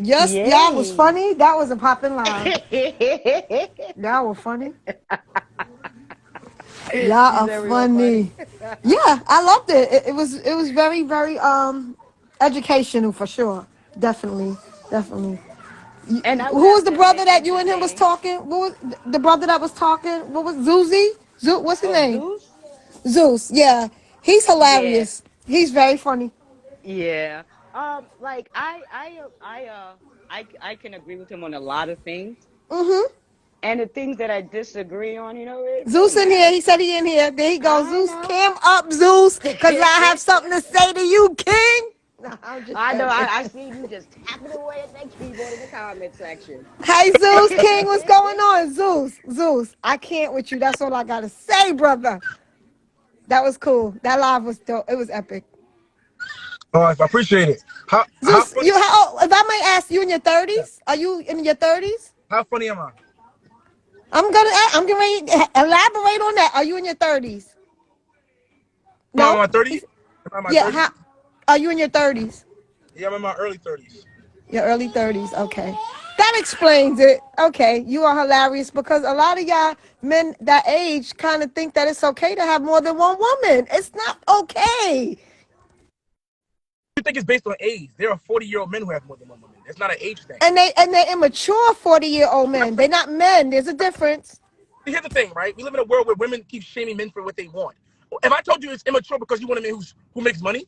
Yes, y'all was Yay. funny. That was a popping live. Y'all were funny. Y'all She's are very funny. funny. Yeah, I loved it. It was very very educational for sure. Definitely, definitely. And I would Who was have the to admit, brother that you and him was entertaining. talking? What was the brother that was talking? What was Zuzi? What's his Oh, name? Zeus? Zeus. Yeah, he's Yeah, hilarious. He's very funny. yeah. Like I can agree with him on a lot of things, Mhm. and the things that I disagree on, it Zeus don't in here. matter. He said he in here. There he goes. I Zeus, know. cam up, Zeus, cause I have something to say to you, King. No, I'm just I know. joking. I see you just tapping away at that keyboard in the comment section. Hey Zeus, King, what's going on? Zeus, Zeus, I can't with you. That's all I gotta say, brother. That was cool. That live was dope. It was epic. Oh, I appreciate it. How Zeus, funny? you how? If I may ask, you in your 30s? Are you in your 30s? How funny am I? I'm gonna elaborate on that. Are you in your 30s? Am I in No. my 30s? Am I in my Yeah. 30s? How? Are you in your 30s? Yeah, I'm in my early 30s. Your early 30s. Okay. That explains it. Okay. You are hilarious because a lot of y'all men that age kind of think that it's okay to have more than one woman. It's not okay. You think it's based on age? There are 40-year-old men who have more than one woman. It's not an age thing. And they're immature 40-year-old men. They're not men. There's a difference. Here's the thing, right? We live in a world where women keep shaming men for what they want. If I told you it's immature because you want a man who makes money,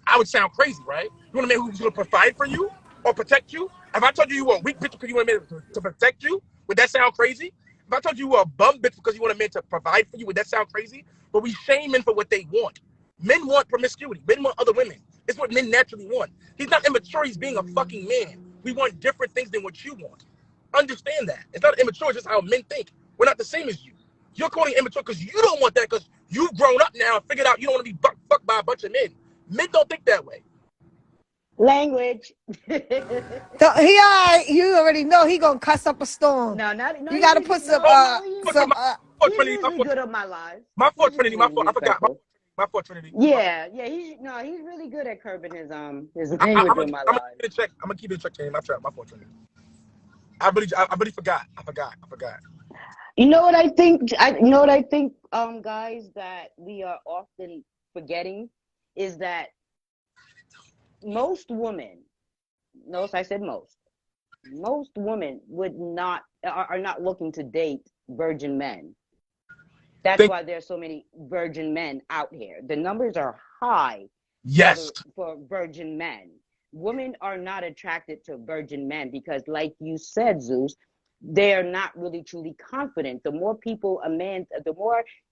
I would sound crazy, right? You want a man who's going to provide for you or protect you? If I told you you were a weak bitch because you want a man to protect you, would that sound crazy? If I told you you were a bum bitch because you want a man to provide for you, would that sound crazy? But we shame men for what they want. Men want promiscuity. Men want other women. It's what men naturally want. He's not immature. He's being a fucking man. We want different things than what you want. Understand that. It's not immature. It's just how men think. We're not the same as you. You're calling it immature because you don't want that because you've grown up now and figured out you don't want to be fucked by a bunch of men. Men don't think that way. Language. So you already know he gonna cuss up a storm. No, not no. You gotta put some Oh, He's some Trinity, he's usually good on my lives. my fault, He's Trinity, usually my fault. I forgot. respectful. My fault, Trinity. Yeah, yeah. He's really good at curbing his I'm language gonna on my I'm gonna lives. keep it in check. I'm gonna keep it in check, Trinity. My fault, Trinity. I really forgot. I forgot. You know what I think? You know what I think, guys, that we are often forgetting is that most women, notice I said most women would not are not looking to date virgin men. That's Think why there's so many virgin men out here. The numbers are high yes. for virgin men. Women are not attracted to virgin men because, like you said, Zeus, they're not really truly confident. The more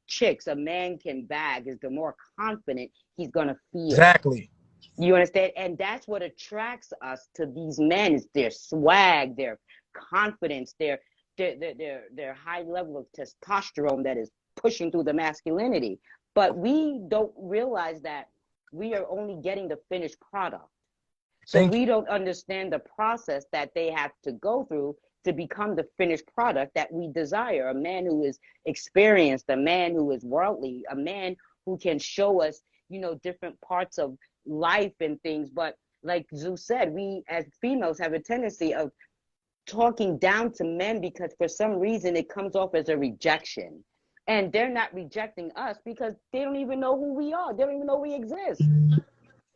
chicks a man can bag is the more confident he's gonna feel. Exactly. You understand? And that's what attracts us to these men is their swag, their confidence, their high level of testosterone that is pushing through the masculinity. But we don't realize that we are only getting the finished product. So Thank we don't understand the process that they have to go through to become the finished product that we desire. A man who is experienced, a man who is worldly, a man who can show us, different parts of life and things. But like Zeus said, we as females have a tendency of talking down to men because for some reason it comes off as a rejection. And they're not rejecting us because they don't even know who we are. They don't even know we exist. you.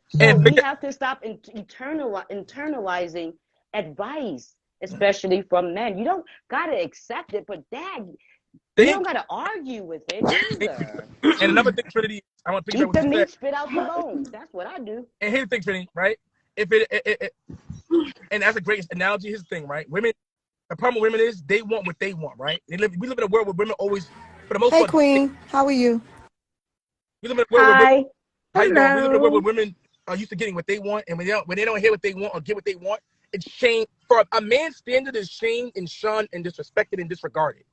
So And we forget, have to stop internalizing advice, especially from men. You don't gotta accept it, but dad, you don't think, gotta argue with it think either. and another thing, Trinity, I want to piggyback Eat what the you said. meat, spit out the bones. That's what I do. And here's the thing, Trinity, right? If and that's a great analogy. Here's the thing, right? Women, the problem with women is they want what they want, right? We live in a world where women always, for the most Hey part, Queen, how are you? we live in a world where women, Hi. how you doing? We live in a world where Hello. women are used to getting what they want, and when they don't hear what they want or get what they want, it's shame. For a man's standard is shamed and shunned and disrespected and disregarded.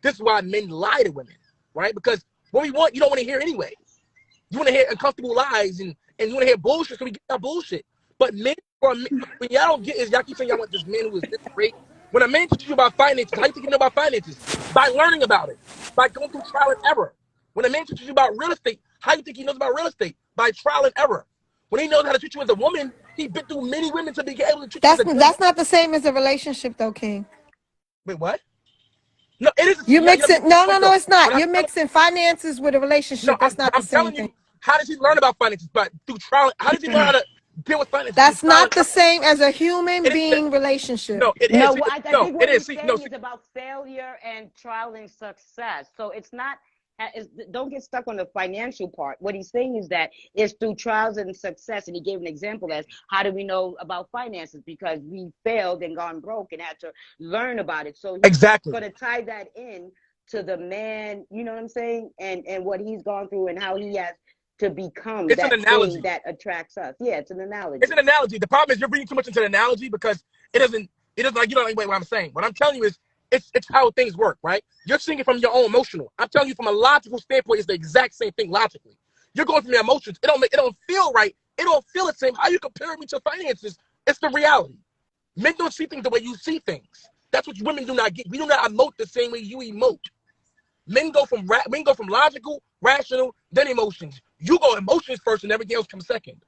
This is why men lie to women, right? Because what we want, you don't want to hear anyway. You want to hear uncomfortable lies and you want to hear bullshit, so we get that bullshit. But men, when y'all don't get is y'all keep saying y'all want this man who is this great. When a man teaches you about finances, how you think you know about finances? By learning about it, by going through trial and error. When a man teaches you about real estate, how you think he knows about real estate? By trial and error. When he knows how to treat you as a woman, He's been through many women to be able to treat you as a good That's woman. not the same as a relationship, though, King. Wait, what? No, it is. You You're mixing missing no, the no, point no, though. it's not. When I'm You're telling mixing finances with a no, relationship. That's not the I'm same telling thing. you, how does he learn about finances? But through trial. How does he learn how to deal with finances? Through That's trial and not the error. same as a human It is. being relationship. No, it is. No, See, I no, think it what is. he's See, no, saying see, is about failure and trial and success. So it's not, don't get stuck on the financial part. What he's saying is that it's through trials and success. And he gave an example as how do we know about finances? Because we failed and gone broke and had to learn about it. So he's exactly. going to tie that in to the man, you know what I'm saying? And what he's gone through and how he has to become It's an that thing analogy. that attracts us. Yeah, it's an It's analogy. an analogy. The problem is you're reading too much into the analogy because it doesn't. It doesn't like you don't like what I'm saying. What I'm telling you is it's how things work, right? You're seeing it from your own emotional. I'm telling you from a logical standpoint, it's the exact same thing logically. You're going from your emotions. It don't feel right. It don't feel the same. How you compare me to finances? It's the reality. Men don't see things the way you see things. That's what women do not get. We do not emote the same way you emote. Men go from logical, rational, then emotions. You go emotions first, and everything else comes second.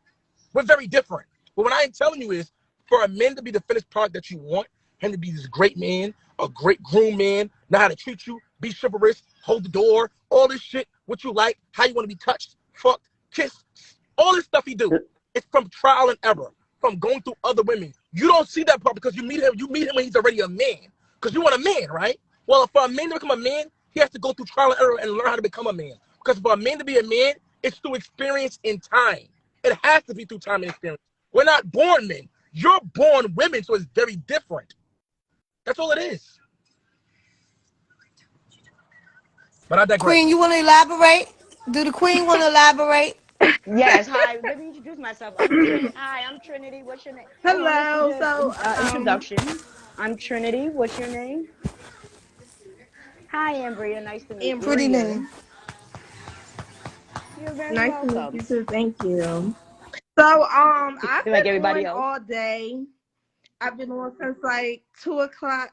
We're very different. But what I am telling you is, for a man to be the finished product that you want, him to be this great man, a great groom man, know how to treat you, be chivalrous, hold the door, all this shit, what you like, how you want to be touched, fucked, kissed, all this stuff he do. It's from trial and error, from going through other women. You don't see that part because you meet him when he's already a man. Because you want a man, right? Well, for a man to become a man, he has to go through trial and error and learn how to become a man. Because for a man to be a man, it's through experience in time. It has to be through time and experience. We're not born men. You're born women, so it's very different. That's all it is. But I digress. Queen, you want to elaborate? Do the queen want to elaborate? Yes, hi. Let me introduce myself. I'm Trinity. Hi, I'm Trinity. What's your name? Hold on, let's do Hello. the So, introduction. I'm Trinity. What's your name? Hi, Ambria. Nice to meet you. Pretty Ambria, name. You're very nice to meet you welcome. too. Thank you. So, I've Like been everybody on else. all day. I've been on since like 2 o'clock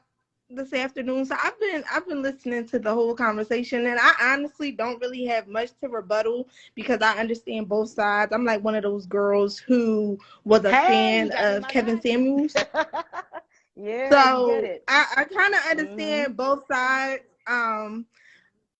this afternoon. So I've been listening to the whole conversation, and I honestly don't really have much to rebuttal because I understand both sides. I'm like one of those girls who was a Hey, you fan got me in of my Kevin batch. Samuels. Yeah, you get So it. I kind of Mm-hmm. understand both sides.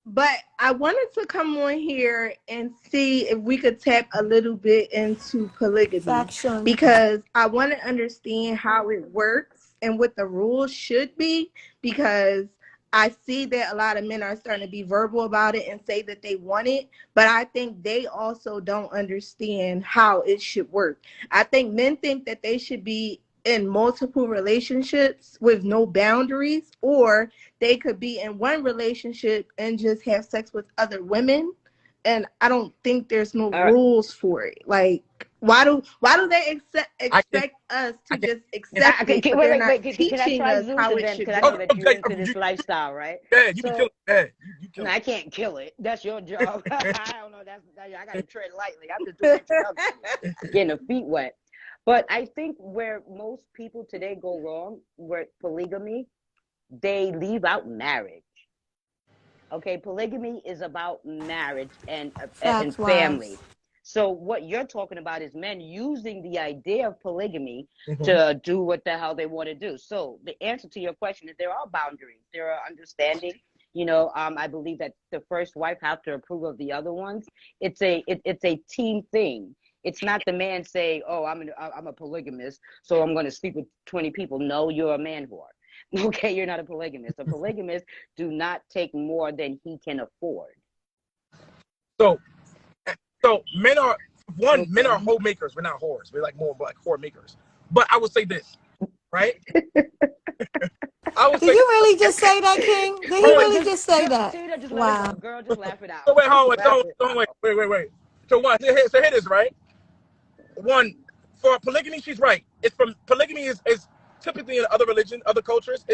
But I wanted to come on here and see if we could tap a little bit into polygamy Faction. because I want to understand how it works and what the rules should be because I see that a lot of men are starting to be verbal about it and say that they want it, but I think they also don't understand how it should work. I think men think that they should be in multiple relationships with no boundaries, or they could be in one relationship and just have sex with other women. And I don't think there's no All right. rules for it. Like, why do they I can expect us I to can just accept it, but Wait, they're wait, not wait. Can I teaching try us Zeus how and it then should because I go? know that you're into this lifestyle, right? yeah, you can kill So it. Yeah, you kill no, it. I can't kill it. That's your job. I don't know. I got to tread lightly. I'm just doing introduction, getting the feet wet. But I think where most people today go wrong with polygamy, they leave out marriage. Okay, polygamy is about marriage and Facts family. wise. So what you're talking about is men using the idea of polygamy Mhm. to do what the hell they want to do. So the answer to your question is there are boundaries, there are understanding. I believe that the first wife have to approve of the other ones. It's a team thing. It's not the man say, "Oh, I'm a polygamist, so I'm going to sleep with 20 people." No, you're a man whore. Okay, you're not a polygamist. A polygamist do not take more than he can afford. So, so men are Okay. hoe makers. We're not whores. We're like more like whore makers. But I would say this, right? I would Did say you this. really just say that, King? Did he Hold on. really just say that? See that, just let it Wow. go. Girl, just laugh it So out. wait, hold on, Laugh it out. wait. So here it is, right? One, for polygamy, she's right. It's from polygamy is typically in other religions, other cultures,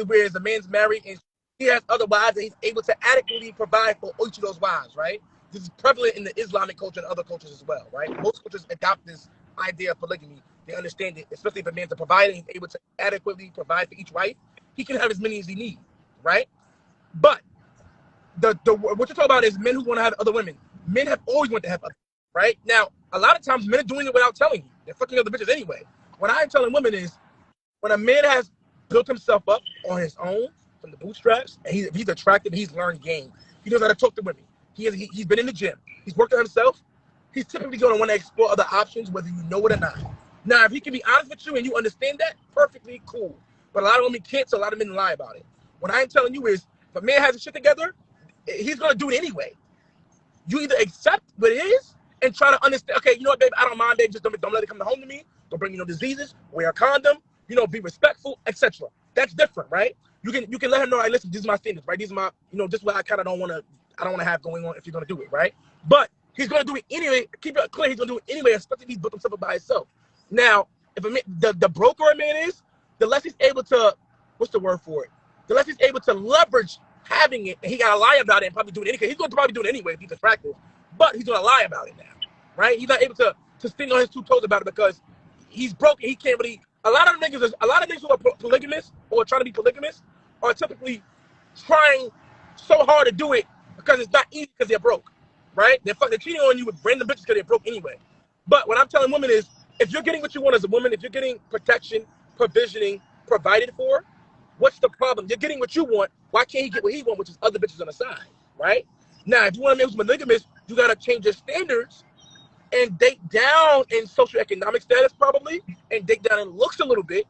whereas a man's married and he has other wives and he's able to adequately provide for each of those wives, right? This is prevalent in the Islamic culture and other cultures as well, right? Most cultures adopt this idea of polygamy. They understand it, especially if a man's a provider and he's able to adequately provide for each wife, he can have as many as he needs, right? But the what you're talking about is men who want to have other women. Men have always wanted to have other, right? Now, A lot of times men are doing it without telling you. They're fucking other bitches anyway. What I'm telling women is when a man has built himself up on his own from the bootstraps, and he's attractive, he's learned game. He knows how to talk to women. He's been in the gym. He's worked on himself. He's typically going to want to explore other options, whether you know it or not. Now, if he can be honest with you and you understand that, perfectly cool. But a lot of women can't, so a lot of men lie about it. What I'm telling you is, if a man has his shit together, he's going to do it anyway. You either accept what it is and try to understand, okay, you know what, babe, I don't mind, babe, just don't let it come home to me. Don't bring me no diseases, wear a condom, be respectful, etc. That's different, right? You can let him know, like, listen, these are my standards, right? These are my, this is what I kind of don't want to have going on if you're going to do it, right? But he's going to do it anyway. Keep it clear, he's going to do it anyway, especially if he's built himself up by himself. Now, if a man, the broker a man is, the less he's able to, what's the word for it? The less he's able to leverage having it, and he got to lie about it and probably do it anyway. He's going to probably do it anyway if he's attractive, but he's going to lie about it now, right? He's not able to stand on his two toes about it because he's broken. He can't really. A lot of niggas who are polygamous or trying to be polygamous are typically trying so hard to do it because it's not easy because they're broke, right? They're cheating on you with random bitches because they're broke anyway. But what I'm telling women is, if you're getting what you want as a woman, if you're getting protection, provisioning, provided for, what's the problem? You're getting what you want. Why can't he get what he wants, which is other bitches on the side, right? Now, if you want to make monogamous, you got to change your standards and date down in socioeconomic status probably, and date down in looks a little bit,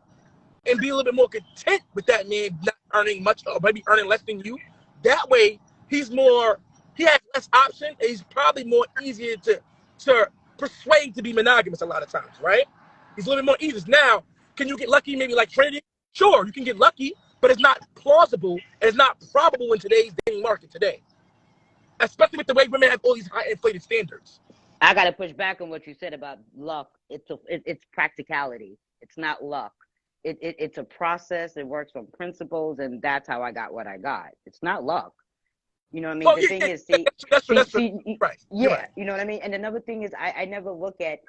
and be a little bit more content with that man not earning much or maybe earning less than you. That way, he has less option, and he's probably more easier to persuade to be monogamous a lot of times, right? He's a little bit more easy. Now, can you get lucky maybe like Trinity? Sure, you can get lucky, but it's not plausible, and it's not probable in today's dating market today, especially with the way women have all these high inflated standards. I got to push back on what you said about luck. It's practicality. It's not luck. It's a process. It works on principles, and that's how I got what I got. It's not luck. You know what I mean? Oh, The yeah, thing yeah, is, that's right. yeah, Right. you know what I mean? And another thing is, I never look at,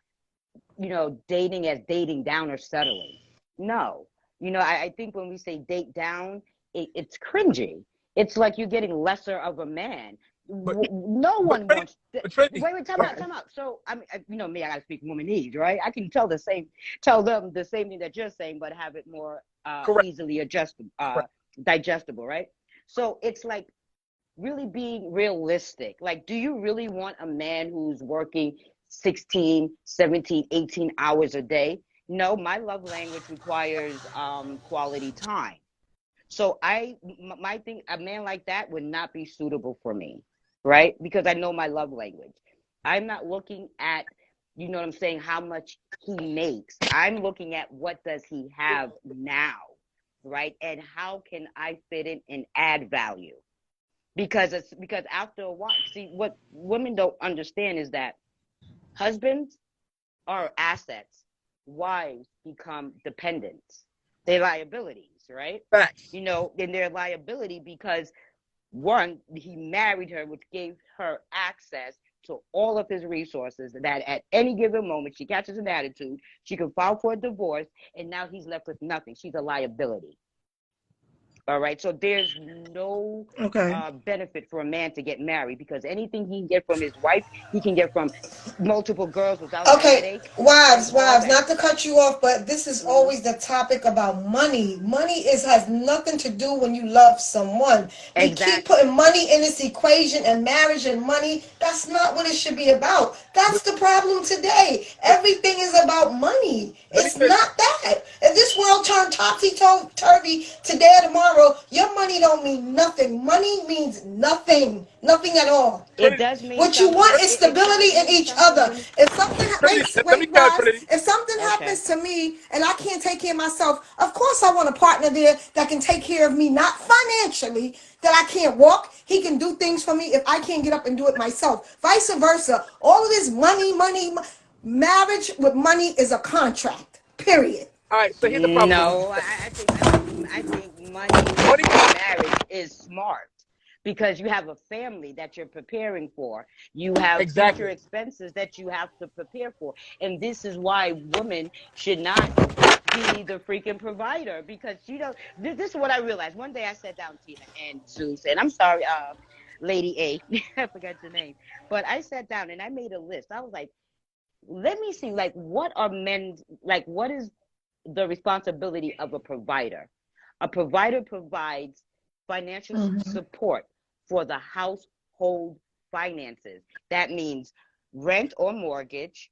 dating as dating down or settling. No. I think when we say date down, it's cringy. It's like you're getting lesser of a man. But, No but one Trinity, wants. Trinity, Wait, time out. So I mean, me, I gotta speak womanese, right? I can tell them the same thing that you're saying, but have it more correct, easily adjustable, correct. digestible, right? So it's like really being realistic. Like, do you really want a man who's working 16, 17, 18 hours a day? No, my love language requires quality time. So my thing, a man like that would not be suitable for me, right? Because I know my love language. I'm not looking at, you know what I'm saying, how much he makes. I'm looking at what does he have now, right? And how can I fit in and add value? Because after a while, see, what women don't understand is that husbands are assets, wives become dependents. They're liabilities, right? Facts. And their liability because one, he married her, which gave her access to all of his resources that at any given moment she catches an attitude, she can file for a divorce, and now he's left with nothing. She's a liability. All right. So there's no Okay. benefit for a man to get married because anything he can get from his wife, he can get from multiple girls without the Okay, headache and all wives, that. not to cut you off, but this is Mm-hmm. always the topic about money. Money has nothing to do when you love someone. We keep Exactly. putting money in this equation, and marriage and money, that's not what it should be about. That's But, the problem today. but Everything is about money. let me It's say this. not that. If this world turned topsy-turvy today or tomorrow, your money don't mean nothing. Money means nothing. Nothing at all. It Trinity, does mean What you something. want Trinity, is It does stability in mean each something other. when. If something, Trinity, let me tell wives, Trinity. if something Okay. happens to me and I can't take care of myself, of course I want a partner there that can take care of me, not financially, that I can't walk. He can do things for me if I can't get up and do it myself. Vice versa. All of this marriage with money is a contract. Period. All right, so here's the problem with women. No, I think money Money, in marriage is smart because you have a family that you're preparing for. You have future exactly. expenses that you have to prepare for. And this is why women should not be the freaking provider because this is what I realized. One day I sat down, Tina and Zeus, and I'm sorry, Lady A, I forgot your name, but I sat down and I made a list. I was like, let me see, like, what are men, like, what is the responsibility of a provider? A provider provides financial support for the household finances. That means rent or mortgage,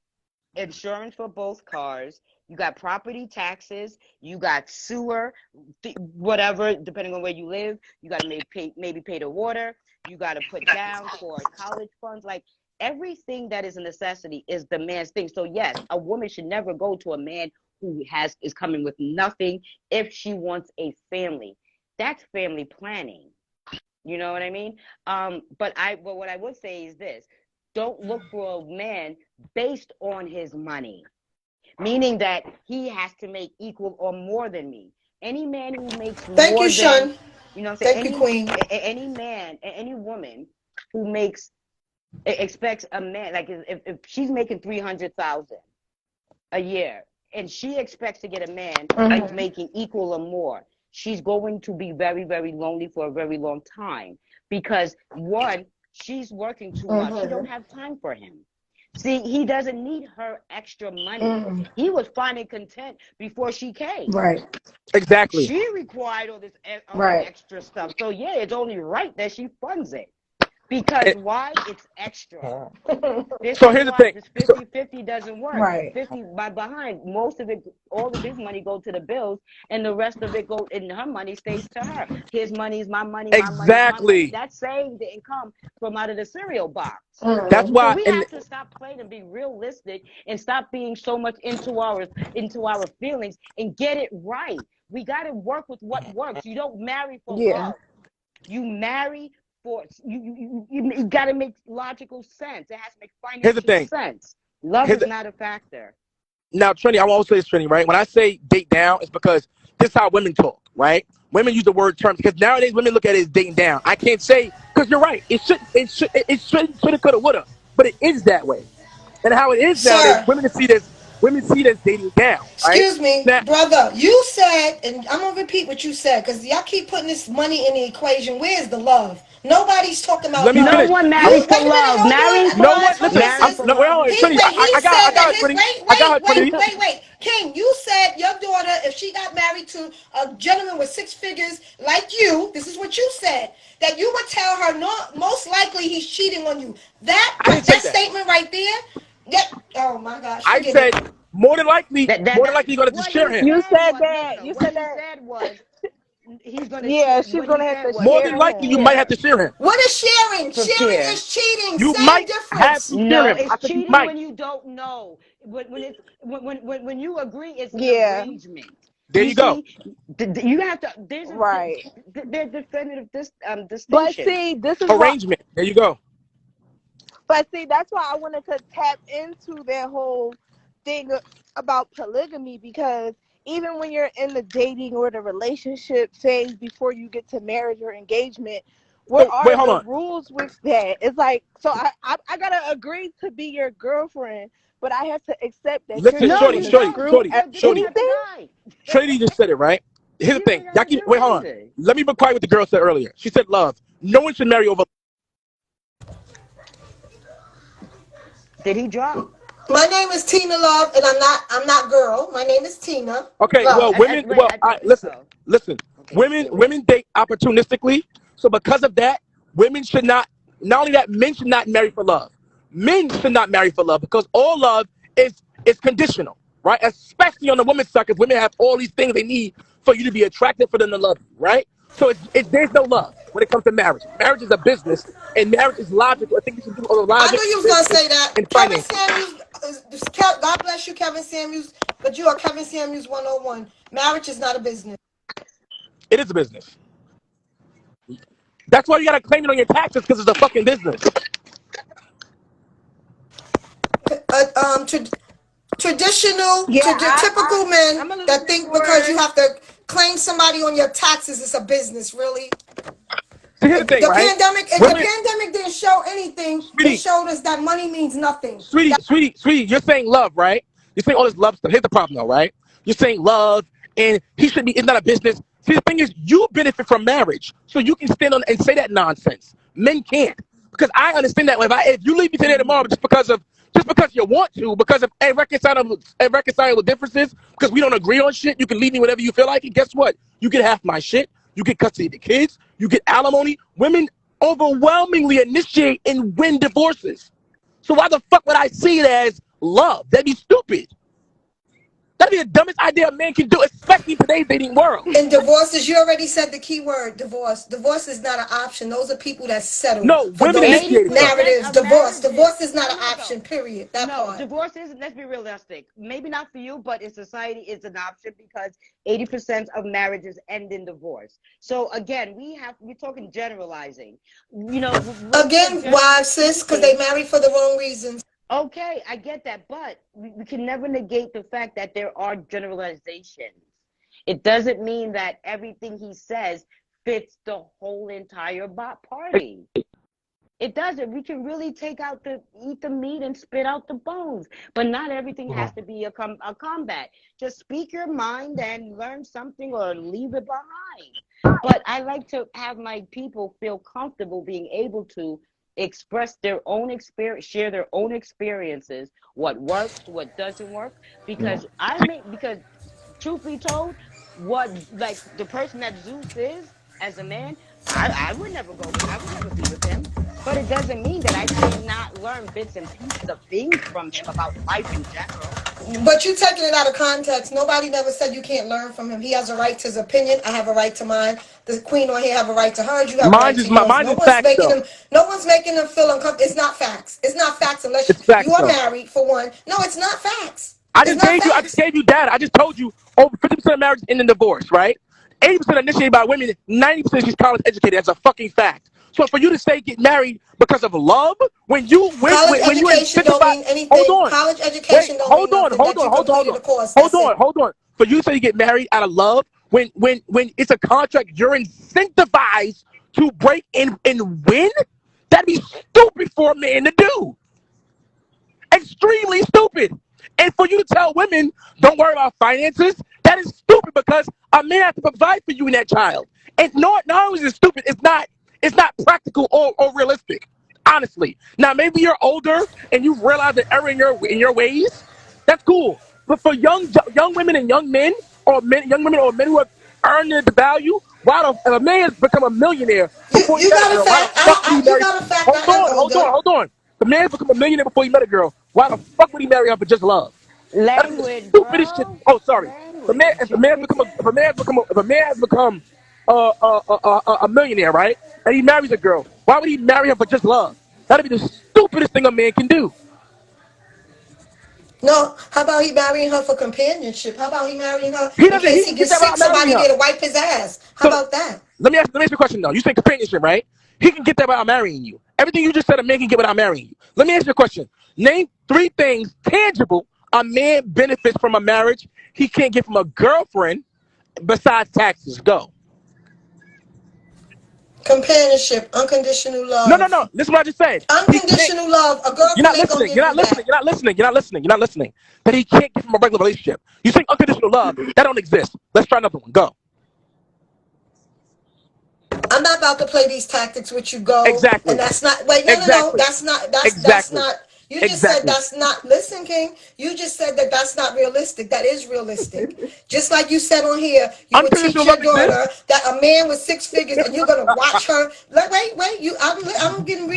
insurance for both cars. You got property taxes. You got sewer, whatever, depending on where you live. You got to maybe pay the water. You got to put down for college funds. Like, everything that is a necessity is the man's thing. So yes, a woman should never go to a man who is coming with nothing if she wants a family. That's family planning. You know what I mean? But what I would say is this: don't look for a man based on his money, meaning that he has to make equal or more than me. Any man who makes Thank more you, than, Sean. you know what I'm saying? Thank you, Queen. Any man, any woman who expects a man, like, if she's making 300,000 a year and she expects to get a man who's making equal or more, she's going to be very, very lonely for a very long time, because one, she's working too much. She don't have time for him. See, he doesn't need her extra money. He was finding content before she came. Right. Exactly. She required all this other Right. extra stuff. So yeah, it's only right that she funds it. Because why? It's extra. This So is here's the why thing. this So 50-50 doesn't work. Right. 50 by behind, most of it, all of his money goes to the bills, and the rest of it goes, and her money stays to her. His money is my money, my money is my money. exactly. That saving didn't come from out of the cereal box. That's So why. we And have to stop playing and be realistic and stop being so much into our feelings and get it right. We got to work with what works. You don't marry for Yeah. love. You marry for you got to make logical sense. It has to make here's the financial thing. sense. Love Here's is the, not a factor. now, Trinity, I won't say this, Trinity, right? When I say date down, it's because this is how women talk, right? Women use the word terms because nowadays women look at it as dating down. I can't say because you're right. Should have, could have, would have, but it is that way. And how it is nowadays, Sir, women see this dating down, right? excuse me, Now, brother. You said, and I'm gonna repeat what you said, because y'all keep putting this money in the equation. Where's the love? Nobody's talking about let me No love. finish. one You marries for wait a minute, love. hold on. Marrying No for one, Hold listen. on, marrying sis. for No, wait, love hold is on, He Trinity. wait. different. He I said got that her, his Trinity. I got her, Trinity. wait. King, you said your daughter, if she got married to a gentleman with six figures like you, this is what you said, that you would tell her, no, most likely he's cheating on you. I didn't say That that. statement right there. That, oh my gosh, I forget it. said more than That likely, you're gonna just what share he him. You said said was, that. listen, You what said he that. said was he's gonna Yeah, she's what he gonna have said to was More he's than share gonna likely, you him. might have share to share him. What is sharing? for Sharing share. is cheating. You Same might have difference. to share No, him. it's I said you cheating might. when you don't know. When you agree, it's an Yeah. arrangement. There You you go. see, you have to. Right. There's definitive But distinction. see, this is why. Arrangement. There you go. But see, that's why I wanted to tap into that whole thing about polygamy, because even when you're in the dating or the relationship phase before you get to marriage or engagement, what So wait, are hold the on. rules with that? It's like, so I gotta agree to be your girlfriend, but I have to accept that you're Listen, just No, shorty, going you to shorty, don't. screw shorty, You're a different shorty. type of anything. guy. Trinity just said it, right? Here's the You thing. ain't got Y'all to keep do wait, hold on. anything. Let me be quiet what the girl said earlier. She said love. No one should marry over. Did he drop? My name is Tina Love, and I'm not girl. My name is Tina Okay, well, Love. women. Wait, Well, I listen, oh, listen. okay. Women date opportunistically. So because of that, women should not. Not only that, men should not marry for love. Men should not marry for love because all love is conditional, right? Especially on the women's side, because women have all these things they need for you to be attracted for them to love you, right? So there's no love when it comes to marriage. Marriage is a business, and marriage is logical. I think you should do all the I knew logic, you was gonna business, say that. and Kevin finance. Samuels, God bless you, Kevin Samuels, but you are Kevin Samuels 101. Marriage is not a business. It is a business. That's why you gotta claim it on your taxes because it's a fucking business. Uh, um, tra- Yeah, typical men I'm a little that bit think because more. you have to claim somebody on your taxes, it's a business. Really, So here's the thing, the right? pandemic. If the Women, pandemic didn't show anything, it sweetie, showed us that money means nothing. sweetie, you're saying love, right? You're saying all this love stuff. Here's the problem, though, right? You're saying love, and he should be. It's not a business. See, the thing is, you benefit from marriage, so you can stand on and say that nonsense. Men can't, because I understand that. If you leave me today tomorrow just because of just because you want to, because of irreconcilable differences, because we don't agree on shit, you can leave me whenever you feel like it. Guess what? You get half my shit. You get custody of the kids. You get alimony. Women overwhelmingly initiate and win divorces. So why the fuck would I see it as love? That'd be stupid. That'd be the dumbest idea a man can do, especially in today's dating world. And divorces, you already said the key word, divorce. Divorce is not an option. Those are people that settle No, for women those initiate it though. 80% narratives. of Divorce. marriages, Divorce is not no, an no, no. option, period. That No, part. divorce is, let's be realistic. Maybe not for you, but in society, it's an option because 80% of marriages end in divorce. So again, we're talking generalizing. When we are Again, generally wives, sis, because they speaking, marry for the wrong reasons. okay, I get that, but we can never negate the fact that there are generalizations. It doesn't mean that everything he says fits the whole entire party. It doesn't. We can really eat the meat and spit out the bones, but not everything has to be a combat. Just speak your mind and learn something or leave it behind. But I like to have my people feel comfortable being able to express their own experience, share their own experiences, what works, what doesn't work, because truth be told, what like the person that Zeus is as a man, I would never be with him. But it doesn't mean that I cannot learn bits and pieces of things from him about life in general. But you taking it out of context. Nobody never said you can't learn from him. He has a right to his opinion. I have a right to mine. The queen on here have a right to hers. You have a right to yours. Mine is facts though. No one's making them feel uncomfortable. It's not facts. It's not facts unless It's you facts are though. married for one. No, it's not facts. I It's just not gave you I just facts. gave you data. I just told you over 50% of marriages end in divorce, right? 80% initiated by women, 90% she's college educated. That's a fucking fact. So for you to say get married because of love, College when you education don't incentivize, mean hold anything. on, College wait, education don't mean nothing. That you completed a course. That's it. hold on. For you to say you get married out of love, when it's a contract, you're incentivized to break and win. That'd be stupid for a man to do. Extremely stupid. And for you to tell women, don't worry about finances, that is stupid because a man has to provide for you and that child. And not only is it stupid, it's not practical or realistic. Honestly. Now maybe you're older and you've realized the error in your ways. That's cool. But for young women and young men, young women or men who have earned the value, if a man has become a millionaire before he You met a got a girl, why the fact. fuck would he You marry? got a fact. Hold I am on, hold on, older. hold on. The man's become a millionaire before he met a girl. Why the fuck would he marry her for just love? That'd be the Language, stupidest shit. bro. Oh, sorry. Language. If a man has become a millionaire, right, and he marries a girl, why would he marry her for just love? That'd be the stupidest thing a man can do. No, how about he marrying her for companionship? How about he marrying her He in doesn't. He case he can get gets that sick, without marrying somebody her. there to wipe his ass? How So about that? let me ask you a question though. You say companionship, right? He can get that without marrying you. Everything you just said, a man can get without marrying you. Let me ask you a question. Name three things tangible a man benefits from a marriage he can't get from a girlfriend besides taxes. Go. Companionship, unconditional No, no, no. love. This is what I just said. He can't. Unconditional love. A You're girlfriend not ain't gonna listening. You're give not you listening. that. You're not listening. You're not listening. You're not listening. That he can't get from a regular relationship. You think unconditional love that don't exist. Let's try another one. Go. I'm not about to play these tactics with you. Go, and Exactly. that's not. Wait, no, no, no. Exactly. That's Exactly. not. You just said Exactly. that's not. Listen, King. You just said that that's not realistic. That is realistic. Just like you said on here, you would teach Unconditional your love daughter exists. that a man with six figures, and you're gonna watch her. Wait, wait. I'm getting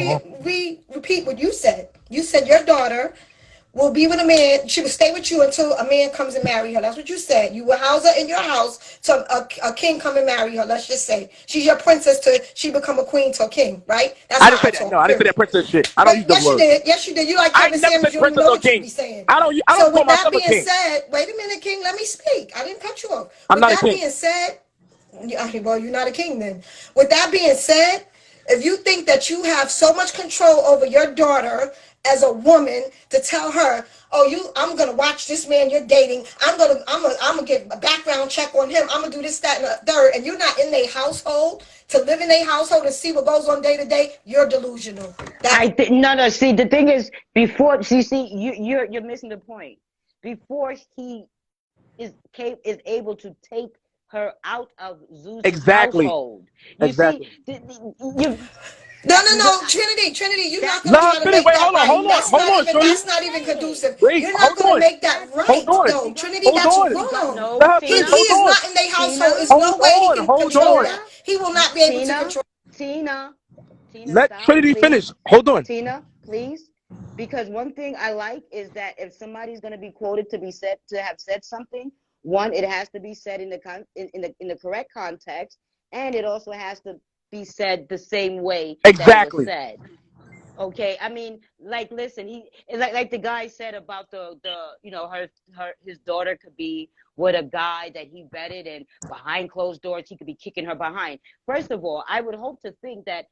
repeat what you said. You said your daughter will be with a man. She will stay with you until a man comes and marry her. That's what you said. You will house her in your house till a king come and marry her. Let's just say she's your princess till she become a queen to a king, right? That's I how didn't I say that. No, talk. I didn't say that Period. princess shit. I don't But use those yes, you words. did. Yes, you did. You like I Kevin never Samuels. said You don't even princess know or what you king. be saying. I So don't call with that myself a being king. said, wait a minute, King. Let me speak. I didn't cut you off. I'm With not a that king. being said, well, you're not a king then. With that being said, if you think that you have so much control over your daughter as a woman to tell her, oh, I'm gonna watch this man you're dating. I'm gonna get a background check on him. I'm gonna do this, that, and the third, and you're not in their household to live in their household and see what goes on day to day. You're delusional. I That think no, no. See, the thing is, before you're missing the point. Before he is able to take her out of Zeus's Exactly. household, you see, Exactly. you. Trinity, you're not That's gonna Let her try to finish. make Wait, that hold on, right. hold on, hold on, shorty. That's not even saying. conducive. Wait, You're not hold gonna on, make that hold right on, though. Trinity, hold that's on. wrong. No, Let her He finish. Tina, Hold is on, not in their household. Tina, There's no hold way he on, can hold control on. Tina, that. He will not be able to Tina, control. Tina, Tina, Let stop, Trinity please. finish. Hold on. Tina, please. Because one thing I like is that if somebody's going to be quoted to be said to have said something, one, it has to be said in the correct context, and it also has to be said the same way that it was Exactly. said. Okay, I mean, like, listen, he like the guy said about the his daughter could be with a guy that he vetted, and behind closed doors he could be kicking her behind. First of all, I would hope to think that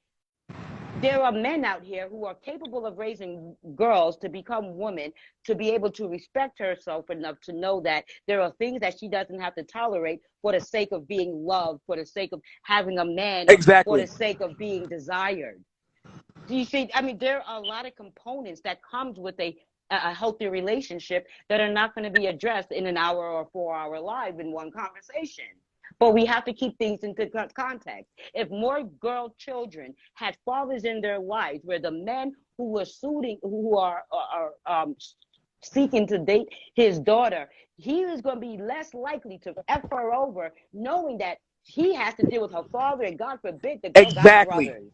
there are men out here who are capable of raising girls to become women, to be able to respect herself enough to know that there are things that she doesn't have to tolerate for the sake of being loved, for the sake of having a man, or for the Exactly. sake of being desired. Do you see? I mean, there are a lot of components that comes with a healthy relationship that are not going to be addressed in an hour or 4 hour live in one conversation. But we have to keep things into context. If more girl children had fathers in their lives, where the men who are seeking to date his daughter, he is going to be less likely to f her over, knowing that he has to deal with her father, and God forbid the girl got Exactly. brothers.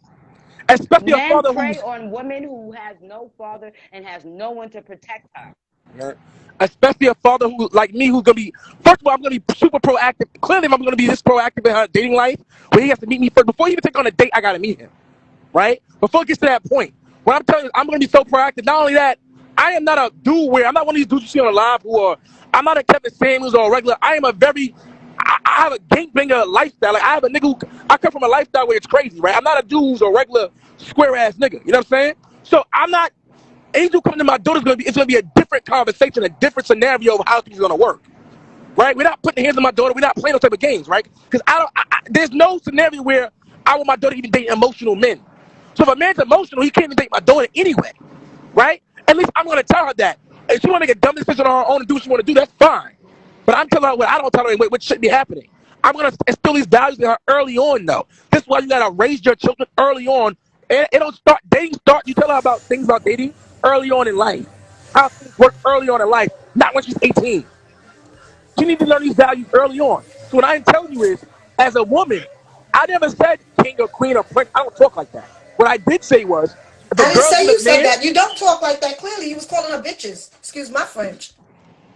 Especially a Men father prey who's on women who has no father and has no one to protect her. yeah. Especially a father who like me who's gonna be first of all, I'm gonna be super proactive. Clearly if I'm gonna be this proactive in her dating life, where he has to meet me first. Before he even take on a date, I gotta meet him. Right? Before it gets to that point. What I'm telling you, I'm gonna be so proactive. Not only that, I am not a dude where I'm not one of these dudes you see on the live who are I'm not a Kevin Samuels or a regular. I am a very I have a gangbanger lifestyle. Like I have a nigga who I come from a lifestyle where it's crazy, right? I'm not a dude who's a regular square ass nigga. You know what I'm saying? So I'm not Angel coming to my daughter's gonna be it's gonna be a different conversation, a different scenario of how things are gonna work. Right? We're not putting hands on my daughter, we're not playing those type of games, right? Because there's no scenario where I want my daughter to even date emotional men. So if a man's emotional, he can't even date my daughter anyway. Right? At least I'm gonna tell her that. If she wanna make a dumb decision on her own and do what she wanna do, that's fine. But I'm telling her what I don't tolerate, what should be happening. I'm gonna instill these values in her early on, though. This is why you gotta raise your children early on. And it don't start dating. Start you tell her about things about dating early on in life, how things work early on in life, not when she's 18. She needs to learn these values early on. So what I'm telling you is, as a woman, I never said king or queen or prince. I don't talk like that. What I did say was, if a I didn't girl say get a you said man, that. You don't talk like that. Clearly, you was calling her bitches. Excuse my French.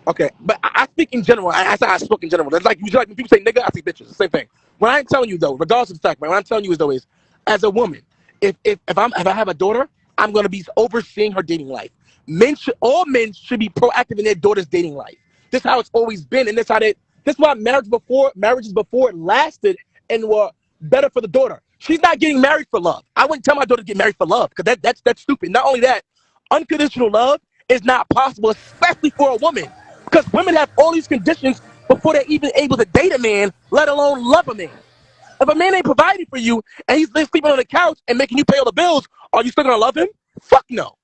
okay, but I speak in general. I say I spoke in general. That's like you like when people say nigga, I say bitches. The same thing. What I'm telling you though, regardless of the fact, man, what I'm telling you is though is, as a woman, if I have a daughter, I'm gonna be overseeing her dating life. All men should be proactive in their daughter's dating life. This is how it's always been, and this is why marriages before it lasted and were better for the daughter. She's not getting married for love. I wouldn't tell my daughter to get married for love because that's stupid. Not only that, unconditional love is not possible, especially for a woman. Because women have all these conditions before they're even able to date a man, let alone love a man. If a man ain't providing for you and he's sleeping on the couch and making you pay all the bills, are you still gonna love him? Fuck no.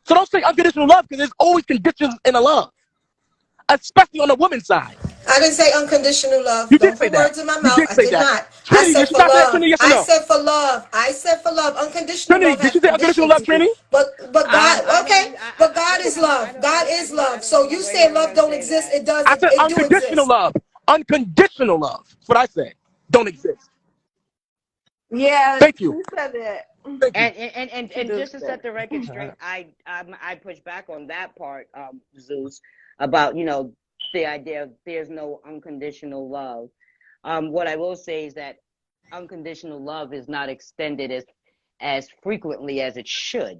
So don't say unconditional love because there's always conditions in a love, especially on the woman's side. I didn't say unconditional love. You did Don't say put that. words in my You mouth. did I say did that. not. I Trinity, said did she for not say that, love. Trinity? Yes or I no? said for love. I said for love. Unconditional Trinity, love did has she say unconditional conditions love, to it. Trinity? But God, I don't okay. even. But God is love. God is I love. don't So even know you where say you're love gonna don't say exist. that. It does. I said It do unconditional exist. love. Unconditional love. That's what I said. Don't exist. Yeah, Thank you. she said it. Thank you. She And just just to said set it. the record straight, I push back on that part, Zeus, about the idea of there's no unconditional love. What I will say is that unconditional love is not extended as frequently as it should,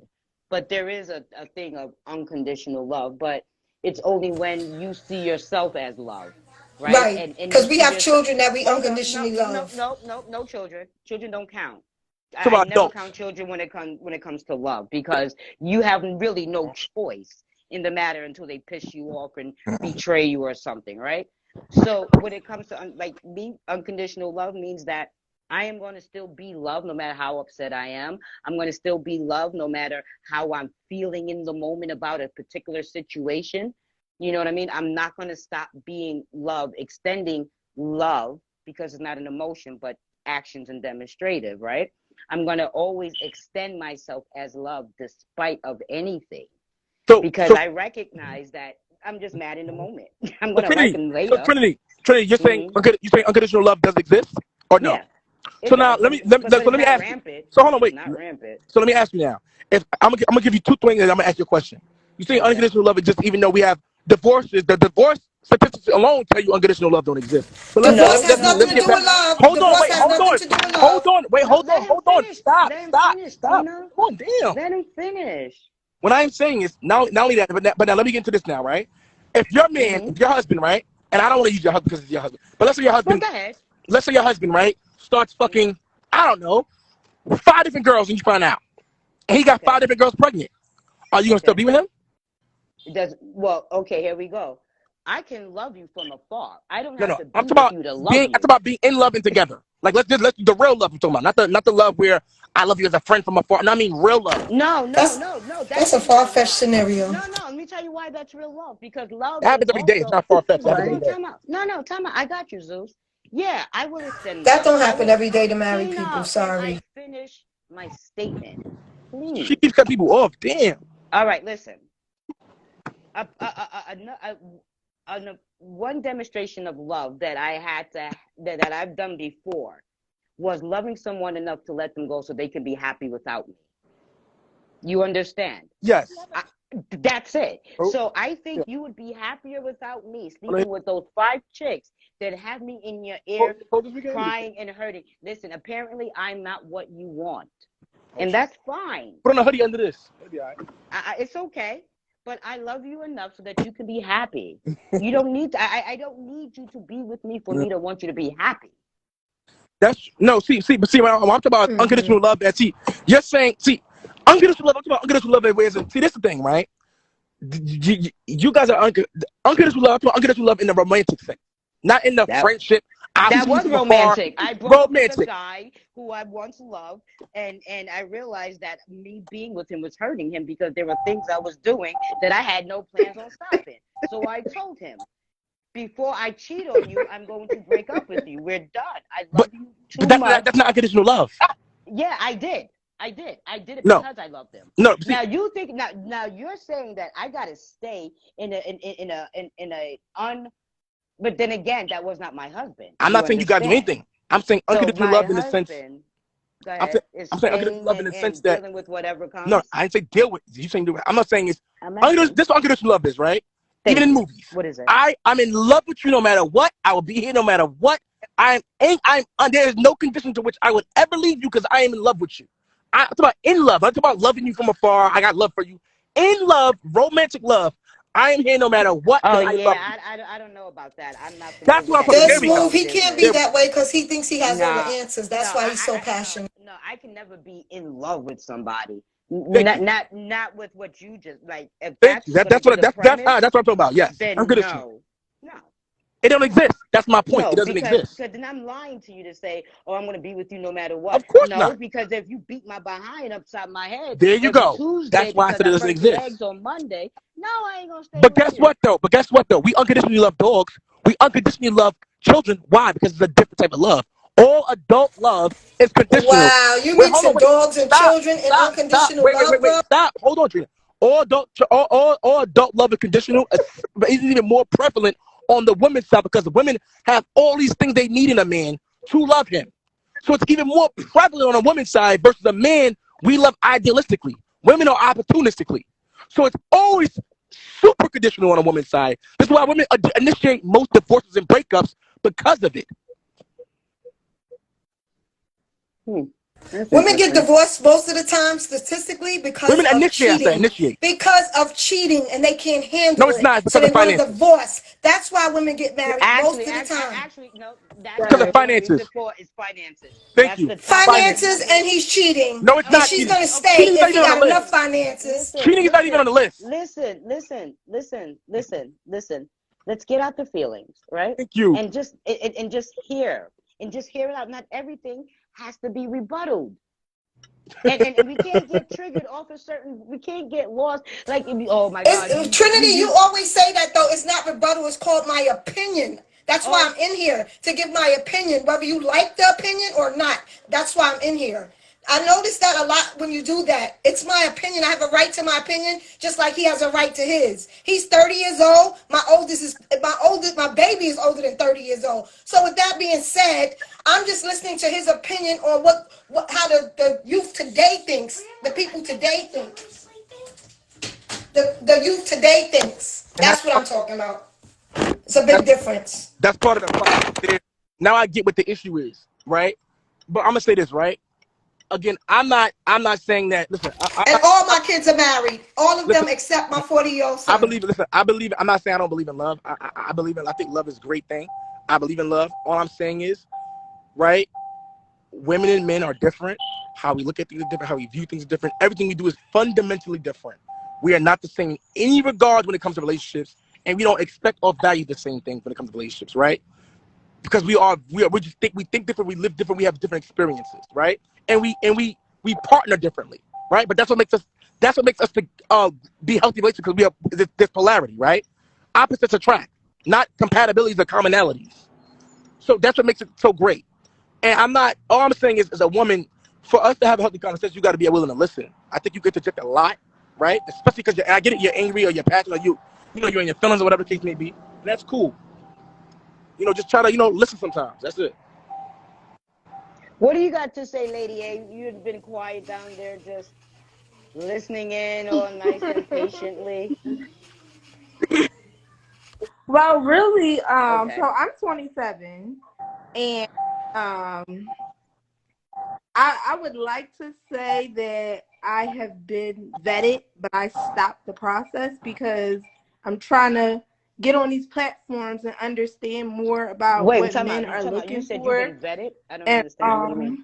but there is a thing of unconditional love, but it's only when you see yourself as love, right? Right. And you Because we see have yourself. children that we Hold up, no, unconditionally no, love. no, no, no children. Children don't count. So I I never don't. count children when it comes to love, because you have really no choice in the matter until they piss you off and betray you or something, right? So when it comes to like me, unconditional love means that I am going to still be loved no matter how upset I am. I'm going to still be loved no matter how I'm feeling in the moment about a particular situation. You know what I mean? I'm not going to stop being love, extending love, because it's not an emotion, but actions and demonstrative, right? I'm going to always extend myself as love despite of anything, So, because so, I recognize that I'm just mad in the moment. I'm so going to like Trinity, him so later. Trinity, you're saying Hmm. you saying unconditional love does exist or no? Yeah, So it now does, but so it's let me not ask you. rampant. So hold on, It's wait. not rampant. So let me ask you now. If I'm gonna give you two things, and I'm gonna ask you a question. You say Okay. unconditional love is just even though we have divorces, the divorce statistics alone tell you unconditional love don't exist. So Divorce No, has nothing let's to get do no, back. with no, love. Hold on, Divorce wait, has hold nothing on, to do with hold love. on, wait, no. hold on, Let him hold on. finish. Stop, Let him stop, finish, stop. Tina. Hold on, damn. Let him finish. What I'm saying is not only that, but now let me get into this now, right? If your man, Hmm. if your husband, right, and I don't want to use your husband because it's your husband, but Well, go ahead. let's say your husband, right, starts Hmm. fucking, I don't know, five different girls, and you find out, and he got five Okay. different girls pregnant. Are you gonna still Okay. be with him? It does well. Okay, here we go. I can love you from afar. I don't No, have no. to I'm be talking with about you to love being. I'm you. talking about being in love and together. Like let's do the real love I'm talking about, not the love where I love you as a friend from afar. No, I mean real love. No, no, That's no, no. that's That a is far real fetched love. scenario. No, no. Let me tell you why that's real love. Because love It is happens every day. It's also. not far fetched. It happens Hold every on, Right. day. time out. No, no, time out. I got you, Zeus. Yeah, I will extend That love. don't I happen will. every day to married people. Tina, can I Sorry. finish my statement, She please? keeps cutting people off. Damn. All right, listen. One demonstration of love that I had to that I've done before was loving someone enough to let them go so they can be happy without me. You understand? Yes. I, that's it. Oh, So I yeah. think you would be happier without me Hold on. sleeping with those five chicks that have me in your Hold, ear hold this weekend. crying and hurting. Listen, apparently I'm not what you want, Oh and shit. that's fine. Put on a hoodie under this. It'll be all right. It's okay, but I love you enough so that you can be happy. You don't need to. I don't need you to be with me for Yeah. me to want you to be happy. That's no. But see, when I'm talking about Hmm. unconditional love. That see, you're saying, see, unconditional love. I'm talking about unconditional love. Ways. See, this is the thing, right? You guys are unconditional love. I'm talking about unconditional love in the romantic sense, not in the That friendship. I see that you was from afar. romantic. I broke up with a Romantic. guy who I once loved, and I realized that me being with him was hurting him because there were things I was doing that I had no plans on stopping. So I told him, before I cheat on you, I'm going to break up with you. We're done. I But love you but too much. that's not unconditional love. Yeah, I did. I did it No, because I loved him. no. See, Now you think now you're saying that I gotta stay in a un. But then again, that was not my husband. I'm You not saying you gotta do understand? anything. I'm saying So unconditional my love in the sense. husband, go I'm ahead, saying is I'm saying unconditional staying love in the sense and that dealing with whatever no, comes. I didn't say deal with. You saying I'm not saying it's I'm unconditional. asking. This is what unconditional love is, right? Even Thank in you. movies, What is it? I'm in love with you no matter what. I will be here no matter what. I'm there is no condition to which I would ever leave you because I am in love with you. I'm talking about in love. I'm talking about loving you from afar. I got love for you. In love, romantic love. I am here no matter what Oh because I love yeah, you. I don't know about that. I'm not That's familiar what with I'm that talking. This There we in go. move, love he can't be There business. we that way because he thinks he has all the Nah, answers. no, That's why he's so no, passionate. no. I can never be in love with somebody. Thank you. Not with what you just like. If Thank you. that's gonna be the premise, That's what I'm talking about. Yes, then unconditional. no, no, It don't exist. That's my point. It no. doesn't exist. Because then I'm lying to you to say, oh, I'm gonna be with you no matter what. Of course No, not. because if you beat my behind upside my head There you every go. Tuesday That's why I because said it I doesn't burnt your exist. eggs on Monday, no, I ain't gonna stay But with guess you. what though? But guess what though? We unconditionally love dogs. We unconditionally love children. Why? Because it's a different type of love. All adult love is conditional. Wow, you Wait, hold on, mixing wait. dogs and Stop, children and stop, stop. unconditional love, bro. Wait. Stop. Hold on, Trina. All adult love is conditional. But it's even more prevalent on the women's side because the women have all these things they need in a man to love him. So it's even more prevalent on a woman's side versus a man we love idealistically. Women are opportunistically. So it's always super conditional on a woman's side. That's why women initiate most divorces and breakups because of it. Hmm. That's Women get interesting. divorced most of the time statistically because Women of initiate, I said cheating. initiate. Because of cheating and they can't No, handle it's it. not. It's So because of they want to finances. divorce. That's why women get married most Actually, of the time. no, that's Because the of Right. number one reason finances. for is finances. Thank That's you. the top Finances. Finances number and one. he's cheating. No, it's And not she's cheating. going to Okay, stay Cheating okay. is if not he even on the got enough list. finances. Cheating is not even on the list. Listen. Let's get out the feelings, right? Thank you. And just hear it out. Not everything has to be rebutted. And we can't get triggered off a certain. We can't get lost. Like, oh my God, Trinity, you always say that though. It's not rebuttal. It's called my opinion. That's why oh I'm in here to give my opinion, whether you like the opinion or not. That's why I'm in here. I notice that a lot when you do that. It's my opinion. I have a right to my opinion, just like he has a right to his. He's 30 years old. My baby is older than 30 years old. So with that being said, I'm just listening to his opinion on how the youth today thinks, the people today think, the youth today thinks. And That's what I'm talking about. It's a big difference. that's part of the problem. Now I get what the issue is, right? But I'm gonna say this, right? Again, I'm not saying that. Listen, And all my kids are married. All of listen. them except my 40-year-old I son. believe. Listen, I believe. I'm not saying I don't believe in love. I believe in. I think love is a great thing. I believe in love. All I'm saying is, right? Women and men are different. How we look at things is different. How we view things is different. Everything we do is fundamentally different. We are not the same in any regards when it comes to relationships, and we don't expect or value the same things when it comes to relationships, right? Because we just think different, we live different, we have different experiences, right? And we partner differently, right? But that's what makes us be healthy relationships because we have this polarity, right? Opposites attract, not compatibilities or commonalities. So that's what makes it so great. And I'm not. All I'm saying is, as a woman, for us to have a healthy conversation, you got to be willing to listen. I think you get to reject a lot, right? Especially because I get it, you're angry or you're passionate, or you're in your feelings or whatever the case may be. And that's cool. Just try to listen sometimes. That's it. What do you got to say, Lady A? You've been quiet down there, just listening in all nice and patiently. Well, really, so Okay. I'm 27, and um, I would like to say that I have been vetted, but I stopped the process because I'm trying to get on these platforms and understand more about Wait, what men you are talking about? You looking said you've for. been vetted. I don't And understand. What do you mean?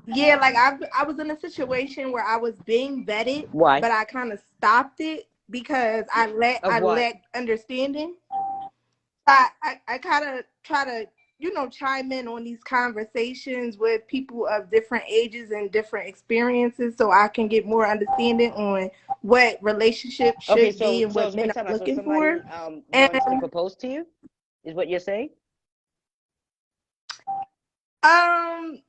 yeah, like I was in a situation where I was being vetted, Why? but I kind of stopped it because I Of what? lacked understanding. I kind of try to, chime in on these conversations with people of different ages and different experiences so I can get more understanding on what relationships Okay, should be so and what men wait, are time out. So looking for. somebody And wants to propose to you, is what you're saying? um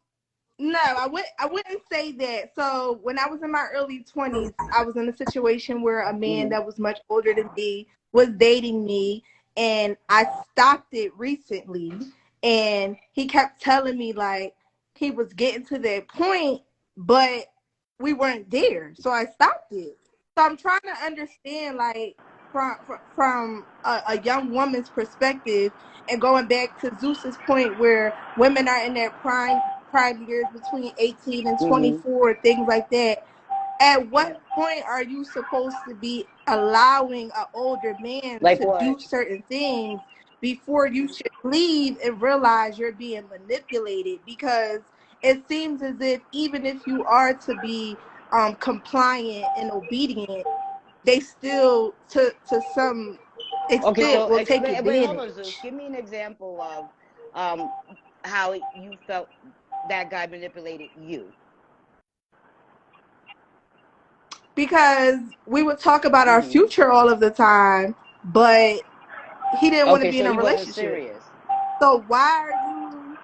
no, I wouldn't say that. So when I was in my early 20s, I was in a situation where a man Mm-hmm. that was much older than me was dating me, and I stopped it recently. And he kept telling me like he was getting to that point, but we weren't there. So I stopped it. So I'm trying to understand like from a young woman's perspective, and going back to Zeus's point where women are in their prime years between 18 and Mm-hmm. 24, things like that. At what point are you supposed to be allowing an older man Like to what? do certain things before you should leave and realize you're being manipulated? Because it seems as if even if you are to be compliant and obedient, they still to some Okay, extent so will take explain. Wait, hold on, Zeus. advantage. Give me an example of um how you felt that guy manipulated you. Because we would talk about our Mm-hmm. future all of the time, but he didn't want to Okay, be so in a he wasn't relationship. serious. So why are you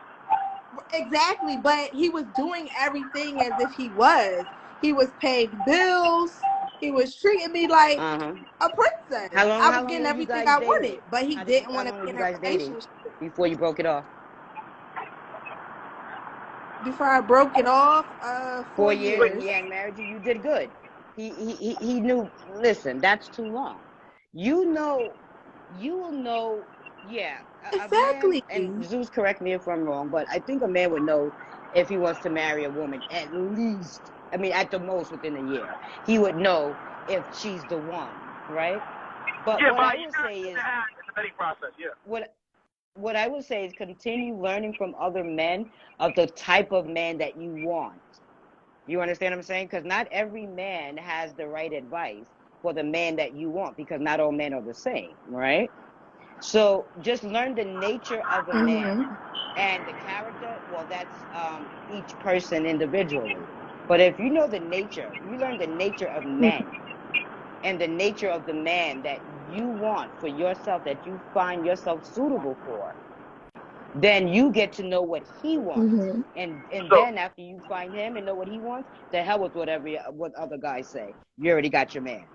exactly? But he was doing everything as if he was. He was paying bills. He was treating me like Uh-huh. a princess. How long? I How was long getting were you everything guys I dating? wanted, but he didn't How want to long were be you in a guys dating relationship. before you broke it off? Before I broke it off, 4 4 years, and years. he had married you. You did good. He knew. Listen, that's too long. You know, you will know. Yeah, a man, Exactly. and Zeus, correct me if I'm wrong, but I think a man would know if he wants to marry a woman at least. I mean, at the most within a year, he would know if she's the one, right? But Yeah, what by I a would year say and a is half in the vetting process. Yeah. what what I would say is continue learning from other men of the type of man that you want. You understand what I'm saying? Because not every man has the right advice for the man that you want, because not all men are the same, right? So just learn the nature of a man Mm-hmm. and the character. Well, that's each person individually. But if you know the nature, you learn the nature of men and the nature of the man that you want for yourself, that you find yourself suitable for, then you get to know what he wants. Mm-hmm. And So then after you find him and know what he wants, the hell with whatever what other guys say. You already got your man.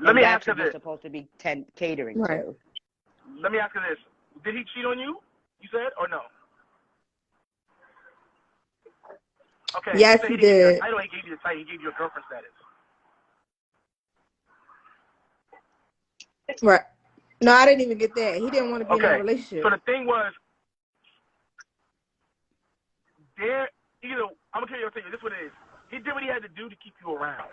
let And me ask that's you what you're this. supposed to be catering Right. to. Let me ask you this. Did he cheat on you? You said or no? Okay, you Yes, said he he didn't give you a did. title. He gave you the title. He gave you a girlfriend status. Right. No, I didn't even get that. He didn't want to be in a Okay. So relationship. the thing was, there either I'm gonna tell you this is what it is. He did what he had to do to keep you around,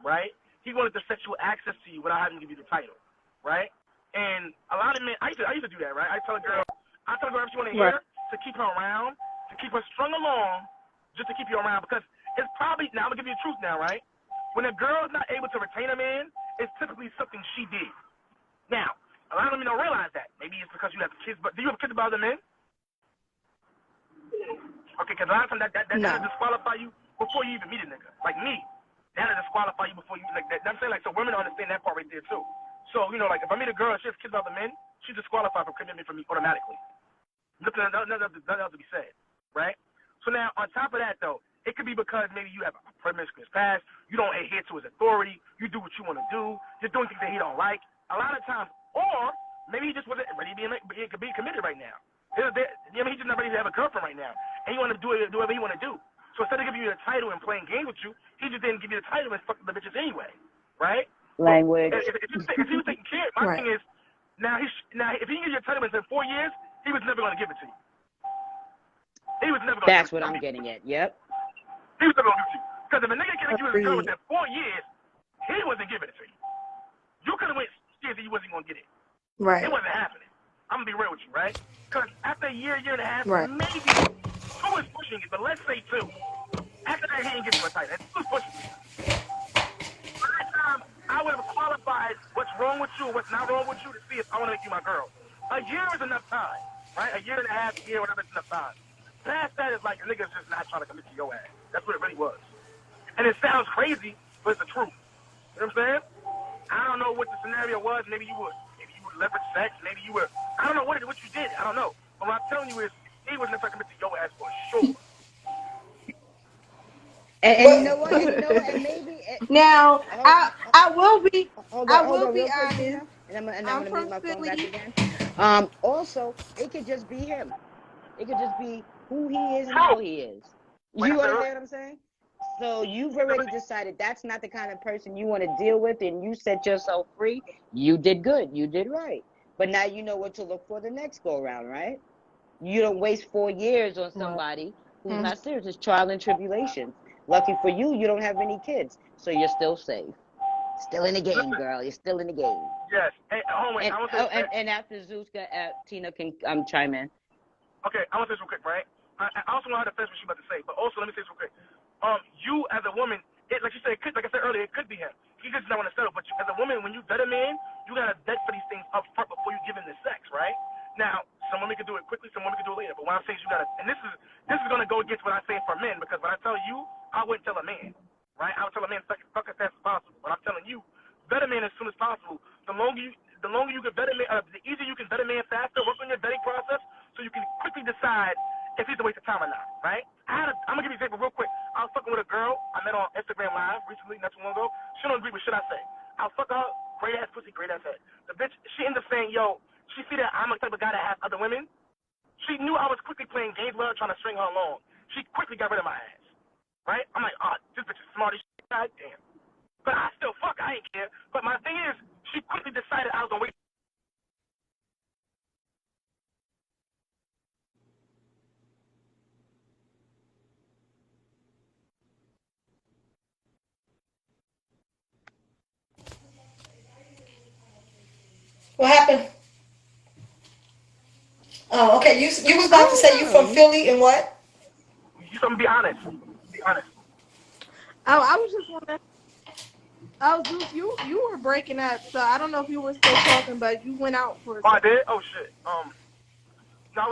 right? He wanted the sexual access to you without having to give you the title, right? And a lot of men, I used to do that, right? I tell a girl if she want to Right. hear, to keep her around, to keep her strung along, just to keep you around, because it's probably now I'm gonna give you the truth now, right? When a girl is not able to retain a man, it's typically something she did. Now, a lot of women don't realize that. Maybe it's because you have kids, but do you have kids about other men? Okay, because a lot of times that'll No. disqualify you before you even meet a nigga. Like me, that'll disqualify you before you like that. I'm saying like so women understand that part right there too. So like if I meet a girl and she has kids about the men, she's disqualified from commitment from me automatically. Nothing else to be said, right? So now on top of that though, it could be because maybe you have a promiscuous past, you don't adhere to his authority, you do what you want to do, you're doing things that he don't like. A lot of times, or maybe he just wasn't ready to be committed right now. He's just not ready to have a girlfriend right now, and you want to do whatever he want to do. So instead of giving you the title and playing games with you, he just didn't give you the title and fuck the bitches anyway, right? So Language. if he was taking care, my Right. thing is now if he gives you a title in 4 years, he was never going to give it to you. He was never going to give That's it to what you. I'm getting at. Yep. He was never going to give it to you because if a nigga can't give you a title Agreed. within 4 years, he wasn't giving it to you. You could have went years and you wasn't going to get it. It Right. wasn't happening. I'm gonna be real with you, right? Because after a year and a half, Right. maybe 2 is pushing it, but let's say 2. After that, he didn't get you a title. And 2 is pushing it. By that time, I would have qualified what's wrong with you or what's not wrong with you to see if I want to make you my girl. A year is enough time, right? A year and a half, a year, whatever, is enough time. Past that is like a nigga's just not trying to commit to your ass. That's what it really was. And it sounds crazy, but it's the truth. You know what I'm saying? I don't know what the scenario was. Maybe you would leverage sex. Maybe you were. I don't know what you did. I don't know. But what I'm telling you is, he was never committed to your ass for sure. And you know what? And you know what? And maybe Now, hold, I will be hold on, real quick, honest. Tina, and I'm I'm gonna mute from my phone back Philly. again. Also, it could just be him. It could just be who he is and True. how he is. Like I You said understand earlier, what I'm saying? So you've already decided that's not the kind of person you want to deal with, and you set yourself free. You did good. You did right. But now you know what to look for the next go around, right? You don't waste 4 years on Right. somebody who's Mhm. not serious. It's trial and tribulations. Lucky for you, you don't have any kids, so you're still safe. Still in the game, listen, girl. You're still in the game. yes. Hey, hold on, wait. And I want to say oh, this. and after Zeus, Tina can chime in. Okay, I want to say this real quick, right? I also want her to finish what she's about to say, but also let me say this real quick. You as a woman, like you said, like I said earlier, it could be him. He just not want to settle. But you, as a woman, when you vet a man, you gotta vet for these things up front before you give him the sex, right? Now, some women can do it quickly, some women can do it later. But what I'm saying is you gotta, and this is gonna go against what I say for men, because when I tell you, I wouldn't tell a man, right? I would tell a man fuck as fast as possible. But I'm telling you, vet a man as soon as possible. The longer you can vet a man, the easier you can vet a man faster. Work on your vetting process so you can quickly decide if he's a waste of time or not, right? I'm gonna give you an example real quick. I was fucking with a girl I met on Instagram Live recently, not too long ago. She don't agree with shit I say. I'll fuck her, great ass pussy, great ass head. The bitch, she ended up saying, yo, she see that I'm the type of guy that has other women. She knew I was quickly playing games with her, trying to string her along. She quickly got rid of my ass, right? I'm like, oh, this bitch is smart as shit. God damn. But I still fuck, I ain't care. But my thing is, she quickly decided I was gonna wait. What happened? Oh, okay. You was I about to say you don't from know. Philly and what? You something be honest. Be honest. Oh, I was just wondering. Oh, Zeus, you were breaking up, so I don't know if you were still talking, but you went out for a Oh, I second. did? Oh shit. No,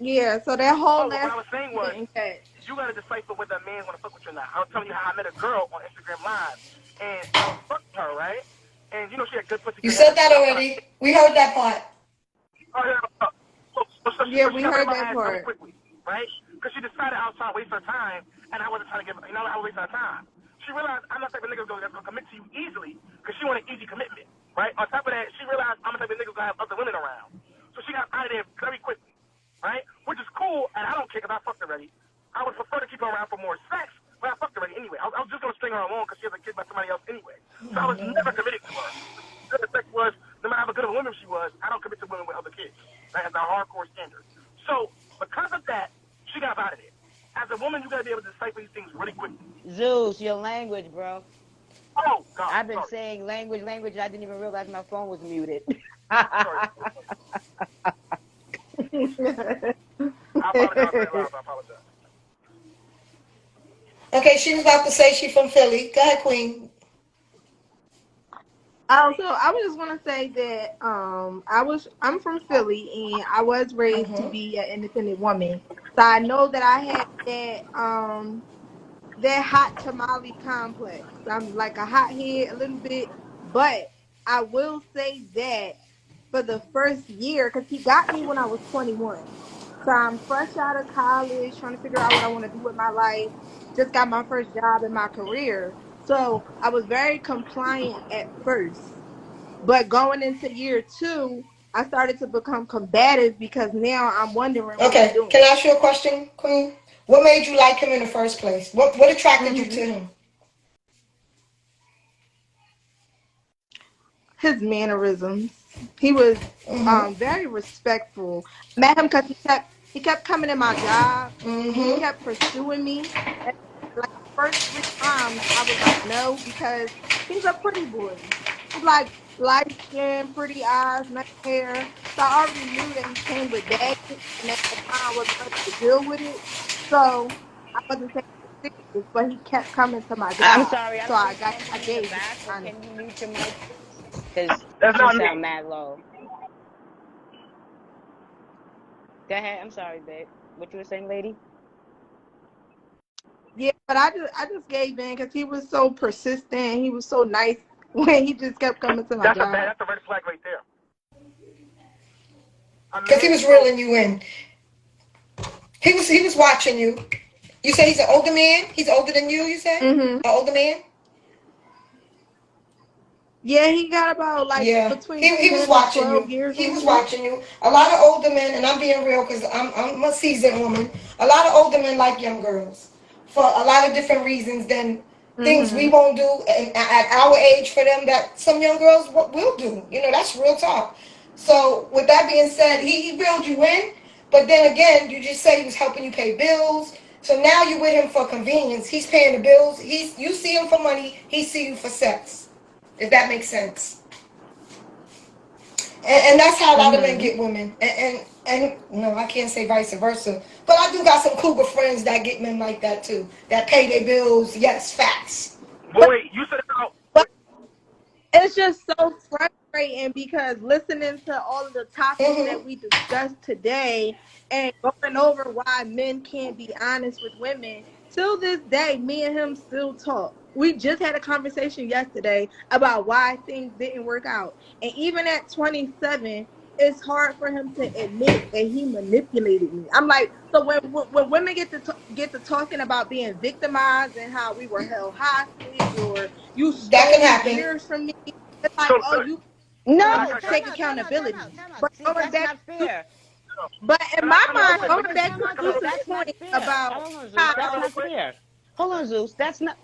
Yeah, so that whole what last I was saying you was, didn't catch. you gotta decipher whether a man's gonna fuck with you or not. I was telling you how I met a girl on Instagram Live, and I was fucking her, right? And she had good pussy, You good head, said and that shit. I was trying to. already. We heard that part. Oh yeah. Yeah, So she we got rid of heard my that ass really part. quickly, right? Because she decided I was trying to waste her time, and I wasn't trying to give, I was wasting her time. She realized I'm not the type of nigga that's gonna commit to you easily, because she wanted easy commitment, right? On top of that, she realized I'm the type of nigga gonna have other women around, so she got out of there very quickly, right? Which is cool, and I don't care because I fucked already. I would prefer to keep her around for more sex, but I fucked already anyway. I was just gonna string her along because she has a kid by somebody else anyway, so I was never committed to her. The sex was, no matter how good of a woman she was, I don't commit to women with other kids. Right? That's a hardcore standard. So because of that, she got out of there. As a woman, you gotta be able to decipher these things really quickly. Zeus, your language, bro. Oh God, I've been sorry, saying language. I didn't even realize my phone was muted. sorry. I apologize for that loud. I apologize. Okay, she was about to say she from Philly. Go ahead, Queen. So I was just gonna say that I'm from Philly and I was raised to be an independent woman. So I know that I had that hot tamale complex. I'm like a hothead a little bit, but I will say that for the first year, because he got me when I was 21. So I'm fresh out of college, trying to figure out what I want to do with my life. Just got my first job in my career. So I was very compliant at first. But going into year two, I started to become combative because now I'm wondering what he's Okay, doing. can I ask you a question, Queen? What made you like him in the first place? What attracted you to Hmm. him? His mannerisms. He was very respectful. I met him because he kept coming to my job and he kept pursuing me. And like the first 3 times, I was like no because he's a pretty boy. He's like light skin, pretty eyes, nice hair. So I already knew that he came with baggage, and at the time I wasn't ready to deal with it. So I wasn't taking it serious. But he kept coming to my I'm job, sorry, I so don't know if it's coming I from you in the gave back, but honest. can you mute your mic? Because That's you not sound me. mad low. Go ahead. I'm sorry, babe. What you were saying, lady? Yeah, but I just gave in because he was so persistent. He was so nice when he just kept coming to my job. That's a red flag right there. A Because he man was so reeling you in. He was watching you. You said he's an older man. He's older than you. You said Hmm. an older man. Yeah, he got about like Yeah, between he was 10 and watching 12 you. years He on was me. watching you. A lot of older men, and I'm being real because I'm a seasoned woman. A lot of older men like young girls for a lot of different reasons than things we Hmm. won't do at our age for them that some young girls will do. You know, that's real talk. So with that being said, he reeled you in, but then again, you just say he was helping you pay bills. So now you're with him for convenience. He's paying the bills. You see him for money. He see you for sex. If that makes sense. And that's how a lot of men Hmm. get women. And no, I can't say vice versa. But I do got some cougar friends that get men like that too. That pay their bills. Yes, facts. But wait, you said about but wait, it's just so frustrating because listening to all of the topics that Mm-hmm. we discussed today and going over why men can't be honest with women, till this day, me and him still talk. We just had a conversation yesterday about why things didn't work out. And even at 27, it's hard for him to admit that he manipulated me. I'm like, so when women get to talking about being victimized and how we were held hostage or you That can stole happen. years from me, it's like, so oh, you can I No, don't can I time take out, time out, time accountability. out, time out. But See, going that's back not to, fair. but in can I my come in real mind, quick? No, going but back time to out, Zeus. Zeus's That's not point fair. about Hold on, Zeus. Can I That's come how, in real not quick? fair. Hold on, Zeus. That's not.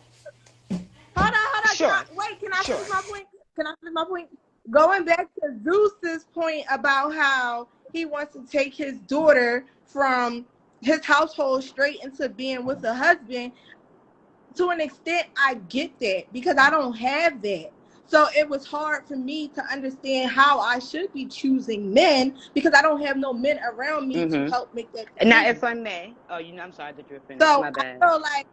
hold on, Sure, can I finish sure. my point? Can I finish my point? Going back to Zeus's point about how he wants to take his daughter from his household straight into being with a husband, to an extent, I get that because I don't have that. So it was hard for me to understand how I should be choosing men because I don't have no men around me to Mm-hmm. help make that Now, if decision. I may, oh, I'm sorry that you're finished. So My I bad. feel like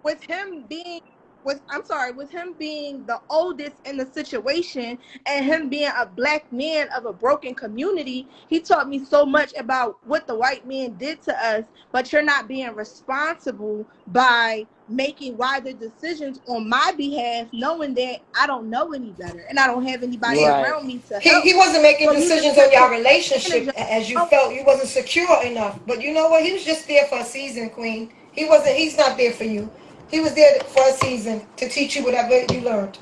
with him being with I'm sorry, with him being the oldest in the situation and him being a black man of a broken community, he taught me so much about what the white man did to us, but you're not being responsible by making wiser decisions on my behalf, knowing that I don't know any better and I don't have anybody He Right. around me to he help. wasn't making So he was decisions on just your taking relationship advantage as you of. felt you wasn't secure enough. But you know what? He was just there for a season, Queen. He's not there for you. He was there for a season to teach you whatever you learned.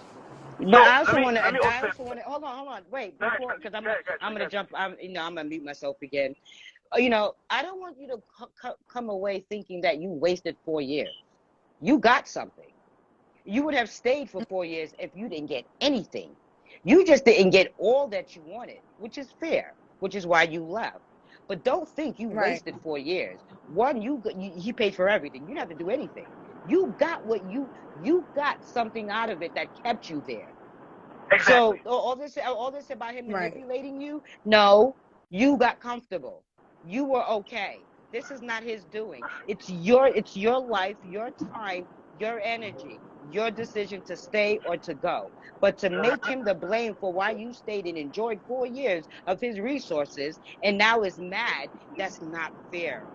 But So I let also me want let me to. I also also want to. Hold on. Wait, go ahead, before, because go ahead, go ahead, I'm go gonna ahead. jump. I'm gonna mute myself again. I don't want you to come away thinking that you wasted 4 years. You got something. You would have stayed for 4 years if you didn't get anything. You just didn't get all that you wanted, which is fair, which is why you left. But don't think you Right, wasted 4 years. One, he paid for everything. You didn't have to do anything. You got you got something out of it that kept you there. Exactly. So all this about him right. manipulating you, no, you got comfortable. You were okay. This is not his doing. It's your life, your time, your energy, your decision to stay or to go. But to make him the blame for why you stayed and enjoyed 4 years of his resources and now is mad, that's not fair.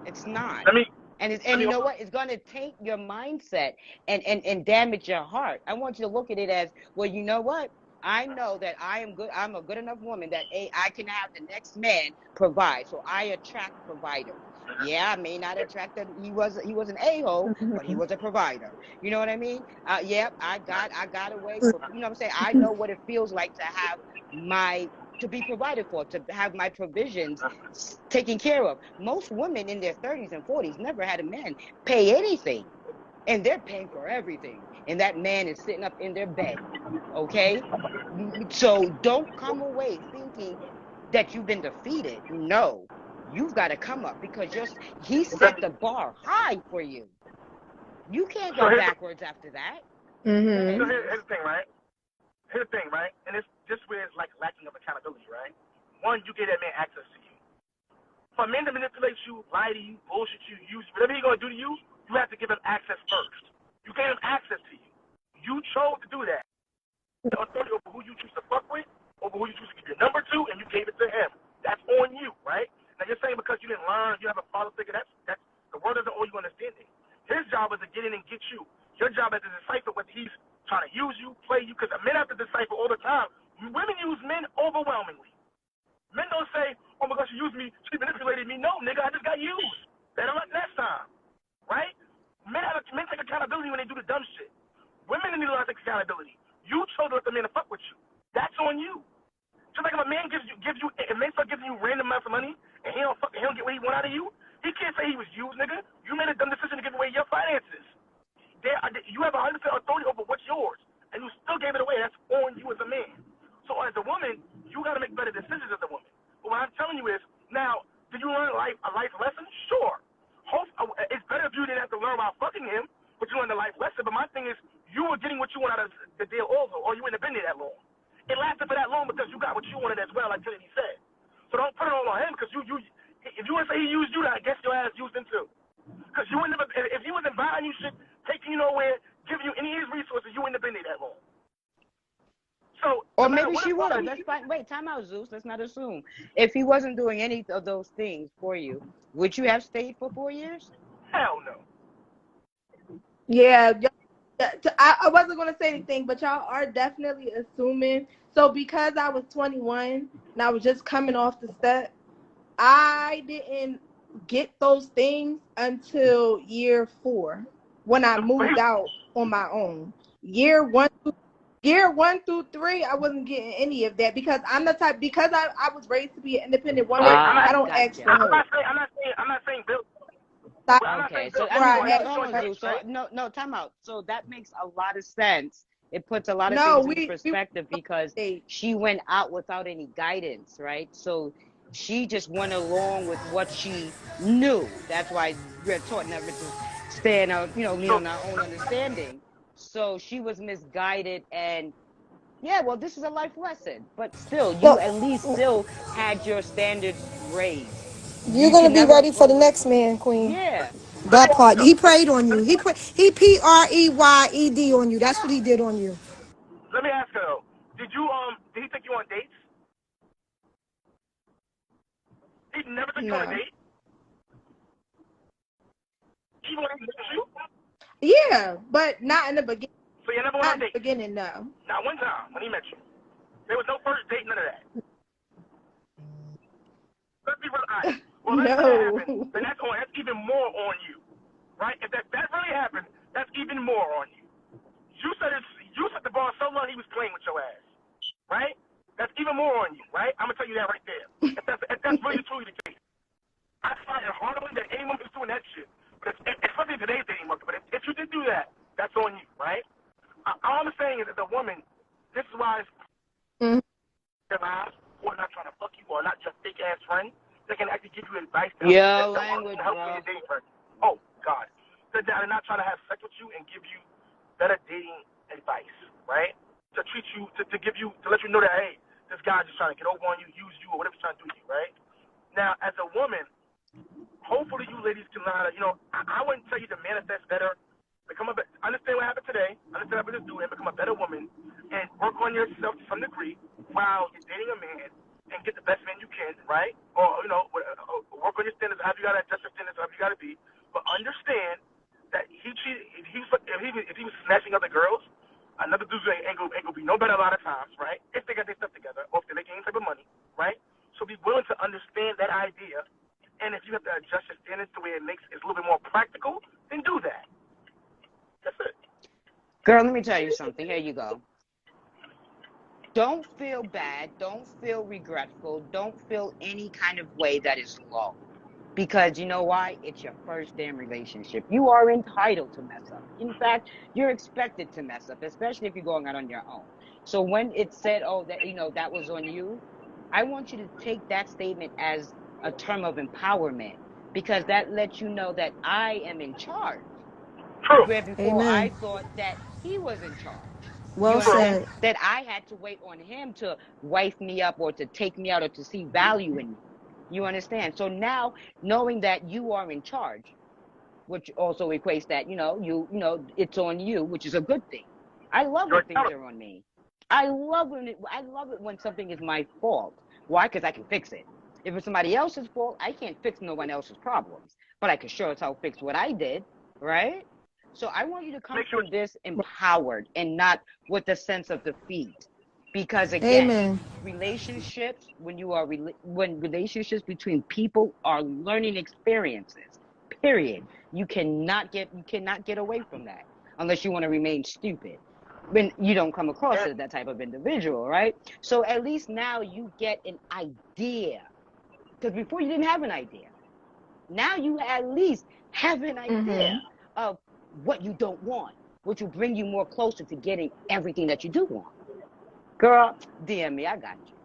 It's not. Let me And let me you know also what? It's going to taint your mindset and damage your heart. I want you to look at it as, well, you know what? I know that I am good. I'm a good enough woman that I can have the next man provide. So I attract providers. Yeah, I may not attract that. He was an a-hole, but he Mhm. was a provider. You know what I mean? Yep, I got away for, what I'm saying. I know what it feels like to have my to be provided for, to have my provisions taken care of. Most women in their 30s and 40s never had a man pay anything, and they're paying for everything. And that man is sitting up in their bed. Okay? So don't come away thinking that you've been defeated. No, you've got to come up because he let set me the bar high for you. You can't so go backwards after that. Go ahead, Mhm. Zeus. here's the thing, right? Here's the thing, right? And it's just where it's like lacking of accountability, right? One, you get that man access to you. For a man to manipulate you, lie to you, bullshit you, use you, whatever he's gonna do to you, you have to give him access first. You gave him access to you. You chose to do that. The authority over who you choose to fuck with, over who you choose to give your number to, and you gave it to him. That's on you, right? Now you're saying because you didn't learn, you have a father figure. That's the word doesn't owe you understanding. His job is to get in and get you. Your job is to decipher what he's trying to use you, play you. Because men have to decipher all the time. Women use men overwhelmingly. Men don't say, "Oh my God, she used me, she manipulated me." No, nigga, I just got used. Better luck next time, right? Men take accountability when they do the dumb shit. Women need to learn to take accountability. You chose to let the man to fuck with you. That's on you. Just like if a man if men start giving you random amounts of money and he don't get what he want out of you, he can't say he was used, nigga. You made a dumb decision to give away your finances. You have 100% authority over what's yours, and you still gave it away. That's on you as a man. So as a woman, you got to make better decisions as a woman. But what I'm telling you is, now, did you learn a life lesson? Sure. It's better if you didn't have to learn while fucking him, but you learned a life lesson. But my thing is, you were getting what you want out of the deal also, or you wouldn't have been there that long. It lasted for that long because you got what you wanted as well, like Trinity said. So don't put it all on him because if you want to say he used you, I guess your ass used him too. Because you wouldn't have, if he wasn't buying you shit, taking you nowhere, giving you any of his resources, you wouldn't have been there that long. So Or no matter maybe what she it would was, have. Let's find. Wait, time out, Zeus. Let's not assume. If he wasn't doing any of those things for you, would you have stayed for 4 years? hell no. Yeah, I wasn't gonna say anything, but y'all are definitely assuming. So because I was 21 and I was just coming off the step, I didn't get those things until year 4 when I But moved out on my own. Year one, year 1 through 3, I wasn't getting any of that because I'm the type because I was raised to be an independent no wait, woman. I'm not. I Ah, don't ask for gotcha. help. I'm not saying Bill. That's I'm not Okay, saying so Bill. I where You mean, are I no, having asked hold choice, on, for help. Zeus. So right? no, time out. So that makes a lot of sense. It puts a lot of No, things into we perspective she went out without any guidance, right? So she just went along with what she knew. That's why we're taught never to stand out, lean So on our own understanding. So she was misguided, and yeah, well, this is a life lesson, but still, you No, at least still had your standards raised. you're You gonna can be never ready for the next man, Queen. yeah. Let me That ask you part. though. He prayed on you. He PREYED on you. That's what he did on you. Let me ask you though. Did he take you on dates? He never took you on a No. date? Even when he met you? Yeah, but not in the beginning. So you never went Not on in the dates? beginning, no. Not one time when he met you. There was no first date, none of that. Let's be real honest. Well, let's say that No. happened, then that's even more on you, right? If that really happened, that's even more on you. You set the bar so low he was playing with your ass, right? That's even more on you, right? I'm gonna tell you that right there. If that's really truly the case, I find it hardly that anyone is doing that shit. But especially in today's dating market. But if you did do that, that's on you, right? All I'm saying is, as a woman, this is why it's Mhm. or not trying to fuck you, or not just fake ass friend. They can actually give you advice to Yo, help language, you in bro. your dating journey. Oh God, they're not trying to have sex with you and give you better dating advice, right? To treat you, to let you know that hey, this guy's just trying to get over on you, use you, or whatever he's trying to do to you, right? Now, as a woman, hopefully you ladies can learn how to, I wouldn't tell you to manifest better, understand what happened today, understand what to do, and become a better woman, and work on yourself to some degree while you're dating a man, and get the best man you can, right? Or, work on your standards, how you got to adjust your standards, how you got to be, but understand that if he was snatching other girls, another dude ain't gonna be no better a lot of times, right? If they got their stuff together, or if they're making any type of money, right? So be willing to understand that idea, and if you have to adjust your standards to where it's a little bit more practical, then do that. That's it. Girl, let me tell you something. Here you go. Don't feel bad. Don't feel regretful. Don't feel any kind of way that is low. Because you know why? It's your first damn relationship. You are entitled to mess up. In fact, you're expected to mess up, especially if you're going out on your own. So when it said, oh, that that was on you, I want you to take that statement as a term of empowerment because that lets you know that I am in charge. True. Where before Amen. I thought that he was in charge. You Well True. understand? said. That I had to wait on him to wife me up or to take me out or to see value in me. You understand? So now knowing that you are in charge, which also equates that, it's on you, which is a good thing. I love You're when things entitled. are on me. I love it when something is my fault. Why? Because I can fix it. If it's somebody else's fault, I can't fix no one else's problems. But I can sure as hell fix what I did, right? So I want you to come Make sure. from this empowered and not with a sense of defeat. Because again, Amen. relationships, when relationships between people are learning experiences, period. You cannot get away from that unless you want to remain stupid. When you don't come across And as that type of individual, right? So at least now you get an idea. Because before you didn't have an idea. Now you at least have an idea Mhm. of what you don't want, which will bring you more closer to getting everything that you do want. Girl, DM me, I got you.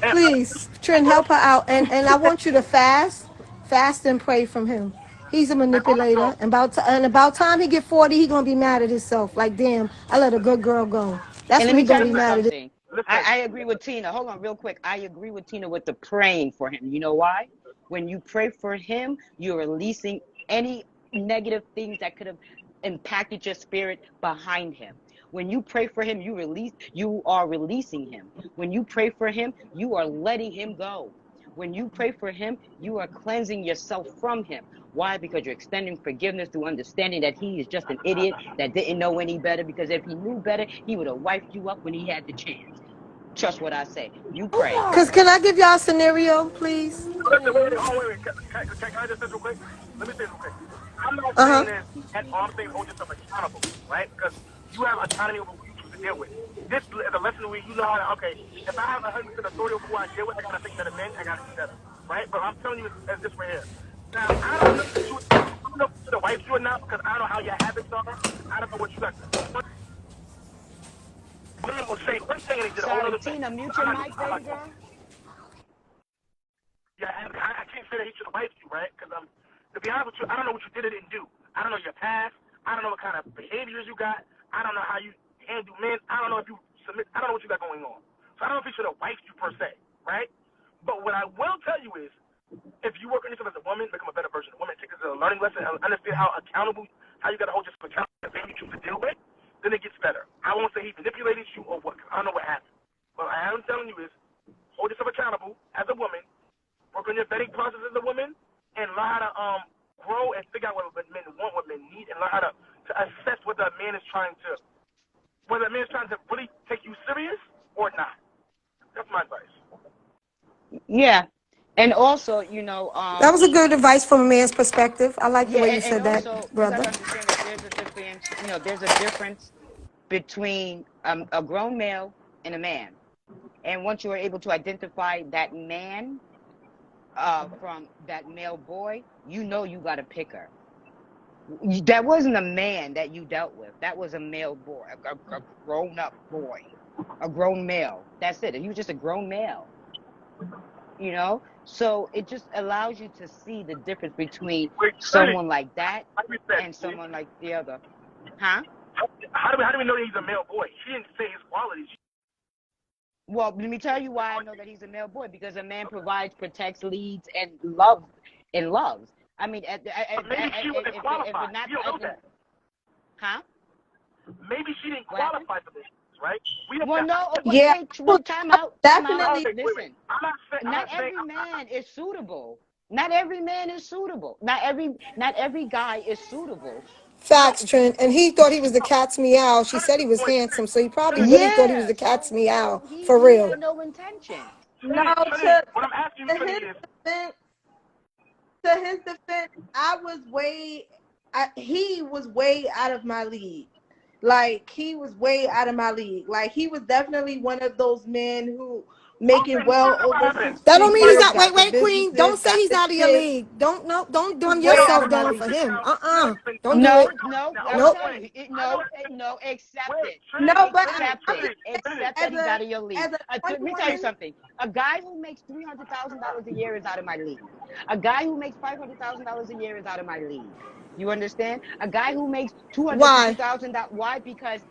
Please, Trin, help her out. And I want you to fast and pray from him. He's a and manipulator. also And about time he get 40, he gonna be mad at himself. Like, damn, I let a good girl go. That's And let what me he tell gonna be you listen, mad at. something. I, listen. I agree with Tina. Hold on, real quick. I agree with Tina with the praying for him. You know why? When you pray for him, you're releasing any negative things that could have impacted your spirit behind him. When you pray for him, you are releasing him. When you pray for him, you are letting him go. When you pray for him, you are cleansing yourself from him. Why? Because you're extending forgiveness through understanding that he is just an idiot that didn't know any better. Because if he knew better, he would have wiped you up when he had the chance. Trust what I say. You pray. Cause can I give y'all a scenario, please? Listen, wait. Can I just say this real quick? Let me say this real quick. I'm not Uh saying huh. this, and all I'm saying is hold yourself accountable, right? Because you have autonomy over who you choose to deal with. This is a lesson where you know how to, okay, if I have 100% authority over who I deal with, I got to think better men, I got to be better, right? But I'm telling you as this right here. Now, I don't know if you should have wiped you or not because I don't know how your habits are. I don't know what you got. One thing and he did a whole Sorry, other thing. Tina, mute your I'm not, mic, I'm baby not, girl. yeah, I can't say that he should have wiped you, right? Because to be honest with you, I don't know what you did or didn't do. I don't know your past. I don't know what kind of behaviors you got. I don't know how you handle men. I don't know if you submit. I don't know what you got going on. So I don't know if he should have wiped you per se, right? But what I will tell you is If you work on yourself as a woman, become a better version of a woman. Take it as a learning lesson and understand how you got to hold yourself accountable to the thing you choose to deal with, then it gets better. I won't say he manipulated you or what. I don't know what happened. But what I am telling you is hold yourself accountable as a woman, work on your vetting process as a woman, and learn how to grow and figure out what men want, what men need, and learn how to assess whether a man is trying to really take you serious or not. That's my advice. Yeah. And also, That was a good advice from a man's perspective. I like the yeah, way you and said that, also you got brother. to understand that there's a difference between a grown male and a man. And once you are able to identify that man from that male boy, you got a picker. That wasn't a man that you dealt with. That was a male boy, a grown up boy, a grown male. That's it. He was just a grown male, So it just allows you to see the difference between Wait, Trinity, someone like that how do we say? and someone like the other. Huh? How do we know that he's a male boy? She didn't say his qualities. Well, let me tell you why I know that he's a male boy, because a man provides, protects, leads, and loves. I mean, Maybe she wasn't qualified. not, You don't know that. huh? Maybe she didn't What happened? qualify for this, right? We don't Well, know. no. Yeah, Wait. Time out. definitely. Listen, I'm not not saying. every man is suitable. Not every man is suitable. Not every guy is suitable. Facts, So Trent. And he thought he was the cat's meow. She said he was handsome, so he probably really thought he was yeah. the cat's meow So he for he real. had no intention. No, Trinity, what I'm asking you, to his Trinity, is defense, to his defense, he was way out of my league. Like, he was way out of my league. Like, he was definitely one of those men who making okay, well what over happened? six That don't mean he's figures, not. got Wait, the wait, Queen. Don't businesses, say got he's the out of your kids. league. Don't He's dumb way out yourself of my down league. for him. No, Don't do No, it. no. now, I'm hold on, Nope. telling wait. you, I know no, what you're no. Accept Wait, it. Trinity, No, but Trinity, Accept it. Trinity, Trinity. Accept as that he's out a of your league. as a Let white me tell you woman, something. A guy who makes $300,000 a year is out of my league. A guy who makes $500,000 a year is out of my league. You understand? A guy who makes Why? $250,000. Why? Because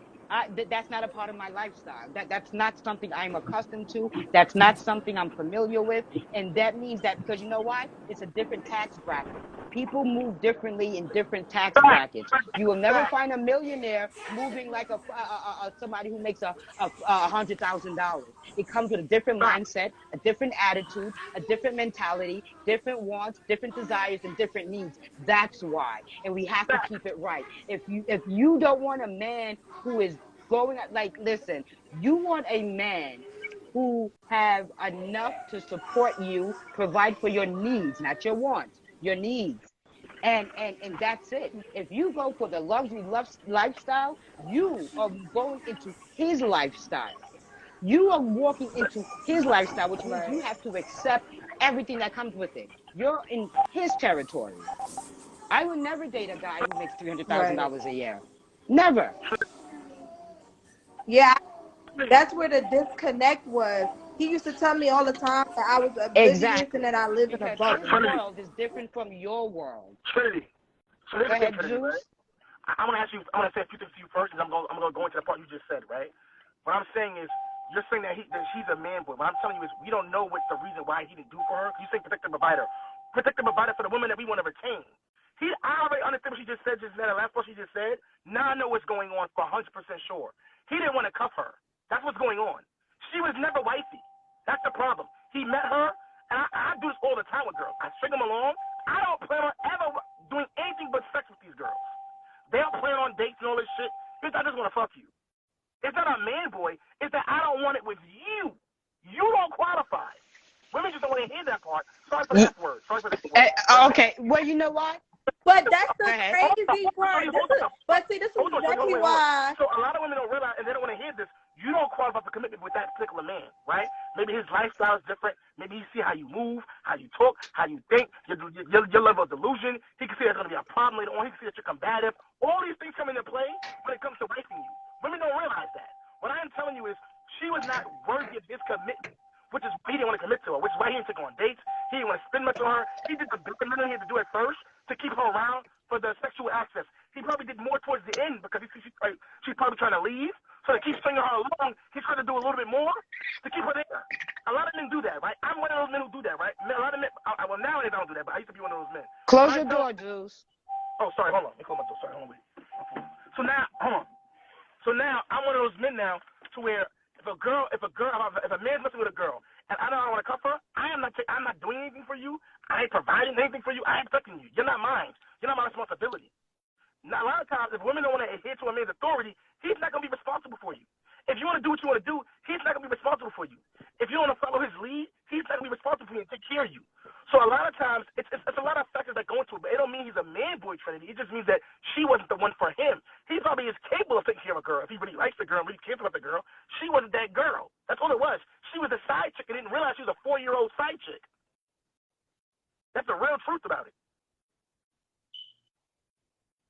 that's not a part of my lifestyle. That's not something I'm accustomed to. That's not something I'm familiar with. And that means that, because you know why? It's a different tax bracket. People move differently in different tax Fact, brackets. fact, You will never fact. find a millionaire moving like somebody who makes a $100,000. It comes with a different mindset, a different attitude, a different mentality, different wants, different desires, and different needs. That's why, and we have to keep it right. If you don't want a man who is going, like, listen, you want a man who have enough to support you, provide for your needs, not your wants, your needs. And that's it. If you go for the luxury lifestyle, you are going into his lifestyle. You are walking into his lifestyle, which means you right, have to accept everything that comes with it. You're in his territory. I would never date a guy who makes three hundred thousand right. dollars a year. Never. Yeah, that's where the disconnect was. He used to tell me all the time that I was oblivious and that Exactly. I live in a Because his bubble. Trinity, world is different from your world. Trinity. So here's Go the thing, ahead, Trinity, right? Juice. I'm gonna ask you. I'm gonna say a few things to you first, and I'm gonna go into the part you just said, right? What I'm saying is, you're saying that she's a man boy. What I'm telling you is, we don't know what's the reason why he didn't do for her. You say protective provider for the woman that we want to retain. I already understand what she just said. Just now, the last part she just said. Now I know what's going on for 100% sure. He didn't want to cuff her. That's what's going on. She was never wifey. That's the problem. He met her, and I do this all the time with girls. I string them along. I don't plan on ever doing anything but sex with these girls. They don't plan on dates and all this shit. Bitch, I just want to fuck you. It's not a man boy. It's that I don't want it with you. You don't qualify. Women just don't want to hear that part. Sorry for the F word. Sorry for the F word. Okay. Well, you know what? But that's Go the ahead. crazy part. But see, this is exactly why. So a lot of women don't realize, and they don't want to hear this. You don't qualify for commitment with that particular man, right? Maybe his lifestyle is different. Maybe he see how you move, how you talk, how you think, your level of delusion. He can see there's going to be a problem later on. He can see that you're combative. All these things come into play when it comes to wifing you. Women don't realize that. What I am telling you is she was not worthy of his commitment, which is why he didn't want to commit to her, which is why he didn't take her on dates. He didn't want to spend much on her. He did the minimum he had to do at first to keep her around for the sexual access. He probably did more towards the end because she's probably trying to leave. So to keep stringing her along, he's trying to do a little bit more to keep her there. A lot of men do that, right? I'm one of those men who do that, right? A lot of men, I will now one of those men. Close your door, Juice. Oh, sorry, hold on. Let me close my door. Sorry, hold on, wait. So now, hold on. So now I'm one of those men now to where if a man's messing with a girl and I know I want to cuff her, I'm not doing anything for you. I ain't providing anything for you. I ain't protecting you. You're not mine. You're not my responsibility. Now, a lot of times, if women don't want to adhere to a man's authority, he's not going to be responsible for you. If you want to do what you want to do, he's not going to be responsible for you. If you want to follow his lead, he's not going to be responsible for you and take care of you. So a lot of times, it's a lot of factors that go into it, but it don't mean he's a man boy, Trinity. It just means that she wasn't the one for him. He probably is capable of taking care of a girl. If he really likes the girl, really cares about the girl, she wasn't that girl. That's all it was. She was a side chick and didn't realize she was a 4-year-old side chick. That's the real truth about it.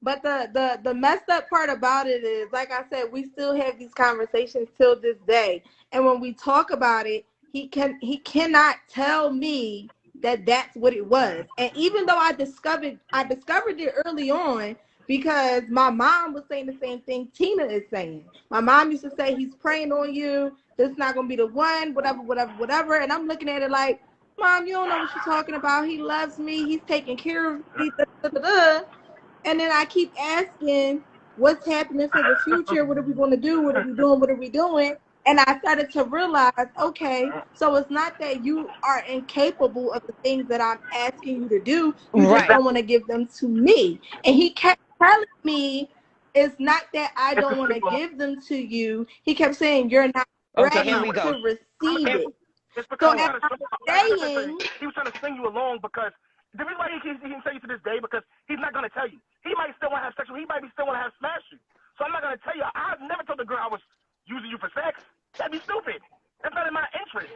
But the messed up part about it is, like I said, we still have these conversations till this day. And when we talk about it, he cannot tell me that that's what it was. And even though I discovered it early on because my mom was saying the same thing Tina is saying. My mom used to say, he's preying on you. This is not going to be the one, whatever. And I'm looking at it like, Mom, you don't know what you're talking about. He loves me. He's taking care of me. And then I keep asking, what's happening for the future? What are we going to do? What are we doing? What are we doing? And I started to realize, okay, so it's not that you are incapable of the things that I'm asking you to do. You just don't want to give them to me. And he kept telling me, it's not that I don't want to give them to you. He kept saying, you're not ready to receive it. So as I'm saying, he was trying to string you along because the reason why he can tell you to this day because he's not going to tell you. He might still want to have sex with you. He might still want to have smash you. So I'm not going to tell you. I've never told the girl I was using you for sex. That'd be stupid. That's not in my interest.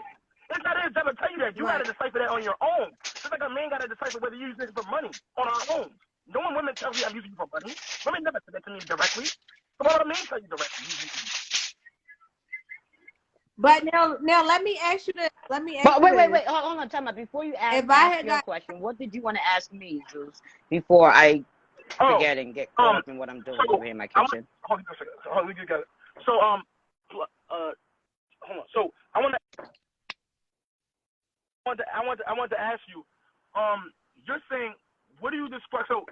It's not his job to tell you that. You got to decipher that on your own. Just like a man got to decipher whether you use this for money on our own. No one women tell you I'm using you for money. Women never said that to me directly. So why would a man tell you directly? But now let me ask you this. Wait. Hold on, time out. Before you ask your question, what did you want to ask me, Zeus? Before I forget and get caught up in what I'm doing over here in my kitchen. Hold on a second. Hold on. So hold on. So I want to ask you. You're saying, what do you describe? So,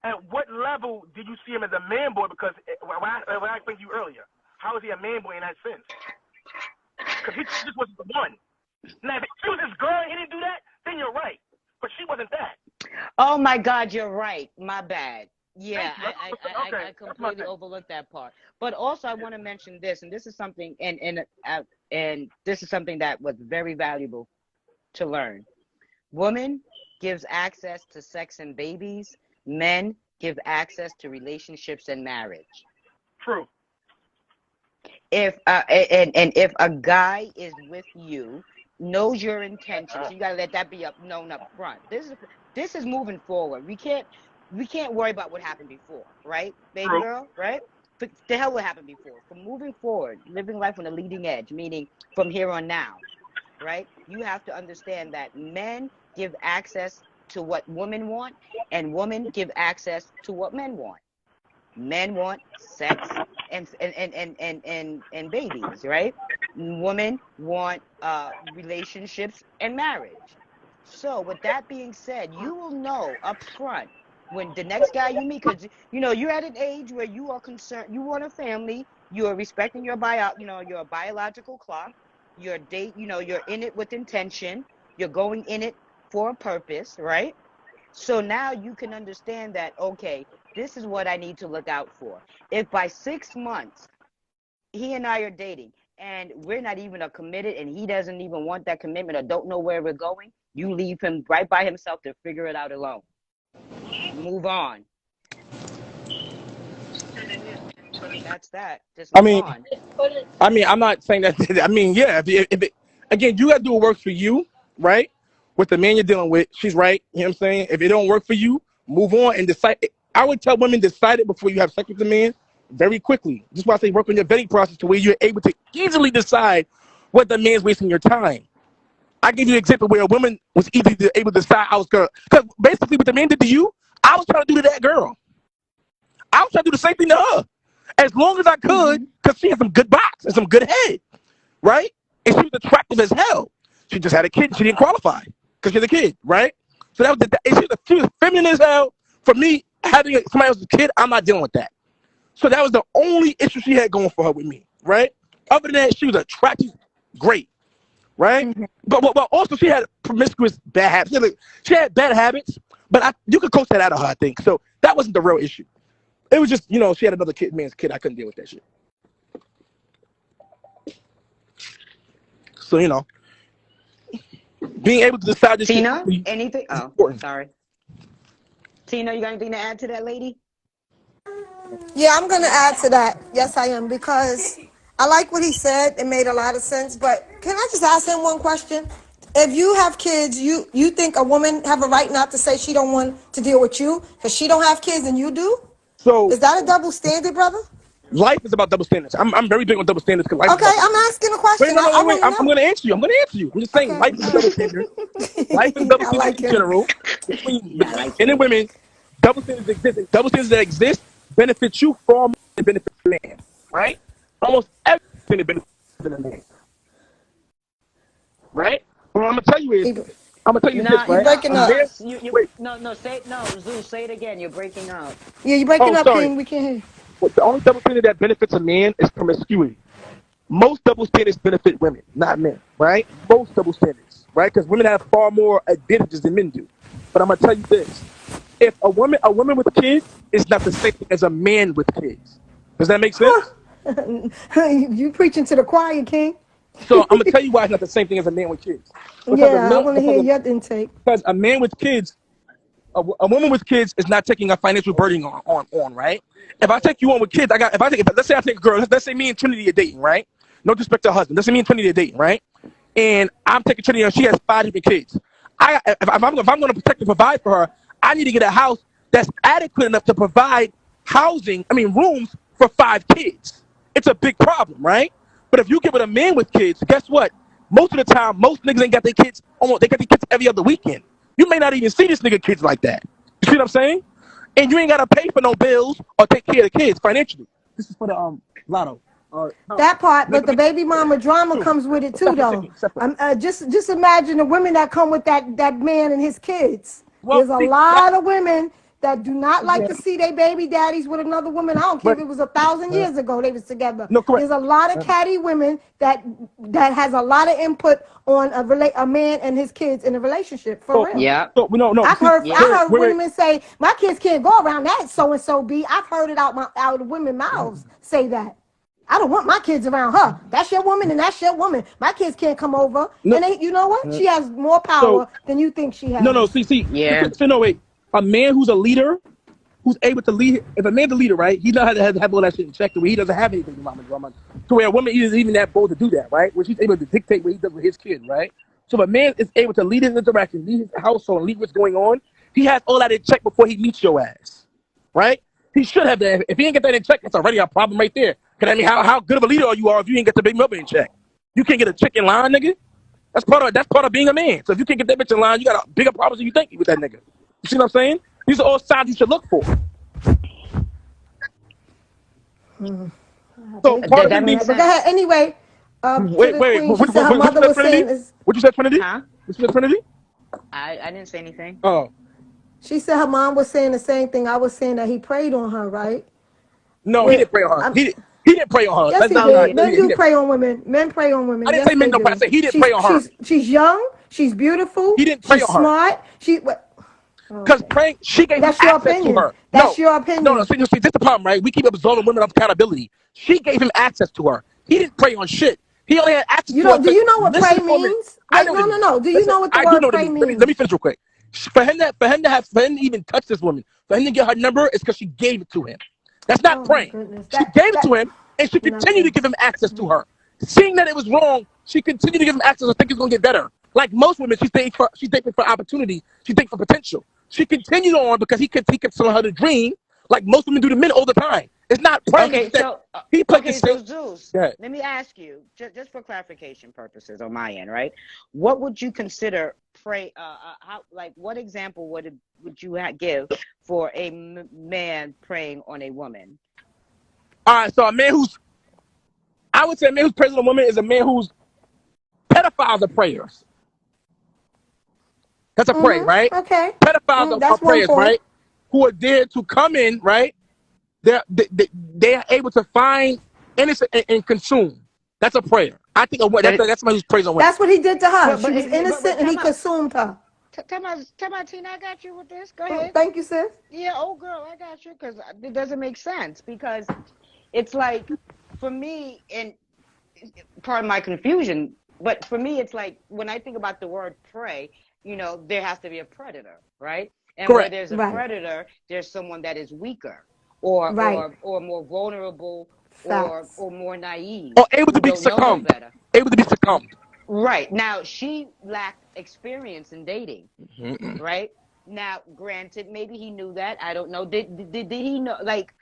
at what level did you see him as a man boy? Because when I explained to you earlier, how is he a man boy in that sense? Because he just wasn't the one. Now, if he was this girl and he didn't do that, then you're right. But she wasn't that. Oh my God, you're right. My bad. Yeah, I completely overlooked that part. But also, I want to mention this, and this is something, and this is something that was very valuable to learn. Woman gives access to sex and babies. Men give access to relationships and marriage. True. If if a guy is with you, knows your intentions, you gotta let that be known up front. This is moving forward. We can't worry about what happened before, right, baby girl, right? The hell what happened before. From moving forward, living life on the leading edge, meaning from here on now, right? You have to understand that men give access to what women want, and women give access to what men want. Men want sex and babies, right? Women want relationships and marriage. So with that being said, you will know up front when the next guy you meet, because you're at an age where you are concerned, you want a family, you are respecting your your biological clock, your date, you're in it with intention, you're going in it for a purpose, right? So now you can understand that, okay, this is what I need to look out for. If by 6 months he and I are dating and we're not even committed and he doesn't even want that commitment or don't know where we're going, you leave him right by himself to figure it out alone. Move on. That's that. Just move on. I'm not saying that. Yeah. Again, you got to do what works for you, right? With the man you're dealing with, she's right. You know what I'm saying? If it don't work for you, move on and decide. I would tell women, decide it before you have sex with the man very quickly. This is why I say work on your vetting process to where you're able to easily decide what the man's wasting your time. I give you an example where a woman was able to decide I was girl. Because basically what the man did to you, I was trying to do to that girl. I was trying to do the same thing to her. As long as I could, because she had some good box and some good head, right? And she was attractive as hell. She just had a kid and she didn't qualify because she had a kid, right? So that was she was feminine as hell. For me, having somebody else's kid, I'm not dealing with that. So that was the only issue she had going for her with me, right? Other than that, she was attractive, great, right? Mhm. But also she had promiscuous bad habits. She had bad habits, but you could coach that out of her, I think. So that wasn't the real issue. It was just, she had another man's kid. I couldn't deal with that shit. So, being able to decide this shit Tina, quickly anything? is Oh, important. sorry. Tina, you got anything to add to that, lady? Yeah, I'm gonna add to that. Yes, I am, because I like what he said. It made a lot of sense. But can I just ask him one question? If you have kids, you think a woman have a right not to say she don't want to deal with you because she don't have kids and you do? So Is that a double standard, brother? life is about double standards. I'm very big on double standards because life is Okay, about double I'm standards. asking a Wait, question. no, no, I wait, wait. want to I'm know. going to answer you. I'm going to answer you. I'm just saying Okay, life is a double standard. Life is a double I standard like in him. general between Yeah, I like men and him. women. Double standards exist. And double standards that exist benefit you far more than benefit the man, right? Almost everything benefits the man, right? What I'm gonna tell you is, You I'm gonna tell you this, right? breaking A up. man, You wait. no, say no, Zeus, say it again. You're breaking up. Yeah, you breaking Oh, up, sorry. King. We can't hear you. Well, the only double standard that benefits a man is promiscuity. Most double standards benefit women, not men, right? Most double standards, right? Because women have far more advantages than men do. But I'm gonna tell you this: if a woman with kids is not the same thing as a man with kids. Does that make sense? You preaching to the choir, King. So I'm gonna tell you why it's not the same thing as a man with kids. Because a Yeah, I man, want to hear your intake. because a man with kids, a woman with kids is not taking a financial burden on, right? If I take you on with kids, let's say I take a girl, let's say me and Trinity are dating, right? No disrespect to her husband. Let's say me and Trinity are dating, right? And I'm taking Trinity on, she has 5 different kids. If I'm going to protect and provide for her, I need to get a house that's adequate enough to provide rooms for 5 kids. It's a big problem, right? But if you get with a man with kids, guess what? Most of the time, most niggas ain't got their kids. They got their kids every other weekend. You may not even see this nigga kids like that. You see what I'm saying? And you ain't gotta pay for no bills or take care of the kids financially. This is for the lotto. That part, but the Make baby mama drama two. comes with it too, Separate though. tickets. Separate. Just imagine the women that come with that man and his kids. Well, There's a see that. lot of women that do not like Yeah, to see their baby daddies with another woman. I don't care but if it was 1,000 years ago they was together. no, correct. There's a lot of catty women that has a lot of input on a man and his kids in a relationship for So, real. Yep. so no, no. I've See, heard Yep. I so heard wait, wait. women say my kids can't go around that so and so be. I've heard it out of women's mouths say that. I don't want my kids around her. That's your woman and that's your woman. My kids can't come over. No, And you know what? She has more so power than you think she no, no. has. Yeah. So no, wait. A man who's a leader, who's able to lead. If a man's a leader, right? He knows how to have all that shit in check. To where he doesn't have anything drama. To where a woman isn't even that bold to do that, right? Where she's able to dictate what he does with his kid, right? So if a man is able to lead his interaction, lead his household, and lead what's going on, he has all that in check before he meets your ass, right? He should have that. If he ain't get that in check, that's already a problem right there. Cause I mean, how good of a leader are you if you ain't get the big mother in check? You can't get a chick in line, nigga. That's part of being a man. So if you can't get that bitch in line, you got a bigger problems than you think with that nigga. You see what I'm saying? These are all signs you should look for. So Thank you part That of for it that saying being makes that. But go ahead. sense. Anyway, to wait, the wait, queen, she said her what you mother said, was Trinity? saying is What you said, Trinity? Huh? What you said, Trinity? I didn't say anything. Oh she said her mom was saying the same thing I was saying that he prayed on her, right? no, he With didn't pray on her. I'm, He didn't pray on her. Yes, he Oh, did. he No, Men didn't. he do didn't. prey on women. Men prey on women. I didn't say Yes, men they no, but I do. said he didn't She's pray on her. she's she's young. She's beautiful. He didn't pray She's on her. smart. Because Okay. praying, she gave him That's your access to opinion. her. That's No, your no. opinion. See, this is the problem, right? We keep absolving women of accountability. She gave him access to her. He didn't pray on shit. He only had access You to her don't. Do because you know what listen pray for a minute. means? I Wait, know what no, it no, means. no. Do you Listen, know what the I do word know what it pray means. Let me means? finish real quick. For him to even touch this woman, for him to get her number, is because she gave it to him. That's not Oh my praying. goodness. She That gave it that to him, and she continued to nothing. give him access to her. Seeing that it was wrong, she continued to give him access. I think it's gonna get better. Like most women, she's dating for opportunity. She's dating for potential. She continued on because he kept telling her to dream, like most women do to men all the time. It's not praying. It's Okay, just that so he played the okay, same. so Zeus, Yeah. let me ask you, just for clarification purposes on my end, right? What would you consider pray? How like what example would you give for a man praying on a woman? All right. So I would say a man who's praising a woman is a man whose pedophiles are prayers. That's a prey, right? Okay. Pedophiles are That's one preyers, point. right? Who are there to come in, right? They are able to find innocent and consume. That's a prayer. I think that's somebody who's prays on women. That's what he did to her. but She but was innocent and he time out. consumed her. Time out, Tina. I got you with this. Go ahead. Thank you, sis. Yeah, old girl, I got you because it doesn't make sense because it's like for me and part of my confusion, but for me it's like when I think about the word prey, there has to be a predator, right? And where Correct. there's a Right. predator, there's someone that is weaker or Right. more vulnerable Facts. or more naive Or able who to be don't know no succumbed. better. Able to be succumbed. Right. Now she lacked experience in dating, Mm-mm. right? Now, granted, maybe he knew that. I don't know. Did he know? Like,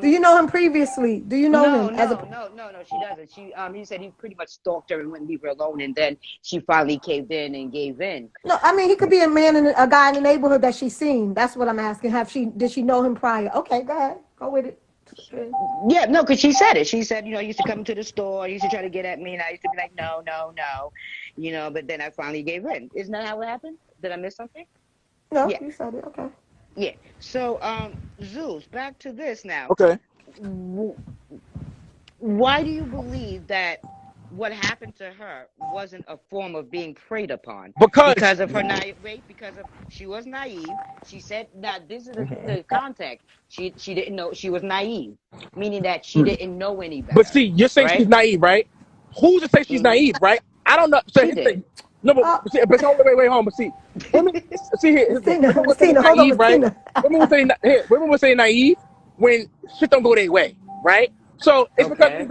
Do you know him previously? Do you know no, him as a? no, no, no, no. She doesn't. He said he pretty much stalked her and wouldn't leave her alone, and then she finally caved in and gave in. No, I mean he could be a man and a guy in the neighborhood that she's seen. That's what I'm asking. Did she know him prior? Okay, go ahead. Go with it. Yeah, no, because she said it. She said, he used to come to the store, he used to try to get at me, and I used to be like, no, no, no, but then I finally gave in. Isn't that how it happened? Did I miss something? No, Yeah, you said it. Okay. yeah. So, Zeus, back to this now. Okay. Why do you believe that what happened to her wasn't a form of being preyed upon Because because of her naive? Wait, because of she was naive. She said, "Now this is the context. She didn't know she was naive, meaning that she didn't know any but better, see, you're saying she's right?" naive, right? Who's to say she's Hmm. naive, right? I don't know. So She here's the thing. did. No, but Oh, see, but wait, hold on. But see, women. See here, Miss here's the thing. Tina. Women will Miss say Tina. Hold on, naive, Miss right? Tina. Women will say naive when shit don't go their way, right? So it's because Okay.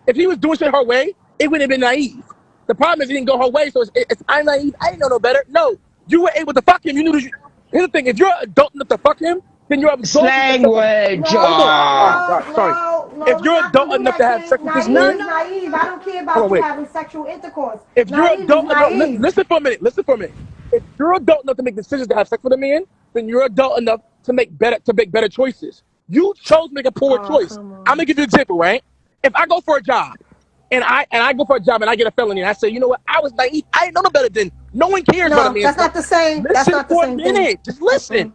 if he was doing shit her way, it wouldn't have been naive. The problem is it didn't go her way, so I'm naive. I didn't know no better. No, you were able to fuck him. You knew. Here's the thing: if you're adult enough to fuck him, then you're absolving Slang yourself of. word, Hold on. Oh jaw. God, sorry. No, If we're you're not gonna adult do enough to that, have sex King. with this Naive man, is naive. I don't care hold about on, you wait. having sexual intercourse. If you're Naive is adult enough, naive. listen for a minute. Listen for a minute. If you're adult enough to make decisions to have sex with a man, then you're adult enough to make better choices. You chose to make a poor Oh, choice. come I'm gonna on. give you an example, right? If I go for a job and I go for a job and I get a felony and I say, you know what, I was naive. I didn't know no better then. No one cares about a No, man. that's not the same. That's Listen not the for a same thing. minute. Just listen.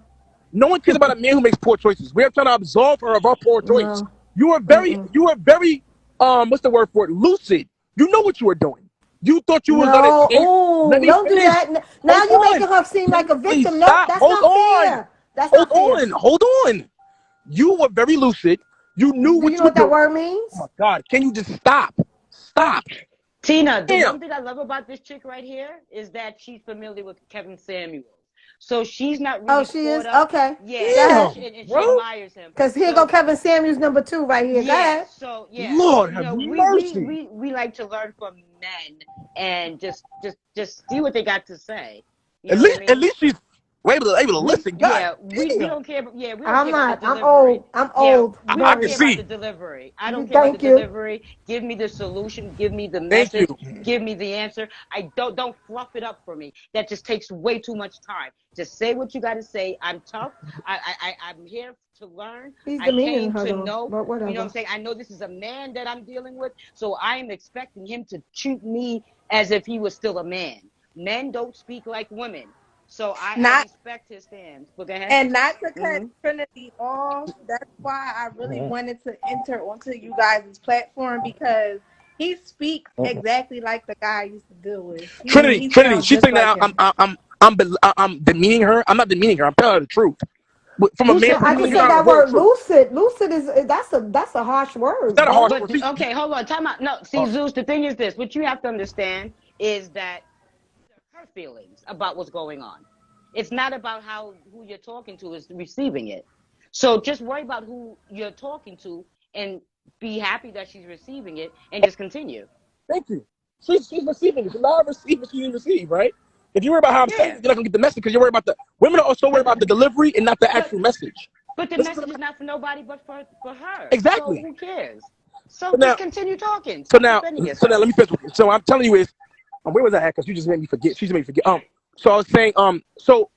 No one cares about a man who makes poor choices. We're trying to absolve her of her poor choice. No. You were very what's the word for it? Lucid. You know what you were doing. You thought you was gonna No. escape. Let Oh, me don't do finish. that. Now Hold you're on. making her seem Can like you a please victim. Nope, stop? that's Hold not on. fair. That's Hold not fair. on. Hold on. You were very lucid. You knew Do you what know you were what that doing. word Oh means? my God. Can you just stop? Stop. Tina, the Damn. one thing I love about this chick right here is that she's familiar with Kevin Samuels. So she's not Oh, really she caught is? up. Okay. Yeah, Go ahead. and she Bro. admires him. Because here go So Kevin Samuels number 2 right here. Go yeah, ahead. so yeah, Lord have mercy. we like to learn from men and just see what they got to say. You At know what I least, at mean? least she's able to listen. God We damn. don't care. Yeah, we don't I'm care about the not. I'm delivery. old. I'm Yeah, old. we I don't can care Very. about the see. delivery. I don't care about the Thank you. delivery. Give me the solution. Give me the Thank you. message. Give me the answer. I don't fluff it up for me. That just takes way too much time. Just say what you got to say. I'm tough. I'm here to learn. He's I demeaning came her to though. know. But You know what I'm whatever. saying? I know this is a man that I'm dealing with, so I am expecting him to treat me as if he was still a man. Men don't speak like women. So I Not respect his stance. But go ahead. and not to cut Hmm. Trinity off. That's why I really wanted to enter onto you guys' platform because he speaks exactly like the guy I used to deal with. Trinity, He Trinity. sounds She's just saying like that him. I'm demeaning her. I'm not demeaning her. I'm telling her the truth. From a Who man's said No, I point of view, just you're said telling demeaning? her that the whole word truth. lucid. Lucid is that's a harsh It's word, not a harsh brother. word. But okay, hold on, time out. No, see, Oh, Zeus, the thing is this: what you have to understand is that her feelings about what's going on. It's not about how who you're talking to is receiving it. So just worry about who you're talking to and be happy that she's receiving it, and just continue. thank you. She's receiving it. She's not receiving. She didn't receive, right? If you worry about how I'm saying Yeah, it, you're not gonna get the message because you're worried about the women are also worried but about the delivery and not the but actual message. but the Listen to message the is not for nobody but for her. So exactly. who cares? So So just now, continue talking. so Stop now, defending so now, yourself. let me finish. So I'm telling you is, where was I at? Because you just made me forget. She just made me forget. So I was saying, so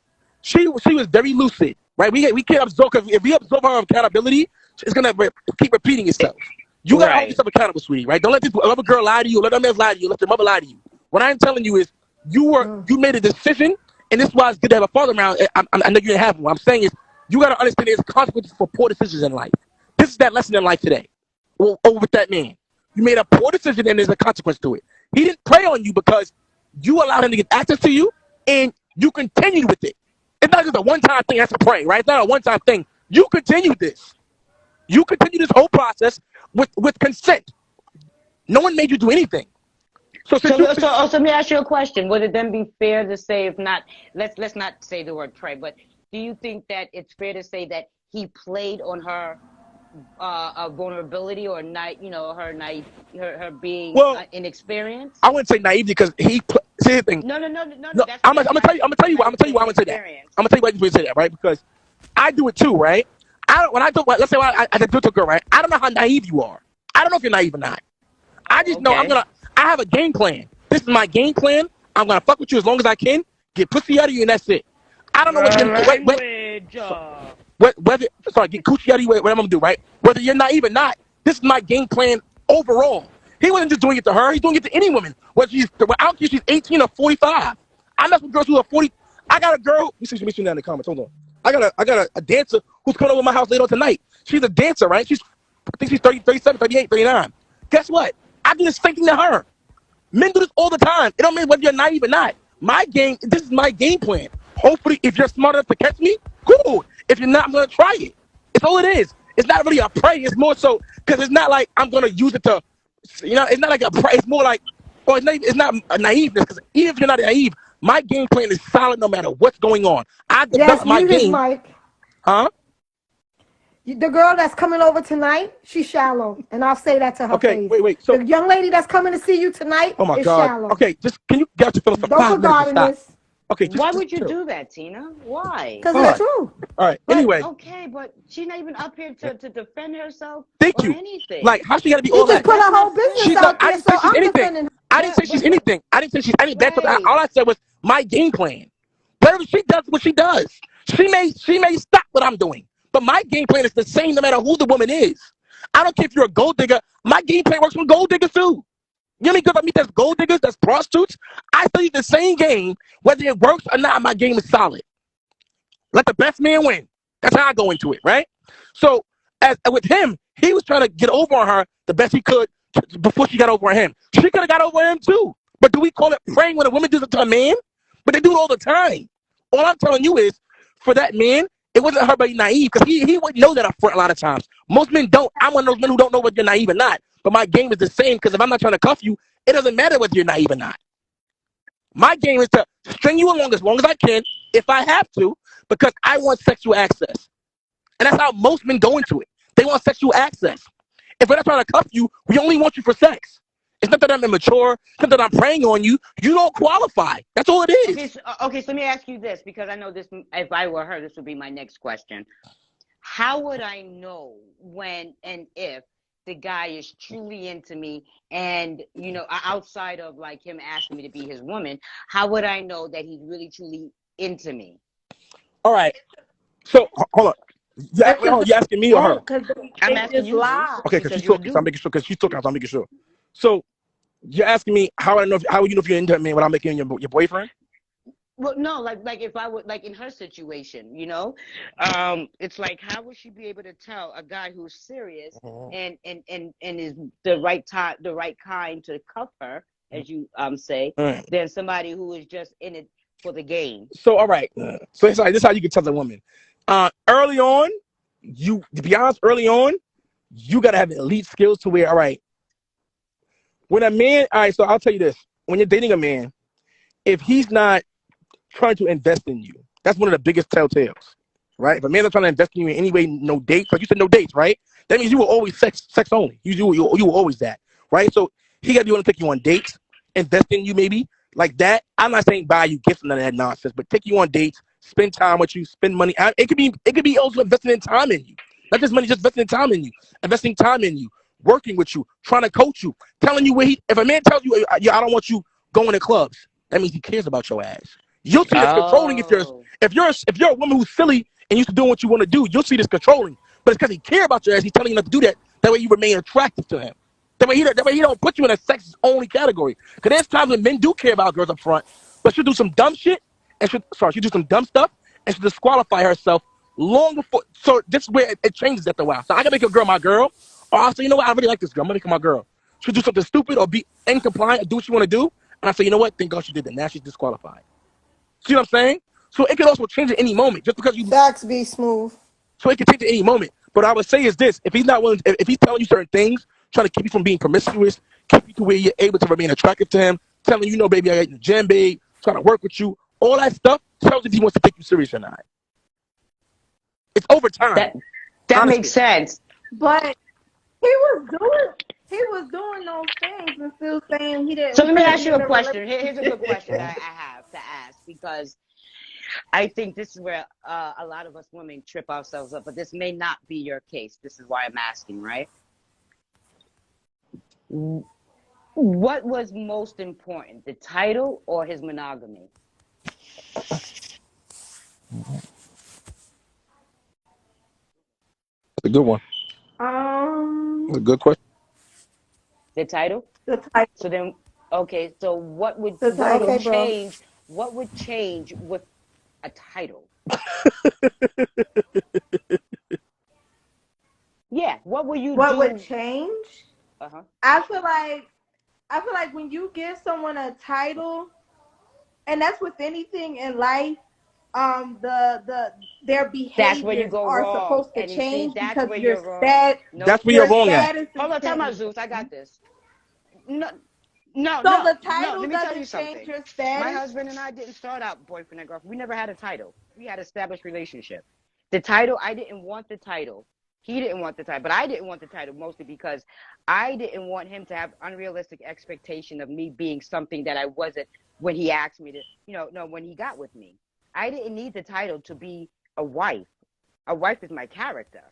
she was very lucid, right? We can't absorb because if we absorb her accountability, it's gonna keep repeating itself. You gotta hold Right. yourself accountable, sweetie, right? Don't let this other girl lie to you. Let them men lie to you. Let your mother lie to you. What I'm telling you is, you made a decision and this is why it's good to have a father around. I know you didn't have one. What I'm saying is, you got to understand there's consequences for poor decisions in life. This is that lesson in life today. Well, over with that man. You made a poor decision and there's a consequence to it. He didn't prey on you because you allowed him to get access to you and you continued with it. It's not just a one-time thing. That's a prey, right? It's not a one-time thing. You continued this. You continue this whole process with consent. No one made you do anything. So since you, So let me ask you a question. Would it then be fair to say, if not, let's not say the word pray, but do you think that it's fair to say that he played on her vulnerability or her being well, inexperienced? I wouldn't say naive because see the thing. No. No, I'm gonna tell you. I'm gonna tell you why. I'm gonna tell you why I'm gonna say that. Inexperienced. I'm gonna tell you why you say that, right? Because I do it too, right? I don't. When I do, let's say I do it to a girl, right? I don't know how naive you are. I don't know if you're naive or not. I Oh, just know I'm okay. gonna. I have a game plan. This is my game plan. I'm gonna fuck with you as long as I can. Get pussy out of you, and that's it. I don't know what The you're. language. So, whether sorry, get coochie out of you, whatever I'm gonna do, right? Whether you're naive or not, this is my game plan overall. He wasn't just doing it to her; he's doing it to any woman. Whether I don't care if she's 18 or 45. I mess with girls who are 40. I got a girl. You see me down in the comments. Hold on. I got a dancer who's coming over to my house later on tonight. She's a dancer, right? I think she's 30, 37, 38, 39. Guess what? I do the same thing to her. Men do this all the time. It don't matter whether you're naive or not. This is my game plan. Hopefully, if you're smart enough to catch me, cool. If you're not, I'm gonna try it. It's all it is. It's not really a prey. It's more so because it's not like I'm gonna use it to, it's not like a prey. It's more like, well, it's not a naiveness. Because even if you're not naive, my game plan is solid no matter what's going on. I Yes, develop my mute his game, mic. huh? The girl that's coming over tonight, she's shallow, and I'll say that to her Okay, face. wait. So, The young lady that's coming to see you tonight oh my is God. shallow. Okay, just can you get your feelings for Don't put 5 minutes and God in stop? this, Okay, Why just would you chill. do that, Tina? Why? because All it's the right, truth. all right. But Anyway, okay, but she's not even up here to defend herself thank or you. Like, anything. how she got to be She all just that? put That's her not whole business She's not. out I there, didn't so say she's I'm anything. defending her. I didn't say she's but anything. I didn't bad. right. All I said was my game plan. Whatever she does, what she does. She may stop what I'm doing, but my game plan is the same no matter who the woman is. I don't care if you're a gold digger. My game plan works for gold diggers too. You know how many girls I meet that's gold diggers, that's prostitutes? I still use the same game, whether it works or not. My game is solid. Let the best man win. That's how I go into it, right? So, as with him, he was trying to get over on her the best he could before she got over on him. She could have got over him too. But do we call it praying when a woman does it to a man? But they do it all the time. All I'm telling you is, for that man, it wasn't her being naive because he wouldn't know that up front a lot of times. Most men don't. I'm one of those men who don't know whether you're naive or not. But my game is the same because if I'm not trying to cuff you, it doesn't matter whether you're naive or not. My game is to string you along as long as I can, if I have to, because I want sexual access. And that's how most men go into it. They want sexual access. If we're not trying to cuff you, we only want you for sex. It's not that I'm immature, it's not that I'm preying on you. You don't qualify. That's all it Okay, is. so let me ask you this, because I know this. If I were her, this would be my next question. How would I know when and if the guy is truly into me, and outside of like him asking me to be his woman, how would I know that he's really truly into me? All right. So hold on. You asking me or her? Because I'm they asking just you, Zeus, lie. Okay, because because she's you're a talking, so I'm dude. making sure. Because she's talking, so I'm making sure. So you're asking me how I know? How would you know if you're into me without making your boyfriend? Well, no, like if I would, like in her situation, it's like, how would she be able to tell a guy who's serious Mhm. and is the right time, the right kind to cuff her, as you say, All right. than somebody who is just in it for the game? So all right. So this is how you can tell a woman. Early on, to be honest, early on, you gotta have elite skills to where, all right, when a man, all right, so I'll tell you this. When you're dating a man, if he's not trying to invest in you, that's one of the biggest telltales. Right? If a man's not trying to invest in you in any way, no dates, like you said, no dates, right? That means you were always sex only. You were always that. Right? So he gotta be willing to take you on dates, invest in you maybe, like that. I'm not saying buy you gifts and none of that nonsense, but take you on dates, spend time with you, spend money. It could be also investing in time in you. Not just money, just investing in time in you. Investing time in you, working with you, trying to coach you, telling you where if a man tells you, yeah, I don't want you going to clubs, that means he cares about your ass. You'll see this controlling if you're Oh, if you're if you're a woman who's silly and used to doing what you want to do, you'll see this controlling. But it's because he cares about your ass. He's telling you not to do that. That way you remain attractive to him. That way he don't put you in a sex only category. Because there's times when men do care about girls up front, but she'll do some dumb shit and she do some dumb stuff, and she disqualify herself long before. So this is where it changes after a while. So I can make a girl my girl, or I'll say, you know what, I really like this girl. I'm gonna make her my girl. She'll do something stupid or be incompliant or do what she want to do, and I say, you know what, thank God she did that. Now she's disqualified. See what I'm saying? So it can also change at any moment, just because you. Facts be smooth. So it can change at any moment. But I would say is this: if he's not willing, if he's telling you certain things, trying to keep you from being promiscuous, keep you to where you're able to remain attractive to him, telling you, baby, I got in the gym, babe, trying to work with you, all that stuff tells if he wants to take you serious or not. It's over time, That makes honestly. sense. But he was doing those things and still saying he So didn't let me want to ask be you in a a question. Here's a good question relationship. that I have to ask, because I think this is where a lot of us women trip ourselves up, but this may not be your case. This is why I'm asking, right? What was most important, the title or his monogamy? That's a good one. That's a Um, good question. The title? the title. So then, okay, so what would The what would Okay, title. bro. change? What would change with a title? Yeah, what will you What would do? change? Uh-huh. I feel like when you give someone a title, and that's with anything in life, their That's where you behaviors go are wrong. supposed to And you see, change that's because where you're wrong. sad Nope. That's where you're your wrong at. status is Hold on, time out, changed. Zeus. I got this. No, no, So no, the no. title Let me tell you doesn't change something. your My status. husband and I didn't start out boyfriend and girlfriend. We never had a title. We had established relationship. The title, I didn't want the title. He didn't want the title, but I didn't want the title mostly because I didn't want him to have unrealistic expectation of me being something that I wasn't when he asked me to, no, when he got with me. I didn't need the title to be a wife. A wife is my character.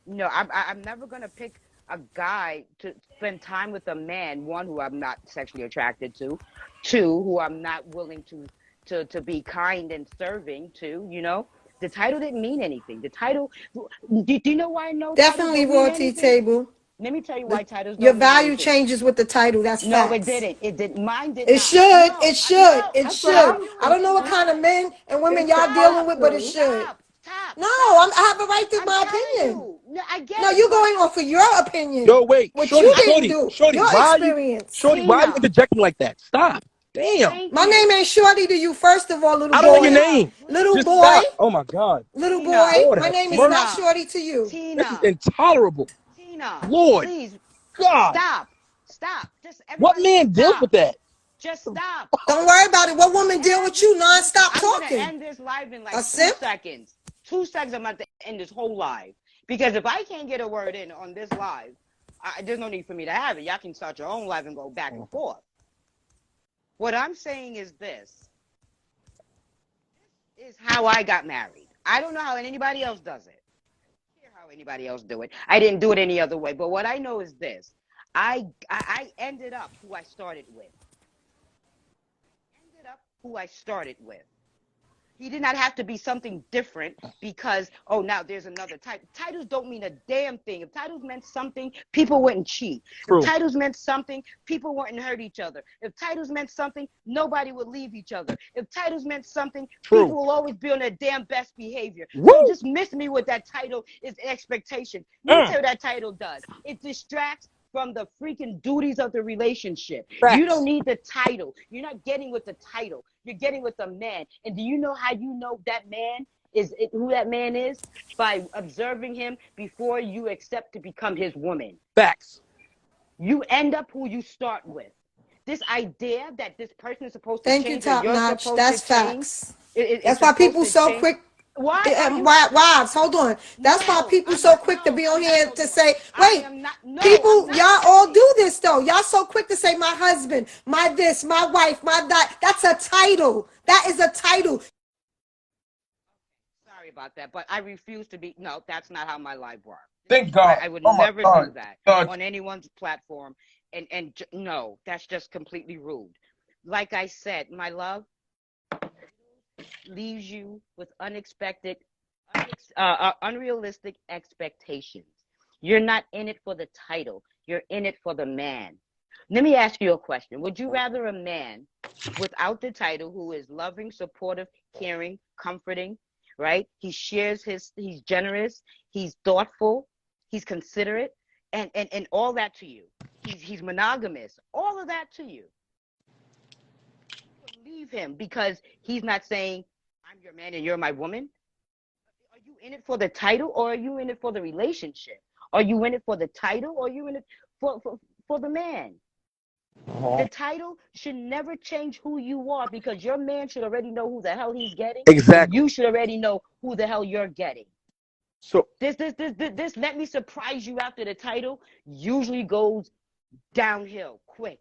I'm never gonna pick a guy to spend time with a man, one, who I'm not sexually attracted to, two, who I'm not willing to be kind and serving to. The title didn't mean anything. The title, do you know why I know titles Definitely don't mean royalty anything? table. Let me tell you why titles Your don't mean value anything. changes with the title. That's No, it facts. didn't. It did. Mine did It not. should. No, It should. no. It That's what should. I'm No, I it don't know did what saying. kind of not. men and women It's y'all Stop. dealing with, but it supposed to. should. Stop. No, Stop. I have a right to I'm my telling opinion. you. No, I get No, it, you but going off of your opinion. Yo, wait, What you shorty, I'm didn't shorty, do. shorty. Your Why experience. are you Tina. interjecting like that? Stop. Damn. Thank My name you. ain't Shorty to you, first of all, little I don't know your boy. Tina, name. Little please. Just boy. stop. Oh my God. Little boy. Tina. Lord My have name is not mercy. Tina. Shorty to you. This is Tina. intolerable. Tina. Lord Please God. stop. Stop. Just What everybody just man deals stop. with that? Just stop. Don't worry about it. What woman deal with you Listen, non-stop I'm gonna talking? end this live in A like two simp? seconds. 2 seconds, I'm about to end this whole live. Because if I can't get a word in on this live, there's no need for me to have it. Y'all can start your own live and go back and forth. What I'm saying is this is how I got married. I don't know how anybody else does it. I don't care how anybody else do it. I didn't do it any other way. But what I know is this. I ended up who I started with. Ended up who I started with. He did not have to be something different because, oh, now there's another type. Titles don't mean a damn thing. If titles meant something, people wouldn't cheat. If True. titles meant something, people wouldn't hurt each other. If titles meant something, nobody would leave each other. If titles meant something, True. people will always be on their damn best behavior. Don't Woo. dismiss me with that title is expectation. Let me Uh, tell you what that title does. It distracts from the freaking duties of the relationship. You don't facts. need the title. You're not getting with the title. You're getting with a man. And do you know how you know that man who that man is? By observing him before you accept to become his woman. Facts. You end up who you start with. This idea that this person is supposed to Thank you, change or top you're notch. supposed to That's change, facts. it's That's why supposed people to so change. quick. Why are you? Wives, hold on. That's why No, people I'm so not. quick to No, be on I'm not here no to more. say, I wait, am not. No, I'm people, not y'all doing all it. do this though. Y'all so quick to say my husband, my this, my wife, my that. That's a title. That is a title. Sorry about that, but I refuse to be. No, that's not how my life works. Thank I God. would Oh my never do God. that God. on anyone's platform. No, that's just completely rude. Like I said, my love leaves you with unrealistic expectations. You're not in it for the title. You're in it for the man. Let me ask you a question. Would you rather a man without the title, who is loving, supportive, caring, comforting, right? He's generous, he's thoughtful, he's considerate, and all that to you. He's monogamous, all of that to you. Leave him because he's not saying, I'm your man and you're my woman. Are you in it for the title, or are you in it for the relationship? Are you in it for the title, or are you in it for the man? The title should never change who you are, because your man should already know who the hell he's getting. And Exactly. you should already know who the hell you're getting. So This let me surprise you after the title usually goes downhill quick.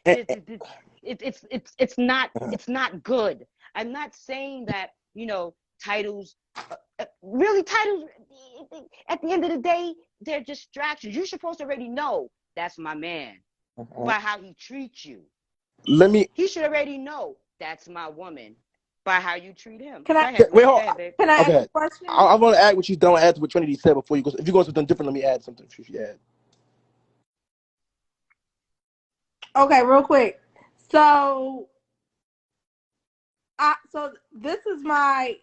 and, It's not good. I'm not saying that, titles, really titles, at the end of the day, they're distractions. You're supposed to already know that's my man by how he treats you. let me He should already know that's my woman by how you treat him. Can Go I ahead, wait. Go Hold. ahead, babe. can I ask Okay. a question? I want to add what you don't add to what Trinity said before you go. If you go something different, let me add something. If you add. Okay, real quick. So so this is my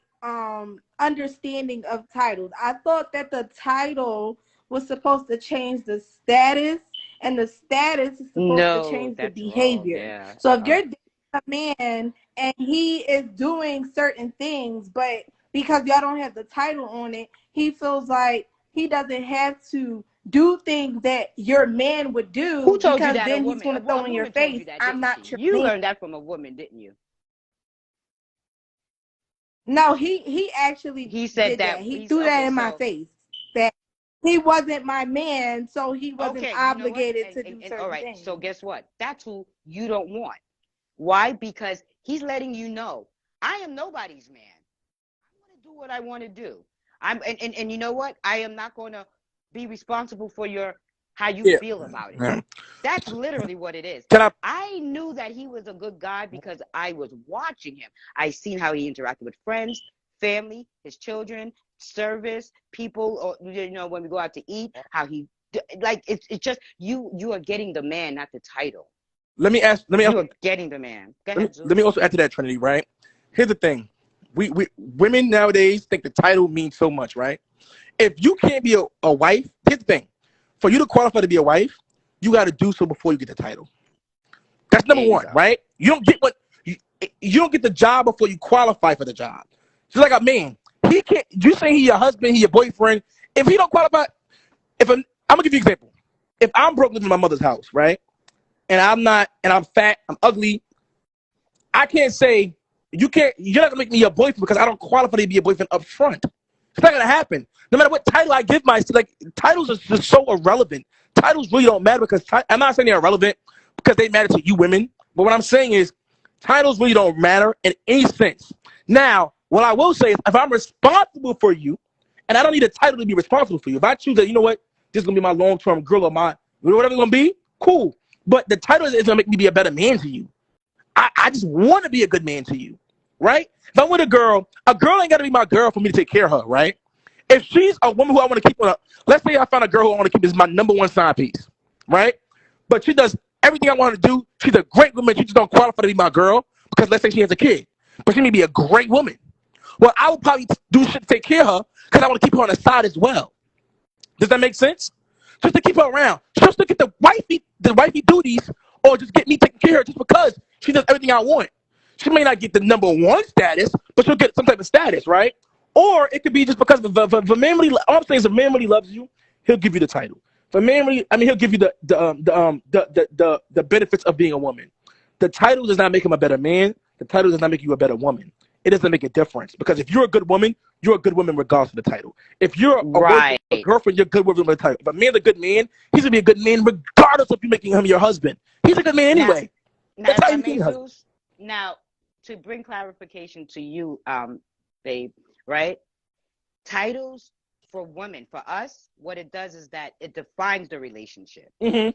understanding of titles. I thought that the title was supposed to change the status, and the status is supposed to No, change the that's wrong. behavior. Yeah. So if you're dating a man and he is doing certain things, but because y'all don't have the title on it, he feels like he doesn't have to do things that your man would do, Who told you because that? then he's going to throw A in your woman told face, you that, I'm didn't she? not your You man. learned that from a woman, didn't you? No, he actually He said did that. that. He He's threw that okay. in my So face, that he wasn't my man, so he wasn't okay, you know what? obligated to do All certain right. things. So guess what? That's who you don't want. Why? Because he's letting you know, I am nobody's man. I'm going to do what I want to do. And you know what? I am not going to be responsible for how you Yeah. feel about it. Yeah. That's literally what it is. Can I? I knew that he was a good guy because I was watching him. I seen how he interacted with friends, family, his children, service, people, or when we go out to eat, how he like it's just you are getting the man, not the title. Let me ask. You are getting the man. Go ahead, Let me Zeus. also add to that, Trinity. Right. Here's the thing. We women nowadays think the title means so much, right? If you can't be a wife, here's the thing. For you to qualify to be a wife, you got to do so before you get the title. That's There number you one, go. right? You don't get you don't get the job before you qualify for the job. Just like a man, he can't. You say he your husband, he your boyfriend. If he don't qualify, I'm gonna give you an example. If I'm broke living in my mother's house, right, and I'm fat, I'm ugly, I can't say you can't. You're not gonna make me your boyfriend because I don't qualify to be a boyfriend up front. It's not gonna happen. No matter what title I give myself, like titles are just so irrelevant. Titles really don't matter because I'm not saying they're irrelevant because they matter to you women. But what I'm saying is titles really don't matter in any sense. Now, what I will say is if I'm responsible for you, and I don't need a title to be responsible for you. If I choose that, you know what, this is gonna be my long-term girl or my whatever it's gonna be, cool. But the title is gonna make me be a better man to you. I just want to be a good man to you, right? If I'm with a girl ain't got to be my girl for me to take care of her, right? If she's a woman who I want to keep on, let's say I found a girl who I want to keep as my number one side piece, right? But she does everything I want her to do. She's a great woman. She just don't qualify to be my girl because let's say she has a kid, but she may be a great woman. Well, I would probably do shit to take care of her because I want to keep her on the side as well. Does that make sense? Just to keep her around, just to get the wifey duties, or just get me taken care of just because she does everything I want. She may not get the number one status, but she'll get some type of status, right? Or it could be just because if a man really, all I'm saying is if a man really loves you, he'll give you the title. If a man really, I mean, he'll give you the benefits of being a woman. The title does not make him a better man. The title does not make you a better woman. It doesn't make a difference because if you're a good woman, you're a good woman regardless of the title. If you're a Right. girlfriend, you're a good woman with the title. If a man's a good man, he's gonna be a good man regardless of you making him your husband. He's a good man Now, anyway. now That's if how I you became may, your husband. Zeus, now to bring clarification to you, babe, right? Titles for women, for us, what it does is that it defines the relationship. Mm-hmm.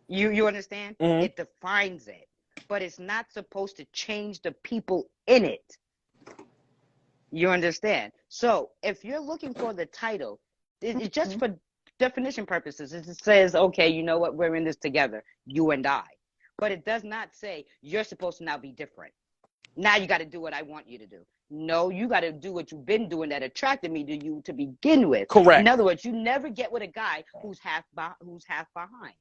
You understand? Mm-hmm. It defines it, but it's not supposed to change the people in it. You understand? So if you're looking for the title, it's just for definition purposes. It says, okay, you know what? We're in this together, you and I. but it does not say you're supposed to now be different. Now you got to do what I want you to do. No, you got to do what you've been doing that attracted me to you to begin with. In Correct. other words, you never get with a guy who's half behind,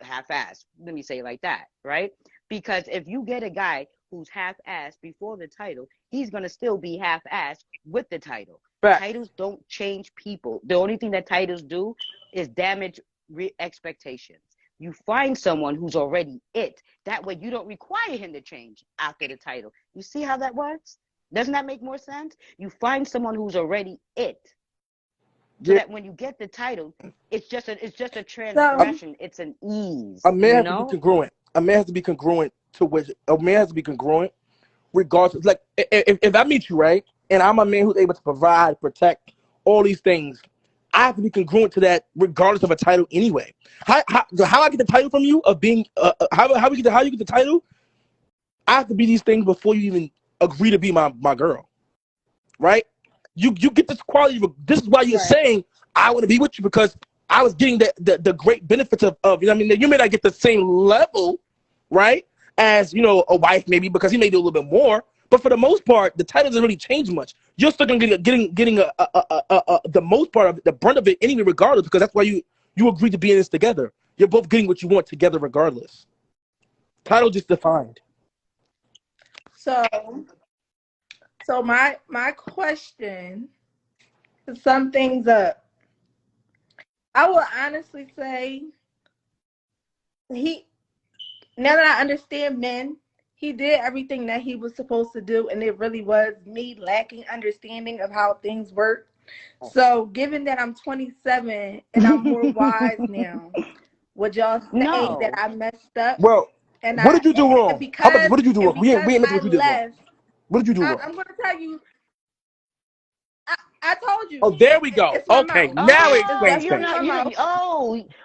half-assed. Let me say it like that, right? Because if you get a guy who's half-assed before the title, he's gonna still be half-assed with the title. Facts. Titles don't change people. The only thing that titles do is damage expectations. You find someone who's already it. That way you don't require him to change after the title. You see how that works? Doesn't that make more sense? You find someone who's already it. So that when you get the title, it's just a transgression. It's an ease. A man has to be congruent. A man has to be congruent to which a man has to be congruent regardless. Like if I meet you, right, and I'm a man who's able to provide, protect, all these things, I have to be congruent to that regardless of a title anyway. How I get the title from you of being how you get the title? I have to be these things before you even agree to be my girl, right? You get this quality. This is why you're saying I want to be with you, because I was getting the great benefits of you know what I mean. You may not get the same level, right, as you know a wife maybe, because he may do a little bit more. But for the most part, the title doesn't really change much. You're still gonna getting the most part of it, the brunt of it anyway, regardless, because that's why you agreed to be in this together. You're both getting what you want together, regardless. Title just defined. So my question to sum things up, I will honestly say now that I understand men, he did everything that he was supposed to do, and it really was me lacking understanding of how things work. So given that I'm 27 and I'm more wise now, would y'all say that I messed up? Well, what did you do wrong? What did you do wrong? We ain't mentioned what you did wrong. What did you do wrong? I'm going to tell you. I told you. Oh, there we go. Okay, now it explains things.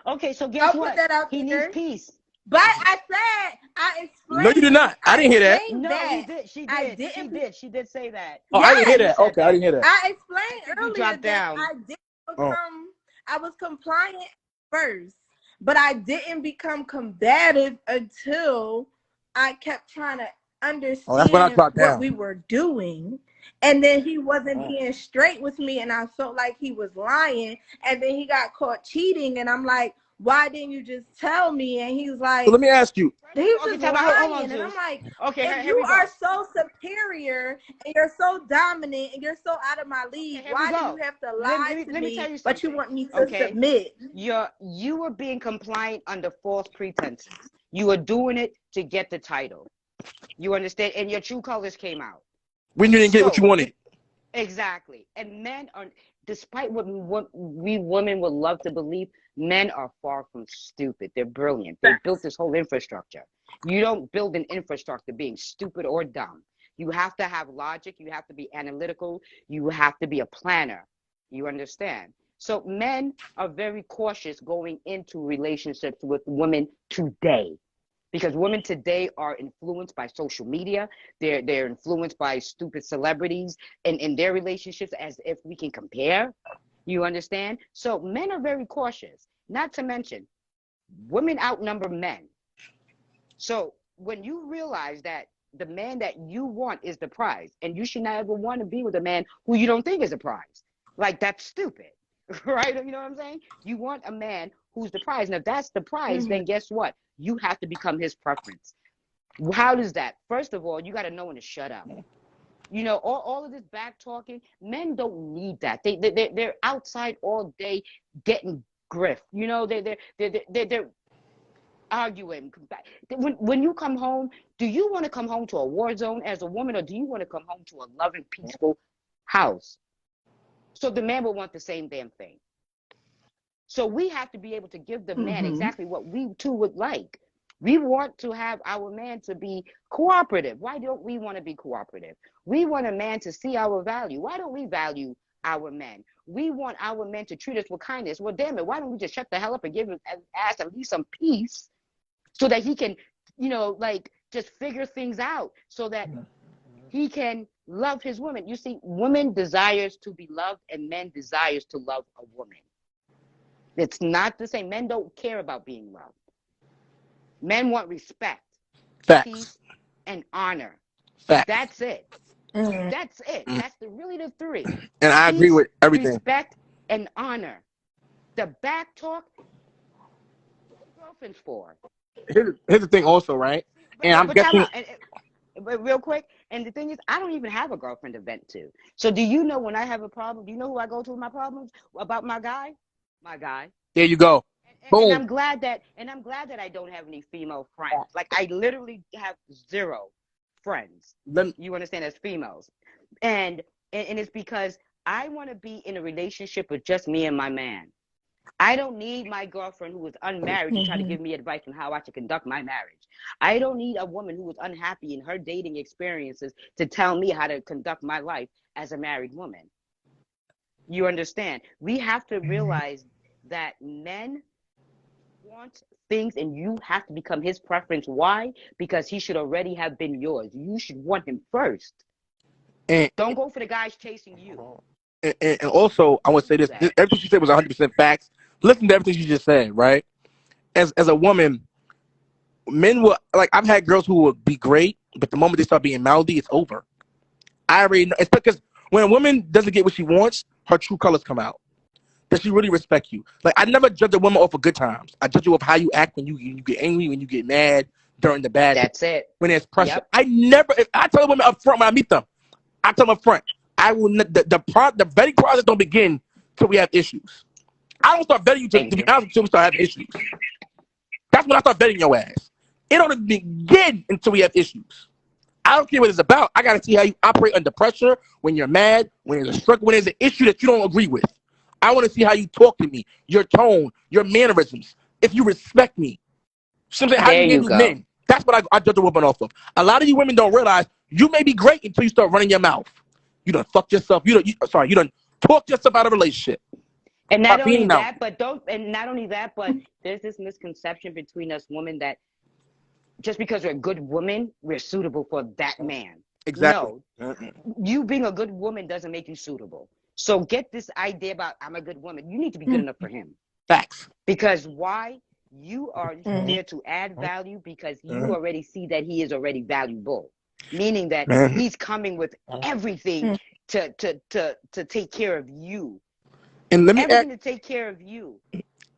Okay. So guess what? Put that out he there. needs peace. But I said I explained. No, you did not. I didn't hear that. No, he did. She did. She did say that. Oh, I didn't hear that. Okay, I didn't hear that. I explained earlier dropped down. that I did become. I was compliant first, but I didn't become combative until I kept trying to understand what we were doing. And then he wasn't being straight with me, and I felt like he was lying. And then he got caught cheating, and I'm like, why didn't you just tell me? And he's like, so let me ask you. He was just lying, and I'm like, if you are so superior and you're so dominant and you're so out of my league, why do you have to lie to me? But you want me to submit? You were being compliant under false pretenses. You were doing it to get the title. You understand? And your true colors came out. When you didn't get what you wanted. Exactly. And men are, despite what we women would love to believe, men are far from stupid. They're brilliant. They built this whole infrastructure. You don't build an infrastructure being stupid or dumb. You have to have logic. You have to be analytical. You have to be a planner. You understand? So men are very cautious going into relationships with women today. Because women today are influenced by social media. They're influenced by stupid celebrities and in their relationships, as if we can compare. You understand? So men are very cautious. Not to mention, women outnumber men. So when you realize that the man that you want is the prize, and you should not ever want to be with a man who you don't think is a prize. Like, that's stupid. Right? You know what I'm saying? You want a man who's the prize. And if that's the prize, then guess what? You have to become his preference. How does that? First of all, you got to know when to shut up. You know, all of this back talking, men don't need that. They're outside all day getting griff. You know, they're arguing. When you come home, do you want to come home to a war zone as a woman, or do you want to come home to a loving, peaceful house? So the man will want the same damn thing. So we have to be able to give the man exactly what we too would like. We want to have our man to be cooperative. Why don't we want to be cooperative? We want a man to see our value. Why don't we value our men? We want our men to treat us with kindness. Well, damn it, why don't we just shut the hell up and give his ass at least some peace so that he can, you know, like just figure things out so that he can love his woman. You see, women desires to be loved and men desires to love a woman. It's not the same. Men don't care about being loved. Men want respect, Facts. peace, and honor. Facts. That's it. That's it. Mm. That's really the three. And I agree Peace, with everything. respect, and honor. The back talk, what are girlfriends for? Here's the thing also, right? And I'm But time guessing out. But real quick, and the thing is, I don't even have a girlfriend to vent to. So do you know when I have a problem, do you know who I go to with my problems? About my guy? My guy. there you go. And Boom. I'm glad that I don't have any female friends. Like I literally have zero friends. Let me, You understand, as females. And it's because I want to be in a relationship with just me and my man. I don't need my girlfriend who is unmarried to try to give me advice on how I should conduct my marriage. I don't need a woman who is unhappy in her dating experiences to tell me how to conduct my life as a married woman. You understand? We have to realize that men want things and you have to become his preference. Why? Because he should already have been yours. You should want him first. and, Don't go for the guys chasing you. and also, I want to say Do this. that. Everything she said was 100% facts. Listen to everything she just said, right? As a woman, men will, like, I've had girls who would be great, but the moment they start being mouthy, it's over. I already know. It's because when a woman doesn't get what she wants, her true colors come out. Does she really respect you? Like, I never judge a woman off of good times. I judge you off how you act when you get angry, when you get mad, during the bad days, That's it. when there's pressure. Yep. I never, if I tell a woman up front when I meet them, I tell them up front, I will not, the vetting process don't begin till we have issues. I don't start vetting you to Thank be you. honest until we start having issues. That's when I start vetting your ass. It don't begin until we have issues. I don't care what it's about. I gotta see how you operate under pressure, when you're mad, when there's a struggle, when there's an issue that you don't agree with. I want to see how you talk to me, your tone, your mannerisms, if you respect me. Something how There you you handle go. men. That's what I judge a woman off of. A lot of you women don't realize you may be great until you start running your mouth. You done fucked yourself. You done talked yourself out of a relationship And by not only being that, mouthy. but don't and not only that, but there's this misconception between us women that just because we're a good woman, we're suitable for that man. Exactly. No, you being a good woman doesn't make you suitable. So get this idea about I'm a good woman. You need to be good enough for him. Facts. Because why? You are there to add value because you already see that he is already valuable. Meaning that he's coming with everything to take care of you. And let me add, Everything to take care of you.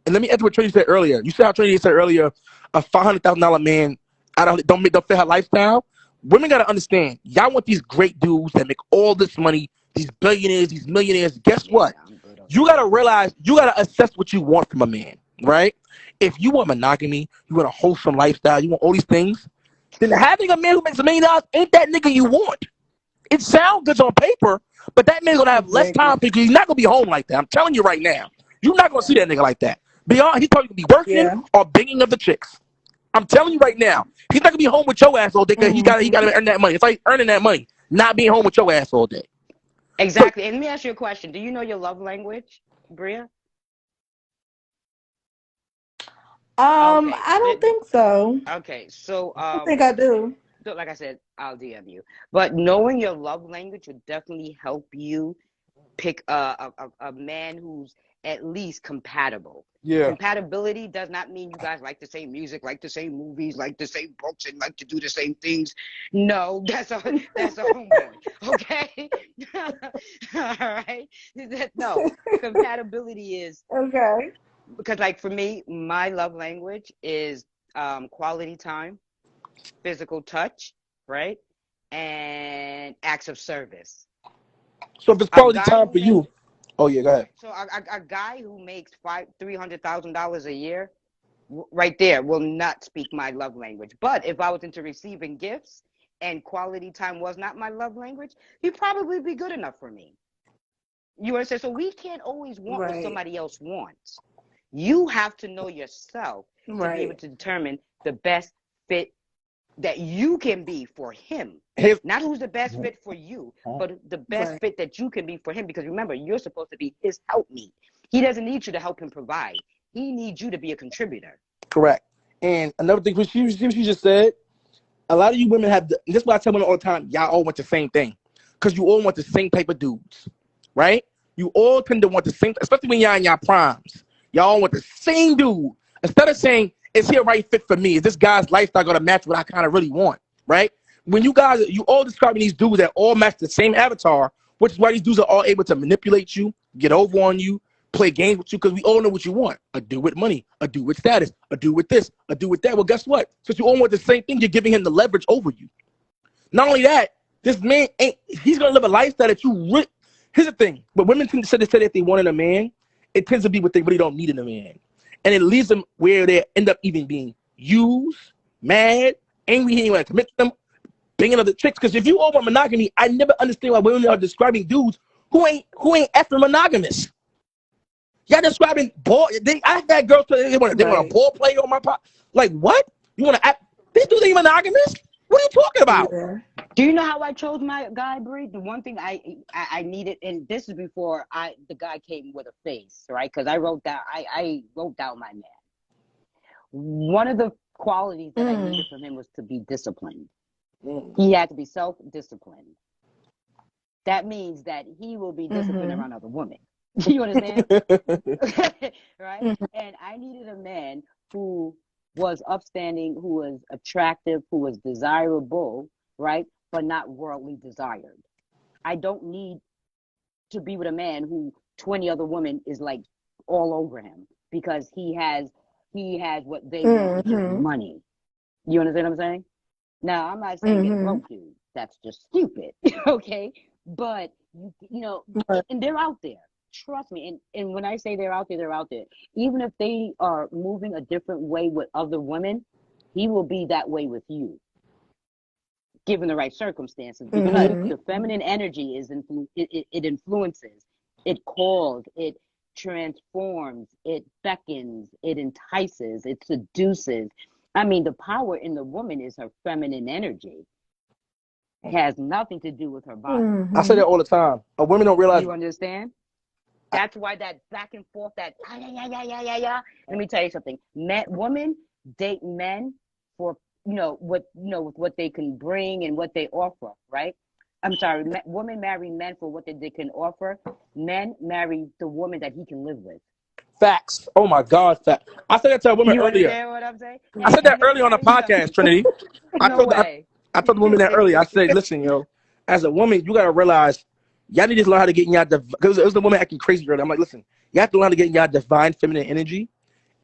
and let me add to what Trinity said earlier. You said how Trinity said earlier, a $500,000 man, I don't fit her lifestyle. Women gotta understand, y'all want these great dudes that make all this money, these billionaires, these millionaires. Guess Yeah, what? I'm good on You gotta realize, you gotta assess what you want from a man, right? If you want monogamy, you want a wholesome lifestyle, you want all these things, then having a man who makes $1 million ain't that nigga you want. It sounds good on paper, but that man's gonna have less Exactly. time because he's not gonna be home like that. I'm telling you right now. You're not gonna see that nigga like that. Beyond, he's probably gonna be working Yeah. or banging of the chicks. I'm telling you right now. He's not gonna be home with your ass all day because he gotta earn that money. It's like earning that money, not being home with your ass all day. So exactly. And let me ask you a question. Do you know your love language, Bria? Okay. I don't think so. Okay. So I don't think I do. so like I said, I'll DM you. But knowing your love language would definitely help you pick a man who's at least compatible. yeah, Compatibility does not mean you guys like the same music, like the same movies, like the same books, and like to do the same things. No, that's a homeboy. Okay, all right. No, compatibility is Okay. because, like, for me, my love language is quality time, physical touch, right, and acts of service. so if it's A quality guy time who for you, makes oh yeah, go ahead. So a guy who makes $300,000 a year, right there, will not speak my love language. But if I was into receiving gifts and quality time was not my love language, he'd probably be good enough for me. You understand? So we can't always want what Right. somebody else wants. You have to know yourself to be able Right. to determine the best fit that you can be for him. Here's, Not who's the best fit for you, but the best Right. fit that you can be for him. Because remember, you're supposed to be his helpmeet. He doesn't need you to help him provide. He needs you to be a contributor. correct. And another thing, she just said, a lot of you women have, and this is what I tell women all the time, y'all all want the same thing. Because you all want the same type of dudes, right? You all tend to want the same, especially when y'all in y'all primes. Y'all want the same dude. Instead of saying, is he a right fit for me? Is this guy's lifestyle gonna match what I kind of really want? Right? When you all describing these dudes that all match the same avatar, which is why these dudes are all able to manipulate you, get over on you, play games with you, because we all know what you want. A dude with money, a dude with status, a dude with this, a dude with that. Well, guess what? Since you all want the same thing, you're giving him the leverage over you. Not only that, this man he's gonna live a lifestyle that you really. Here's the thing: when women tend to say that they want in a man, it tends to be what they really don't need in a man, and it leaves them where they end up even being used, mad, angry. He ain't want to commit to them, bringing other chicks. Because if you all want monogamy, I never understand why women are describing dudes who ain't effing monogamous. Y'all describing ball. I've had girls say they want a ball player on my pot. Like what? You want to act? These dudes ain't monogamous. What are you talking about? Yeah. Do you know how I chose my guy, Bree? The one thing I needed, and this is before the guy came with a face, right? Because I wrote down my man. One of the qualities that I needed from him was to be disciplined. He had to be self-disciplined. That means that he will be disciplined around other women. You understand? Right? And I needed a man who was upstanding, who was attractive, who was desirable, right? But not worldly desired. I don't need to be with a man who 20 other women is like all over him because he has what they want, which is money. You understand what I'm saying? Now, I'm not saying get a broke dude. That's just stupid. Okay? But, you know, and they're out there. Trust me. And when I say they're out there, they're out there. Even if they are moving a different way with other women, he will be that way with you, given the right circumstances. Because the feminine energy is it influences, it calls, it transforms, it beckons, it entices, it seduces. I mean, the power in the woman is her feminine energy. It has nothing to do with her body. I say that all the time. Women don't realize. You understand? That's why that back and forth, that yeah. Let me tell you something. Women date men for with what they can bring and what they offer, right? I'm sorry. Women marry men for what they can offer. Men marry the woman that he can live with. Facts. Oh my God, facts. I said that to a woman earlier. You understand what I'm saying? I said that earlier on the podcast, Trinity. I told the women that earlier. I said, listen, yo, as a woman, you gotta realize y'all need to learn how to get in y'all because it was the woman acting crazy earlier. I'm like, listen, you have to learn how to get in y'all divine feminine energy,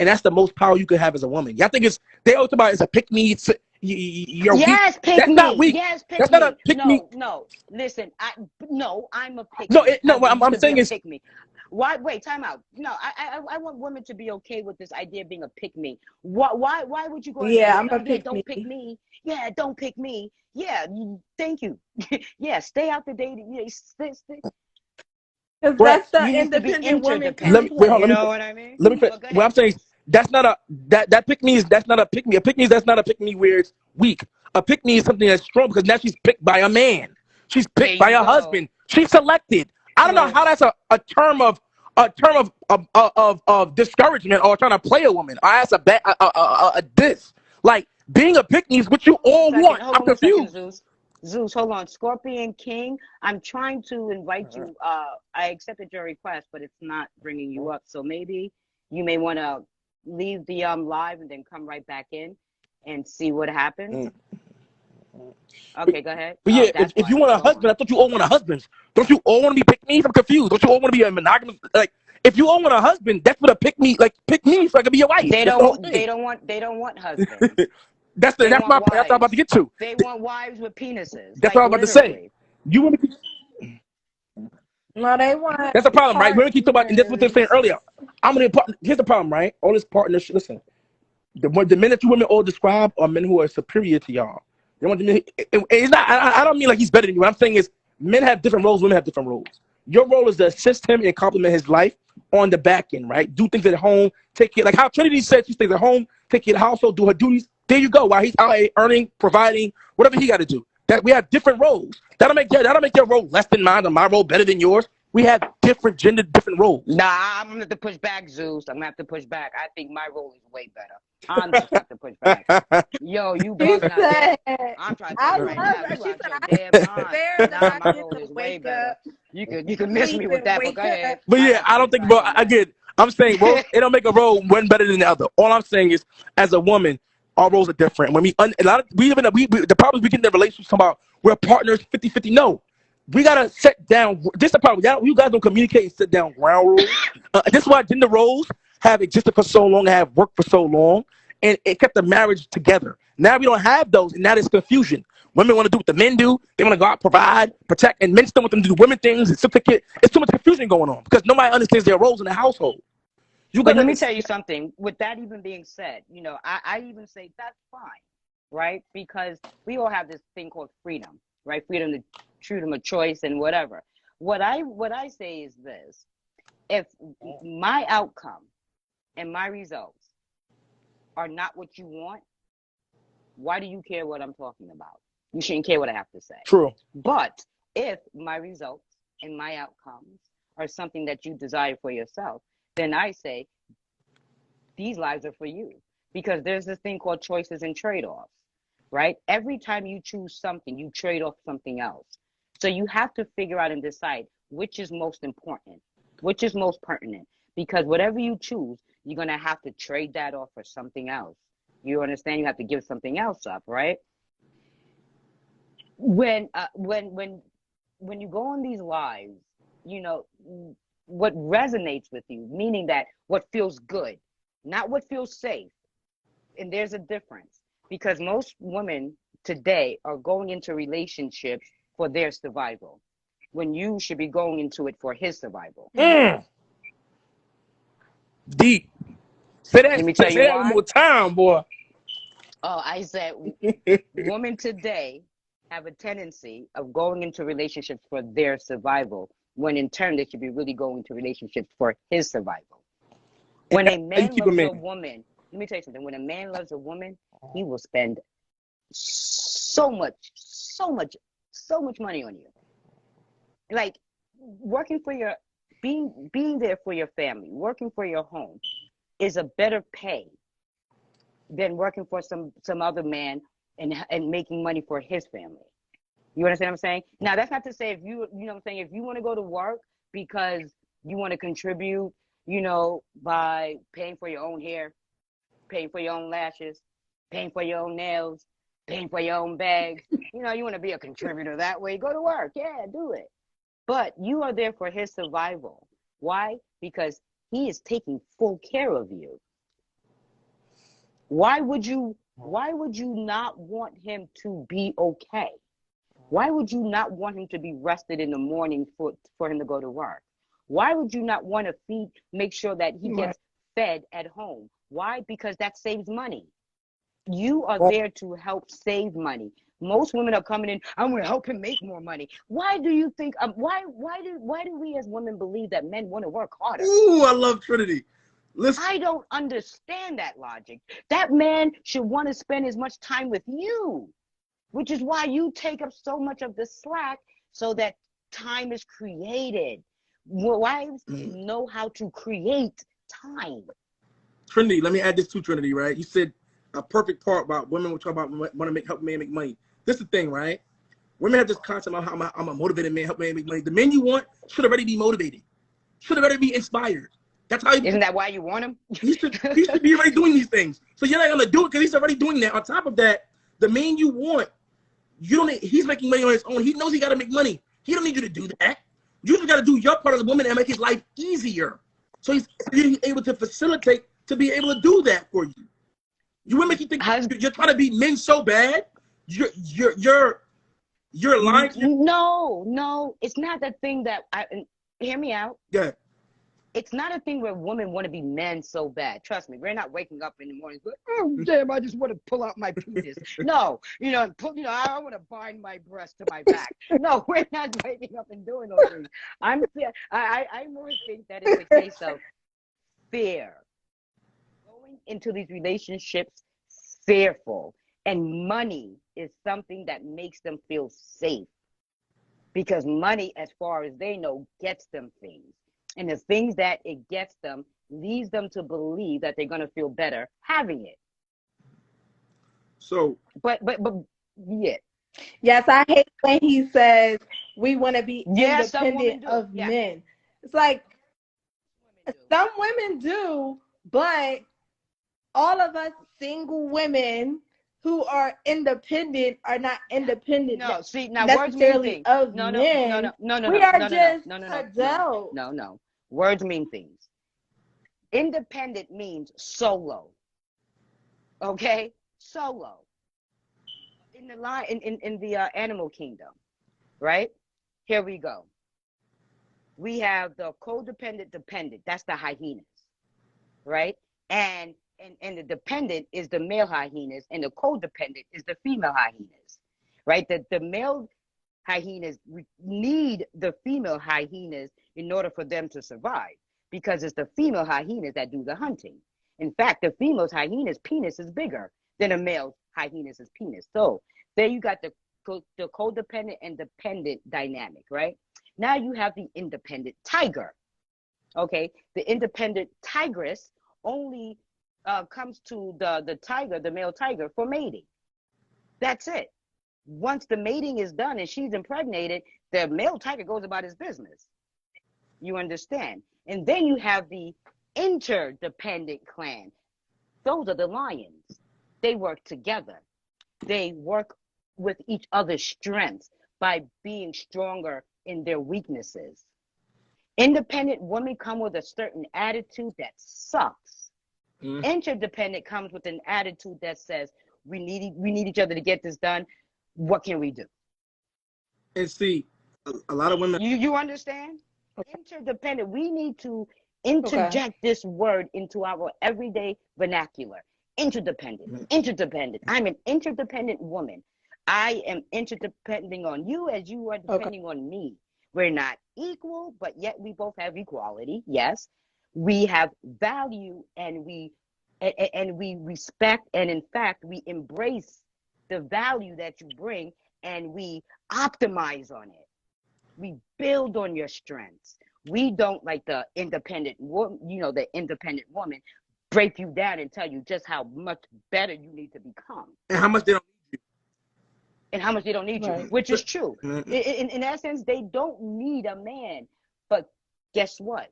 and that's the most power you could have as a woman. Y'all think they always about it's a pick me. You're weak. Pick me. Not weak. Yes, pick that's me. Not a pick me. No. Listen, I'm a pick me. No, what I'm saying is pick me. Why? Wait, time out. No, I want women to be okay with this idea of being a pick me. Why would you go? I'm a pick don't me. pick me. Yeah, don't pick me. Yeah, thank you. Yeah, stay out the dating. Yeah, stay. Because that's the independent woman template. You know what I mean? What I'm saying is that's not a that pick me is that's not a pick me. A pick me is that's not a pick me where it's weak. A pick me is something that's strong because now she's picked by a man. She's picked by a husband. She's selected. I don't know how that's a term of discouragement or trying to play a woman. Or that's a diss. Like being a pick me is what you all want. I'm confused. Zeus, hold on. Scorpion King, I'm trying to invite you. I accepted your request, but it's not bringing you up. So maybe you may want to leave the live and then come right back in and see what happens. Okay, go ahead. But yeah, if you want a husband, I thought you all want a husband. Don't you all want to be pick me? I'm confused. Don't you all want to be a monogamous? Like, if you all want a husband, that's what a pick me so I can be your wife. They don't want husbands. That's what I'm about to get to. They want wives with penises. That's what I'm about to say. You want me to? No, they want. That's the problem, right? Women keep talking about, and that's what they're saying earlier. Here's the problem, right? All this partnership. Listen, the men that you women all describe are men who are superior to y'all. They want the men. It's not. I don't mean like he's better than you. What I'm saying is, men have different roles. Women have different roles. Your role is to assist him and complement his life on the back end, right? Do things at home. Take care, like how Trinity said, she stays at home, take care of the household, do her duties. There you go. While he's out here earning, providing, whatever he got to do. That we have different roles. That'll make your role less than mine, or my role better than yours. We have different different roles. Nah, I'm gonna have to push back, Zeus. I'm gonna have to push back. I think my role is way better. I'm just have to push back. Yo, you bugging out there. I'm trying to tell you right now. You out your damn mind. Nah, my role is way better. You could miss me with that, but go ahead. But yeah, I don't think about again. I'm saying roles. It don't make a role one better than the other. All I'm saying is, as a woman, our roles are different. When a lot of we live in the problems we get in the relationships about we're partners 50-50. No, we gotta set down. This is the problem. You guys don't communicate and set down ground rules. This is why gender roles have existed for so long and have worked for so long, and it kept the marriage together. Now we don't have those, and now there's confusion. Women want to do what the men do. They want to go out, provide, protect, and men still want them to do women things. It's too much confusion going on because nobody understands their roles in the household. You But gotta let me tell you something. With that even being said, I even say that's fine, right? Because we all have this thing called freedom, right? Freedom of choice and whatever. What I say is this: if my outcome and my results are not what you want, why do you care what I'm talking about? You shouldn't care what I have to say. true. But if my results and my outcomes are something that you desire for yourself, then I say these lives are for you. Because there's this thing called choices and trade-offs, right? Every time you choose something, you trade off something else. So you have to figure out and decide which is most important, which is most pertinent. Because whatever you choose, you're going to have to trade that off for something else. You understand? You have to give something else up, right? When you go on these lives, you know what resonates with you, meaning that what feels good, not what feels safe. And there's a difference because most women today are going into relationships for their survival when you should be going into it for his survival. Mm, deep. Say that. Let me tell you Say that one why. more time, boy. Oh, I said women today have a tendency of going into relationships for their survival when in turn they should be really going into relationships for his survival. And When that's a how you man keep them loves a in. woman, let me tell you something. When a man loves a woman, he will spend so much, so much, so much money on you. Like working for your being there for your family, working for your home is a better pay than working for some other man and making money for his family. You understand what I'm saying? Now that's not to say if you know what I'm saying, if you want to go to work because you want to contribute, by paying for your own hair, paying for your own lashes, paying for your own nails, paying for your own bags. You want to be a contributor that way. Go to work. Yeah, do it. But you are there for his survival. Why? Because he is taking full care of you. Why would you not want him to be okay? Why would you not want him to be rested in the morning for him to go to work? Why would you not want to make sure that he gets fed at home? Why? Because that saves money. You are there to help save money. Most women are coming in, I'm going to help him make more money. Why do you think, why do we as women believe that men want to work harder? Ooh, I love Trinity. Listen. I don't understand that logic. That man should want to spend as much time with you, which is why you take up so much of the slack so that time is created. Wives know how to create time. Trinity, let me add this to Trinity, right? You said a perfect part about women will talk about want to help men make money. This is the thing, right? Women have this concept of how I'm a motivated man, help man make money. The men you want should already be motivated, should already be inspired. That's how Isn't that why you want him? he should be already doing these things. So you're not gonna do it because he's already doing that. On top of that, the man you want, he's making money on his own. He knows he gotta make money. He don't need you to do that. You just gotta do your part as a woman and make his life easier. So he's able to facilitate to be able to do that for you. You women, you think you're trying to be men so bad? You're lying. No, it's not that thing that hear me out. Yeah. It's not a thing where women want to be men so bad. Trust me, we're not waking up in the morning going, oh damn, I just want to pull out my penis. No, I want to bind my breast to my back. No, we're not waking up and doing those things. I more think that it's a case of fear. Going into these relationships fearful, and money is something that makes them feel safe because money, as far as they know, gets them things. And the things that it gets them leads them to believe that they're going to feel better having it. So, but yeah. Yes, I hate when he says we want to be independent of men. It's like Some women do, but all of us single women who are independent are not independent. No, see, now words mean necessarily things. of No, men. We are just adults. no. Words mean things. Independent means solo. Okay? Solo. In the line in the animal kingdom, right? Here we go. We have the codependent dependent. That's the hyenas, right? And the dependent is the male hyenas, and the codependent is the female hyenas, right? The male hyenas need the female hyenas in order for them to survive, because it's the female hyenas that do the hunting. In fact, the female hyena's penis is bigger than a male hyena's penis. So there you got the codependent and dependent dynamic, right? Now you have the independent tiger. Okay, the independent tigress only comes to the tiger, the male tiger, for mating. That's it. Once the mating is done and she's impregnated, the male tiger goes about his business. You understand? And then you have the interdependent clan. Those are the lions. They work together. They work with each other's strengths by being stronger in their weaknesses. Independent women come with a certain attitude that sucks. Interdependent comes with an attitude that says, we need each other to get this done. What can we do? And see, a lot of women. You understand? Okay. Interdependent. We need to interject this word into our everyday vernacular. Interdependent. Interdependent. I'm an interdependent woman. I am interdepending on you as you are depending on me. We're not equal, but yet we both have equality. Yes, we have value, and we respect, and in fact, we embrace the value that you bring, and we optimize on it. We build on your strengths. We don't, like the independent woman, the independent woman, break you down and tell you just how much better you need to become. And how much they don't need you. And how much they don't need you, which is true. In essence, they don't need a man. But guess what?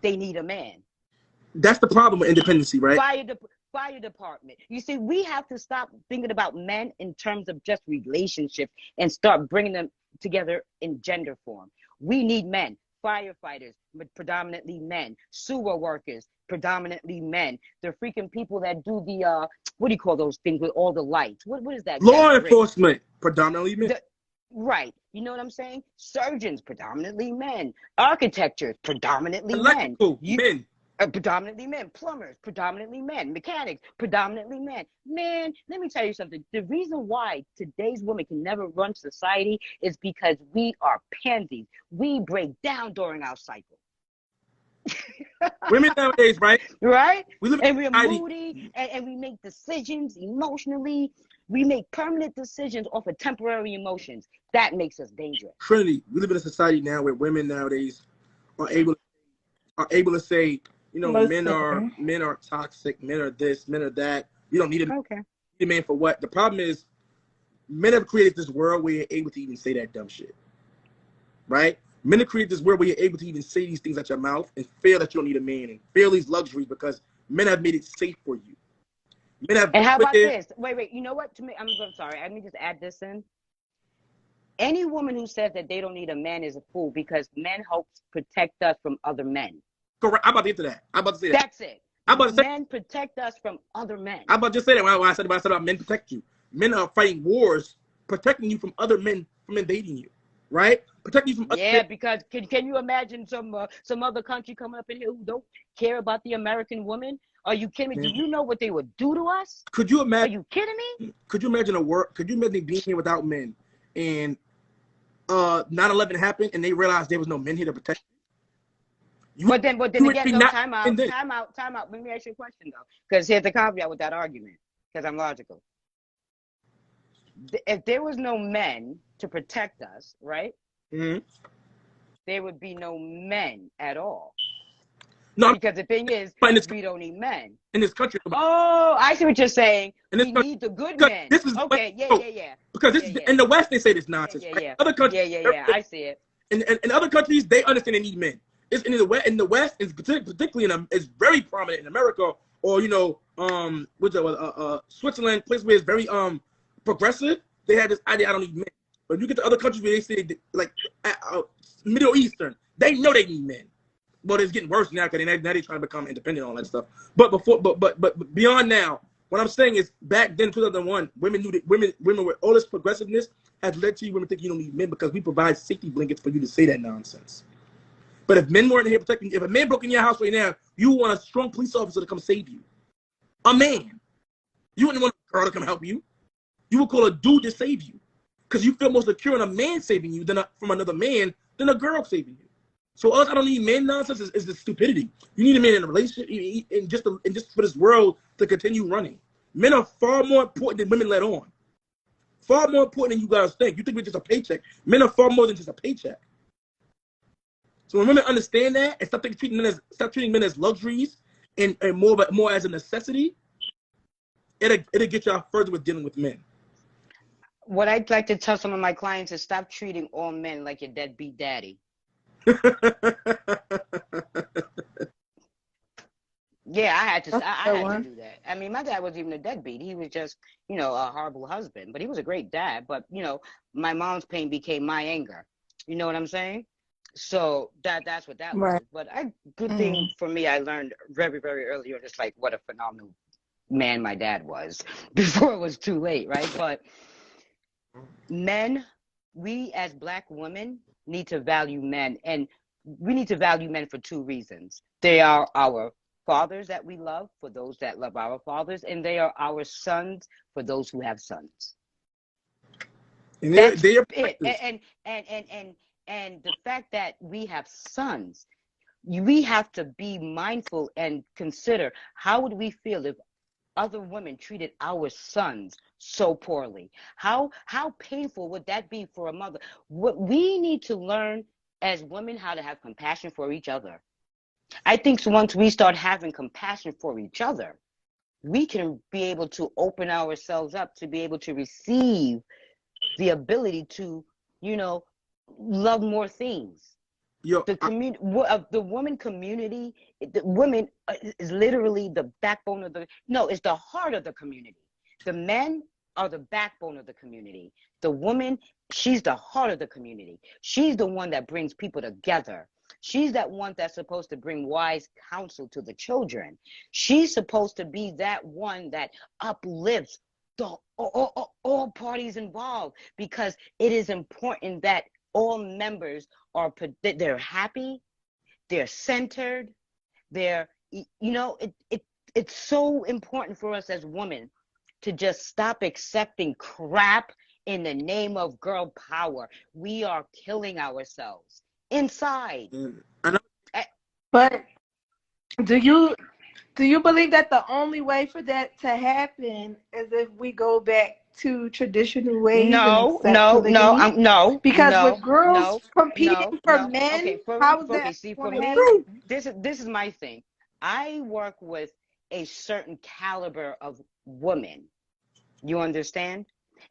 They need a man. That's the problem with independency, right? Fire department. You see, we have to stop thinking about men in terms of just relationships and start bringing them together in gender form. We need men. Firefighters, predominantly men. Sewer workers, predominantly men. The freaking people that do the what do you call those things with all the lights? What is that? Law enforcement, predominantly men. Right. You know what I'm saying? Surgeons, predominantly men. Architecture, predominantly Electrical, men. Predominantly men. Plumbers, predominantly men. Mechanics, predominantly men. Man, let me tell you something. The reason why today's women can never run society is because we are pansies. We break down during our cycle. Women nowadays, right? Right? We're moody, and we make decisions emotionally. We make permanent decisions off of temporary emotions. That makes us dangerous. Trinity, we live in a society now where women nowadays are able to say, men are toxic, men are this, men are that. You don't need a man for what? The problem is, men have created this world where you're able to even say that dumb shit, right? Men have created this world where you're able to even say these things at your mouth and feel that you don't need a man and feel these luxuries because men have made it safe for you. And how about this? Wait. You know what? To me, I'm sorry. Let me just add this in. Any woman who says that they don't need a man is a fool, because men help protect us from other men. Correct. I'm about to get to that. I'm about to say that. That's it. Men protect us from other men. I'm about to just say that when I said about men protect you. Men are fighting wars, protecting you from other men from invading you, right? Protecting you from other men. Because can you imagine some other country coming up in here who don't care about the American woman? Are you kidding me? Do you know what they would do to us? Could you imagine? Are you kidding me? Could you imagine Could you imagine being here without men, and 9/11 happened, and they realized there was no men here to protect you? But then again, time out. Let me ask you a question though, because here's the caveat with that argument, because I'm logical. If there was no men to protect us, right? Mm-hmm. There would be no men at all. No, because the thing is, we don't need men in this country. Oh, I see what you're saying. We need the good men. This is okay. Yeah. Because in the West they say this nonsense. Yeah. Right? Other countries, yeah. I see it. In other countries, they understand they need men. It's in the West, it's particularly it's very prominent in America, or with Switzerland, place where it's very progressive. They had this idea, I don't need men. But you get to other countries where they say like Middle Eastern, they know they need men. But it's getting worse now because now they're trying to become independent on that stuff. But beyond now, what I'm saying is back then, 2001, women knew that women with all this progressiveness has led to you women think you don't need men because we provide safety blankets for you to say that nonsense. But if men weren't here protecting, if a man broke in your house right now, you want a strong police officer to come save you. A man. You wouldn't want a girl to come help you. You would call a dude to save you because you feel more secure in a man saving you from another man than a girl saving you. So I don't need men nonsense is the stupidity. You need a man in a relationship and just for this world to continue running. Men are far more important than women let on. Far more important than you guys think. You think we're just a paycheck. Men are far more than just a paycheck. So when women understand that and stop treating men as luxuries and more as a necessity, it'll get y'all further with dealing with men. What I'd like to tell some of my clients is stop treating all men like your deadbeat daddy. Yeah, I had to do that. I mean, my dad wasn't even a deadbeat. He was just, a horrible husband. But he was a great dad. But, my mom's pain became my anger. You know what I'm saying? So that's what that was. But good thing for me, I learned very, very early on just like what a phenomenal man my dad was before it was too late, right? But men, we as Black women need to value men, and we need to value men for two reasons. They are our fathers that we love, for those that love our fathers, and they are our sons for those who have sons. And that's they're it. And the fact that we have sons, we have to be mindful and consider how would we feel if other women treated our sons so poorly. How painful would that be for a mother? What we need to learn as women, how to have compassion for each other. I think once we start having compassion for each other, we can be able to open ourselves up to be able to receive the ability to, love more things. The woman community, the women is literally the backbone of it's the heart of the community. The men are the backbone of the community. The woman, she's the heart of the community. She's the one that brings people together. She's that one that's supposed to bring wise counsel to the children. She's supposed to be that one that uplifts all parties involved, because it is important that all members they're happy, they're centered, it's so important for us as women to just stop accepting crap in the name of girl power. We are killing ourselves inside. But do you believe that the only way for that to happen is if we go back to traditional ways? No. Because with girls competing for men, okay, how is that? See, for me, this is my thing. I work with a certain caliber of women. You understand?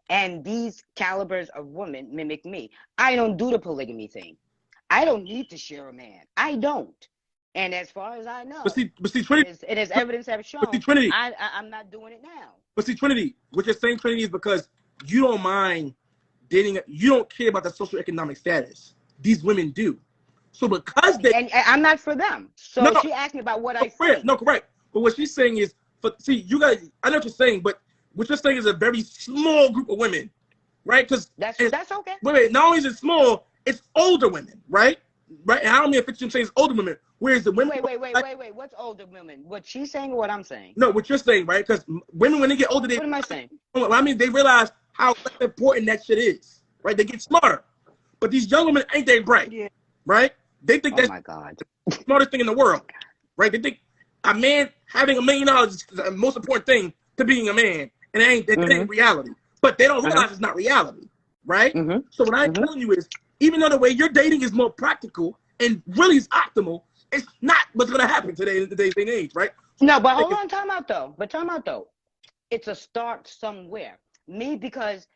And these calibers of women mimic me. I don't do the polygamy thing. I don't need to share a man. I don't. And as far as I know, but see, Trinity, it is evidence have shown. But see, Trinity, I'm not doing it now. But see, Trinity, what you're saying, Trinity, is because you don't mind dating. You don't care about the social economic status. These women do. So because they and I'm not for them. So she asked me about what I think. No, correct. But what she's saying is, you guys. I know what you're saying, but what you're saying is a very small group of women, right? Because that's okay. Wait. Not only is it small, it's older women, right? Right. And I don't mean if it's saying it's older women. Whereas the women. Wait. What's older women? What she's saying or what I'm saying? No, what you're saying, right? Because women, when they get older, what am I saying? I mean, they realize how important that shit is, right? They get smarter. But these young women ain't that bright, right? They think that's the smartest thing in the world, right? They think a man having $1 million is the most important thing to being a man, and it ain't reality. But they don't realize it's not reality, right? So what I'm telling you is, even though the way you're dating is more practical and really is optimal, it's not what's going to happen today in today's day and age, right? No, but hold on, time out though. It's a start somewhere. Me, because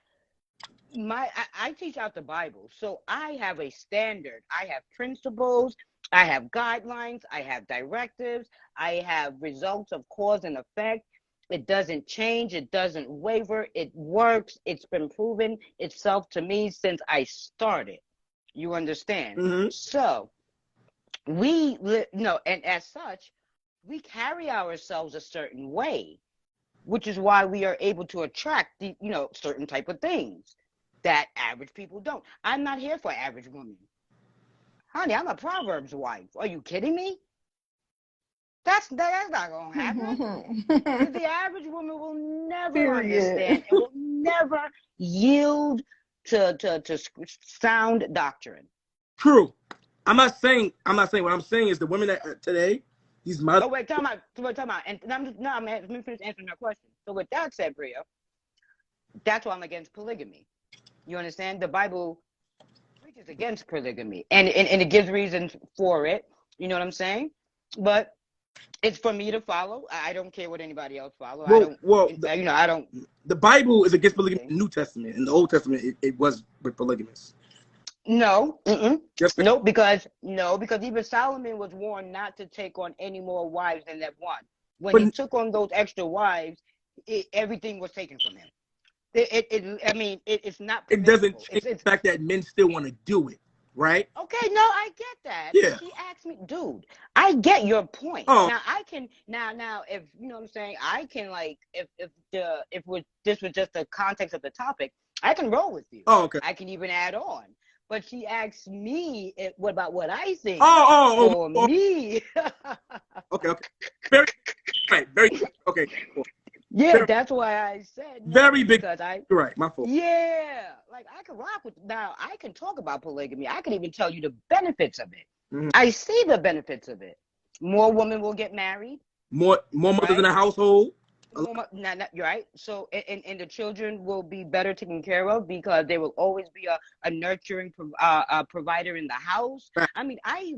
I teach out the Bible, so I have a standard. I have principles. I have guidelines, I have directives, I have results of cause and effect. It doesn't change, it doesn't waver, it works. It's been proven itself to me since I started. You understand? Mm-hmm. So and as such, we carry ourselves a certain way, which is why we are able to attract certain type of things that average people don't. I'm not here for average women. Honey, I'm a Proverbs wife. Are you kidding me? That's not gonna happen. The average woman will never understand Period. and will never yield to sound doctrine. True. I'm not saying what I'm saying is the women that today, these mothers. Oh wait, time out. And let me finish answering that question. So with that said, Priya, that's why I'm against polygamy. You understand? The Bible preaches against polygamy, and it gives reasons for it. You know what I'm saying? But it's for me to follow. I don't care what anybody else follow. I don't. I don't. The Bible is against polygamy in the New Testament. In the Old Testament, it was with polygamous. No, no, because even Solomon was warned not to take on any more wives than that one. When he took on those extra wives, everything was taken from him. It's not. It doesn't change the fact that men still want to do it, right? Okay, no, I get that. Yeah. But he asked me, dude, I get your point. Oh. Now I can now if you know what I'm saying, I can if this was just the context of the topic, I can roll with you. Oh, okay. I can even add on. But she asked me what about what I think. For me. Okay. Very right. Very okay. Cool. Yeah, that's why I said no, very big. Because You're right. My fault. Yeah, like I can rock with now. I can talk about polygamy. I can even tell you the benefits of it. Mm-hmm. I see the benefits of it. More women will get married. More mothers in a household. You're right. So and the children will be better taken care of because there will always be a nurturing provider in the house. Right. I mean, I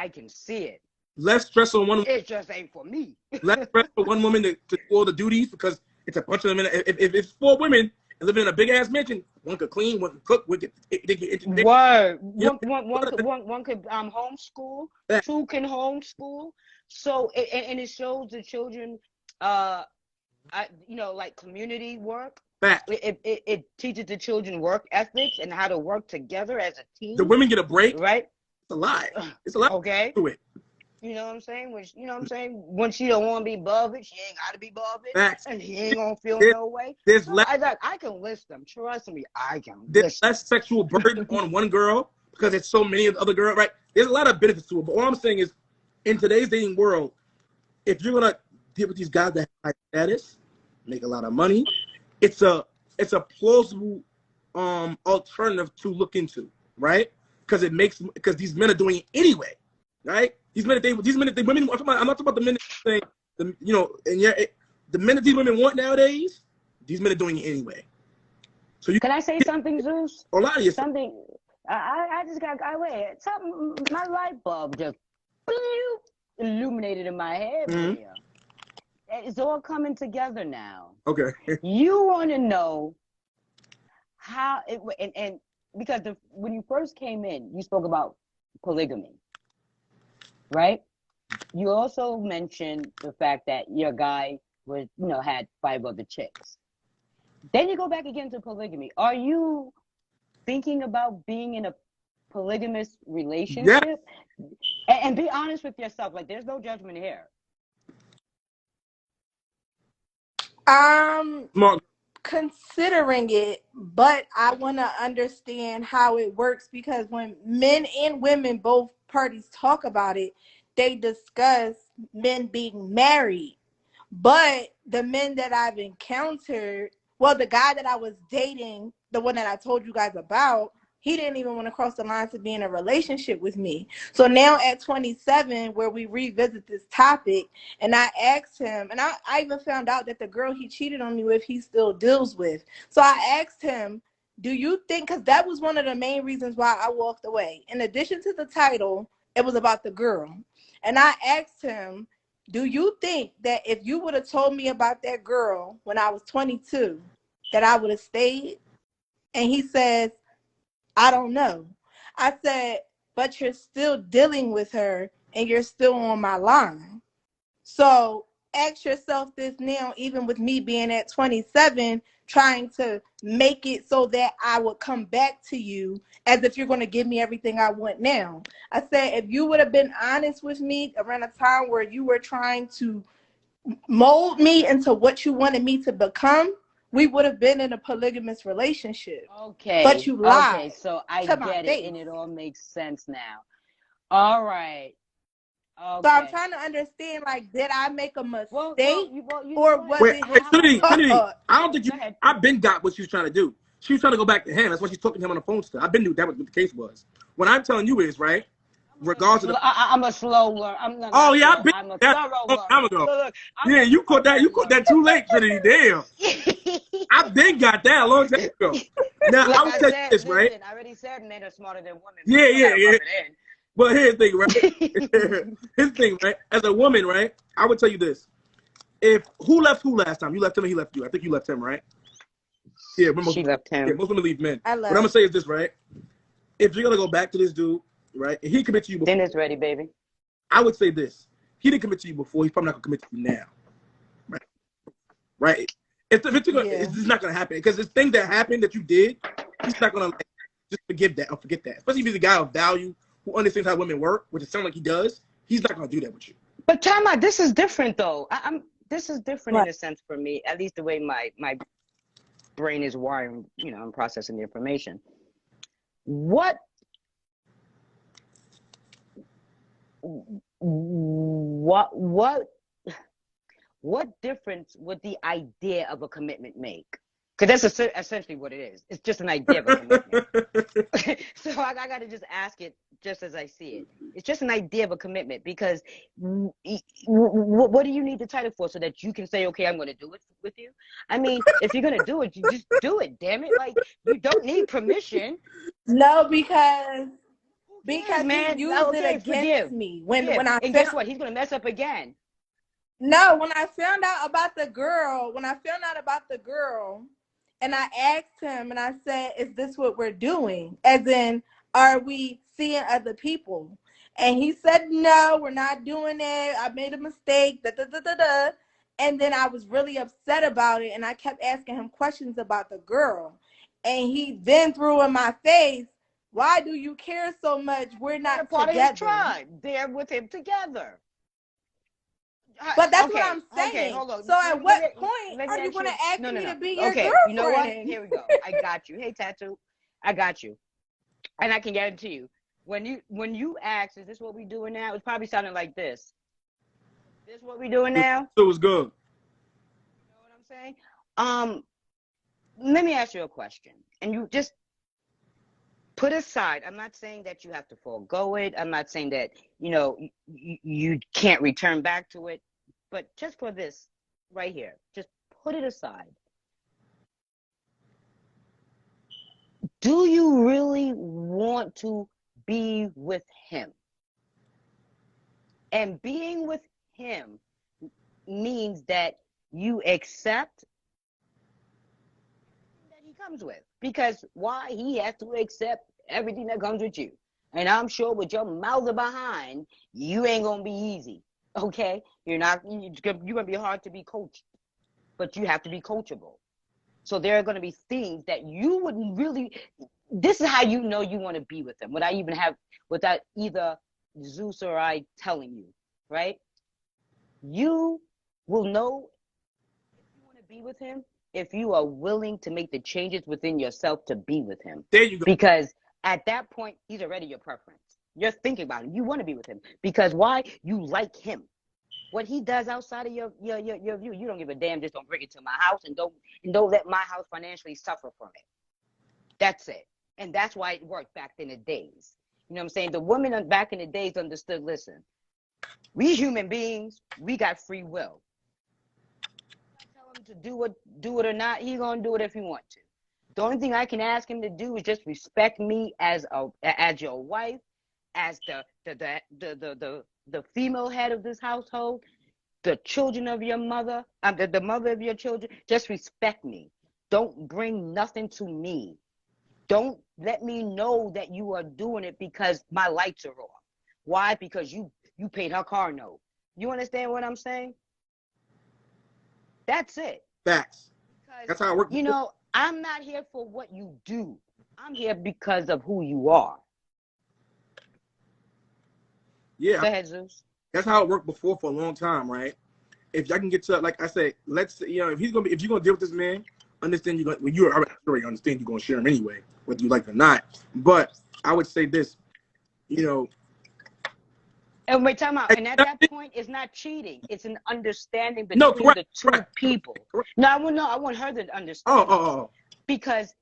can see it. Less stress on one. It just ain't for me. Less stress for one woman to do all the duties because it's a bunch of them. If it's 4 women and living in a big ass mansion, one could clean, one could cook, one could. Word. One could homeschool. Yeah. 2 can homeschool. So and it shows the children, like community work. Fact. It teaches the children work ethics and how to work together as a team. The women get a break, right? It's a lot. It's a lot. Okay. To it. You know what I'm saying? When she don't want to be bothered, she ain't got to be bothered. Facts. And he ain't going to feel no way. There's I can list them. Trust me, I can list them. Less sexual burden on one girl because there's so many of the other girls, right? There's a lot of benefits to it. But all I'm saying is, in today's dating world, if you're going to deal with these guys that have high status, make a lot of money, it's a plausible alternative to look into, right? Because these men are doing it anyway, right? These men, women. I'm not talking about the men saying, the men that these women want nowadays. These men are doing it anyway. So can I say something, Zeus? A lot of you. Something. I just got. Something. My light bulb just illuminated in my head. Mm-hmm. It's all coming together now. Okay. You want to know how it and because when you first came in, you spoke about polygamy. Right? You also mentioned the fact that your guy had 5 other chicks. Then you go back again to polygamy. Are you thinking about being in a polygamous relationship? Yes. And be honest with yourself. Like, there's no judgment here. Smart. Considering it, but I want to understand how it works because when men and women, both parties talk about it, they discuss men being married. But the men that I've encountered, the guy that I was dating, the one that I told you guys about, he didn't even want to cross the line to be in a relationship with me. So now at 27, where we revisit this topic, and I asked him, and I even found out that the girl he cheated on me with, he still deals with. So I asked him, do you think, because that was one of the main reasons why I walked away. In addition to the title, it was about the girl. And I asked him, do you think that if you would have told me about that girl when I was 22, that I would have stayed? And he says, I don't know. I said, but you're still dealing with her and you're still on my line. So ask yourself this now, even with me being at 27, trying to make it so that I would come back to you as if you're going to give me everything I want now. I said, if you would have been honest with me around a time where you were trying to mold me into what you wanted me to become, we would have been in a polygamous relationship. Okay. But you lied So I to my get it, face. and it all makes sense now. All right. Okay. So I'm trying to understand, like, did I make a mistake, well, you or know was Wait, it wait, his Trinity, fault? Trinity. I don't think Go ahead. I've been got what she was trying to do. She was trying to go back to him. That's why she's talking to him on the phone still. I've been knew that was what the case was. What I'm telling you is, right, regardless of the. I'm a slow learner. I'm not Oh, yeah, slow. I've been I'm a that thorough a long time learner. ago. Look, Yeah, you caught that too late, Trinity. Damn. I've been got that a long time ago. Now, Like I would I tell you said, this, right? listen, I already said men are smarter than women. Yeah, You yeah, gotta yeah. rub But here's the thing, right? it in. Here's the thing, right? As a woman, right? I would tell you this. If who left who last time? You left him or he left you? I think you left him, right? Yeah, She left yeah, him. most women leave men. I What I'm gonna left. say is this, right? If you're gonna go back to this dude, right, and he commit to you before, Dinner's ready, baby. I would say this: he didn't commit to you before. He's probably not gonna commit to you now, right? Right? Yeah. It's just not gonna happen because it's things that happened that you did. He's not gonna like just forgive that or forget that. Especially if he's a guy of value who understands how women work, which it sounds like he does. He's not gonna do that with you. But time out, this is different though. This is different Right. in a sense for me, at least the way my brain is wiring, I'm processing the information. What difference would the idea of a commitment make? Because that's essentially what it is. It's just an idea of a commitment. So I got to just ask it just as I see it. It's just an idea of a commitment because what do you need the title for so that you can say, okay, I'm going to do it with you? I mean, if you're going to do it, you just do it, damn it. Like, you don't need permission. No, because Man, he used it okay, against me when I and guess found. what? He's going to mess up again. No, when I found out about the girl, and I asked him and I said, "Is this what we're doing? As in, are we seeing other people?" And he said, "No, we're not doing it. I made a mistake." Da, da, da, da, da. And then I was really upset about it, and I kept asking him questions about the girl. And he then threw in my face, "Why do you care so much? We're They're not part of his together." tribe. They're with him together. But that's Okay, what I'm saying. okay, hold on. So at what point Let me are you ask going to ask no, me no. to be your Okay, you know what? girlfriend? Here we go. I got you. Hey, Tattoo, I got you. And I can guarantee you, when you ask, is this what we doing now? It's probably sounding like this. This what we doing now? So it was good. You know what I'm saying? Let me ask you a question, and you just put aside. I'm not saying that you have to forego it. I'm not saying that you can't return back to it. But just for this right here, just put it aside. Do you really want to be with him? And being with him means that you accept everything that he comes with. Because why? He has to accept everything that comes with you. And I'm sure with your mouth behind, you ain't going to be easy. Okay? You're going to be hard to be coached. But you have to be coachable. So there are going to be things that you wouldn't really. This is how you know you want to be with him. Without either Zeus or I telling you, right? You will know if you want to be with him if you are willing to make the changes within yourself to be with him. There you go. Because at that point, he's already your preference. You're thinking about it. You want to be with him because why? You like him. What he does outside of your view, you don't give a damn. Just don't bring it to my house and don't let my house financially suffer from it. That's it. And that's why it worked back in the days. You know what I'm saying? The women back in the days understood, listen, we human beings, we got free will. If I tell him to do it or not, he's going to do it if he wants to. The only thing I can ask him to do is just respect me as your wife, as the female head of this household, the children of your mother, the mother of your children. Just respect me. Don't bring nothing to me. Don't Let me know that you are doing it because my lights are off. Why? Because you paid her car note. You understand what I'm saying? That's it. Facts. Because, That's how it works. you know, I'm not here for what you do. I'm here because of who you are. Yeah. Go ahead, Zeus. That's how it worked before for a long time, right? If y'all can get to, like I said, let's, you know, if you're gonna deal with this man, understand you're gonna, you already understand you're gonna share him anyway, whether you like it or not. But I would say this, you know. And wait, time out. And at that point, it's not cheating. It's an understanding between No, correct, the two correct, people. correct. No, I want her to understand. Oh. Because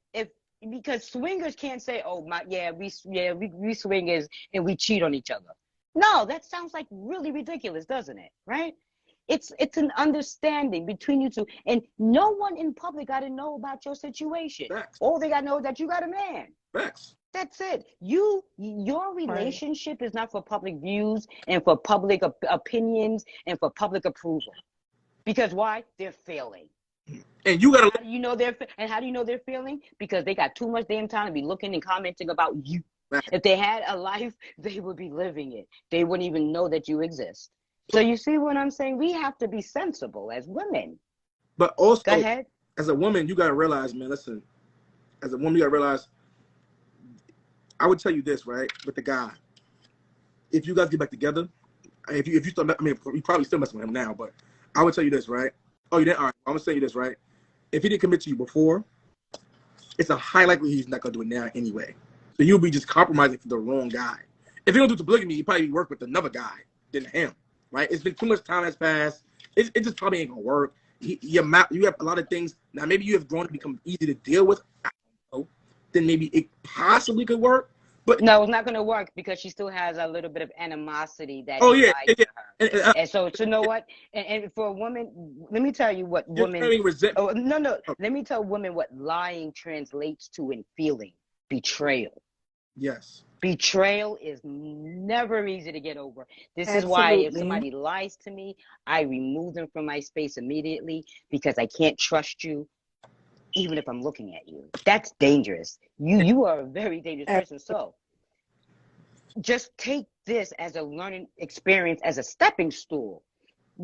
swingers can't say, oh my, we swingers and we cheat on each other. No, that sounds like really ridiculous, doesn't it? Right? It's an understanding between you two, and no one in public got to know about your situation. Facts. All they got to know is that you got a man. Facts. That's it. Your relationship is not for public views and for public opinions and for public approval. Because why? They're failing. And you gotta. How do you know they're failing? Because they got too much damn time to be looking and commenting about you. Facts. If they had a life, they would be living it. They wouldn't even know that you exist. So you see what I'm saying? We have to be sensible as women. But also, go ahead. As a woman, you gotta realize, man. Listen, as a woman, you gotta realize. I would tell you this, right? With the guy, if you guys get back together, if you still, I mean, you probably still messing with him now, but I would tell you this, right? Oh, you didn't? All right. I'm gonna tell you this, right? If he didn't commit to you before, it's a high likelihood he's not gonna do it now anyway. So you'll be just compromising for the wrong guy. If he don't do it to polygamy, he probably work with another guy than him, right? It's been too much time has passed. It just probably ain't gonna work. You have a lot of things now. Maybe you have grown to become easy to deal with. I don't know. Then maybe it possibly could work. But no, it's not going to work because she still has a little bit of animosity that to her. And so you know what? And for a woman, let me tell you what women. Let me tell women what lying translates to in feeling: betrayal. Yes. Betrayal is never easy to get over. This Absolutely. is why if somebody lies to me, I remove them from my space immediately because I can't trust you. Even if I'm looking at you, that's dangerous. You are a very dangerous person. So just take this as a learning experience, as a stepping stool,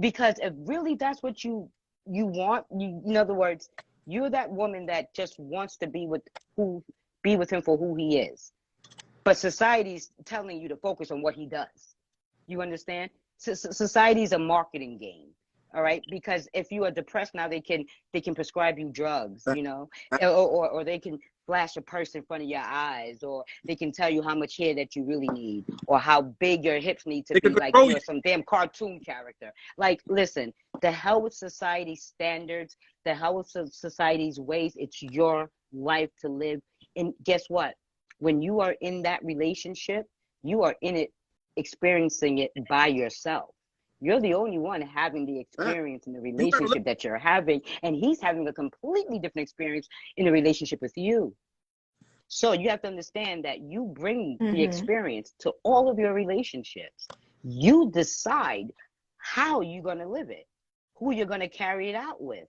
because if really that's what you want, in other words, you're that woman that just wants to be with him for who he is. But society's telling you to focus on what he does. You understand? Society's a marketing game. All right, because if you are depressed now, they can prescribe you drugs, you know, or they can flash a purse in front of your eyes, or they can tell you how much hair that you really need, or how big your hips need to be, like you're some damn cartoon character. Like, listen, the hell with society's standards, the hell with society's ways. It's your life to live, and guess what? When you are in that relationship, you are in it, experiencing it by yourself. You're the only one having the experience in the relationship that you're having, and he's having a completely different experience in the relationship with you. So you have to understand that you bring the experience to all of your relationships. You decide how you're going to live it, who you're going to carry it out with.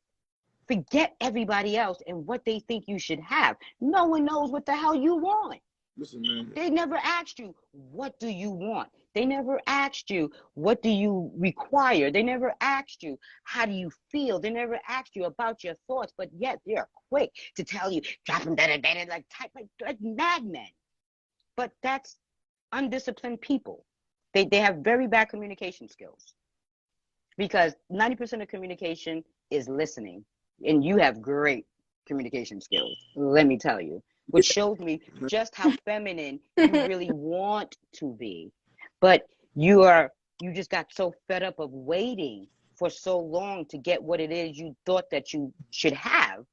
Forget everybody else and what they think you should have. No one knows what the hell you want. Listen, man. They never asked you, what do you want? They never asked you, what do you require? They never asked you, how do you feel? They never asked you about your thoughts, but yet they're quick to tell you, drop them, like madmen. But that's undisciplined people. They have very bad communication skills, because 90% of communication is listening, and you have great communication skills, let me tell you, which shows me just how feminine you really want to be. But you just got so fed up of waiting for so long to get what it is you thought that you should have,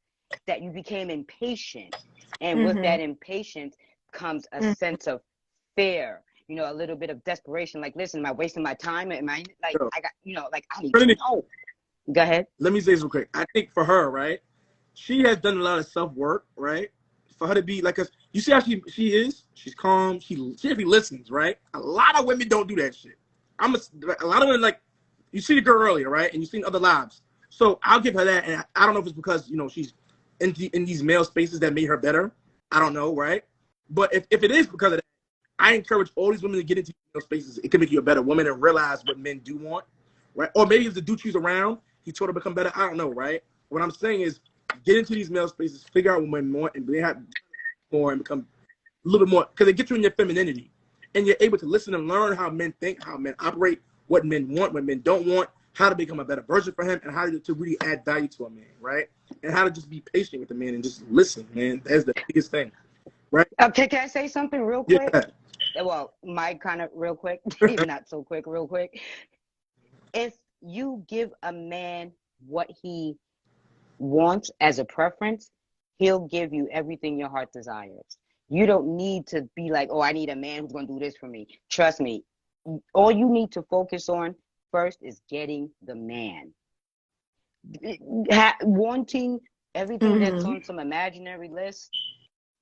that you became impatient. And with that impatience comes a sense of fear, you know, a little bit of desperation. Like, listen, am I wasting my time? Am I like, I got, you know, like, I need to know. Go ahead. Let me say this real quick. I think for her, right, she has done a lot of self-work, right? For her to be like us, you see how she is? She's calm. She actually listens, right? A lot of women don't do that shit. A lot of women, like, you see the girl earlier, right? And you've seen other lives. So I'll give her that. And I don't know if it's because, you know, she's in these male spaces that made her better. I don't know, right? But if it is because of that, I encourage all these women to get into those spaces. It can make you a better woman and realize what men do want, right? Or maybe if the dude she's around, he told her to become better. I don't know, right? What I'm saying is get into these male spaces, figure out what men want, and they have more and become a little bit more, because it gets you in your femininity. And you're able to listen and learn how men think, how men operate, what men want, what men don't want, how to become a better version for him, and how to really add value to a man, right? And how to just be patient with the man and just listen, man. That's the biggest thing, right? Okay, can I say something real quick? Yeah. Well, my kind of real quick, not so quick, real quick. If you give a man what he wants as a preference, he'll give you everything your heart desires. You don't need to be like, oh, I need a man who's going to do this for me. Trust me. All you need to focus on first is getting the man. Wanting everything that's on some imaginary list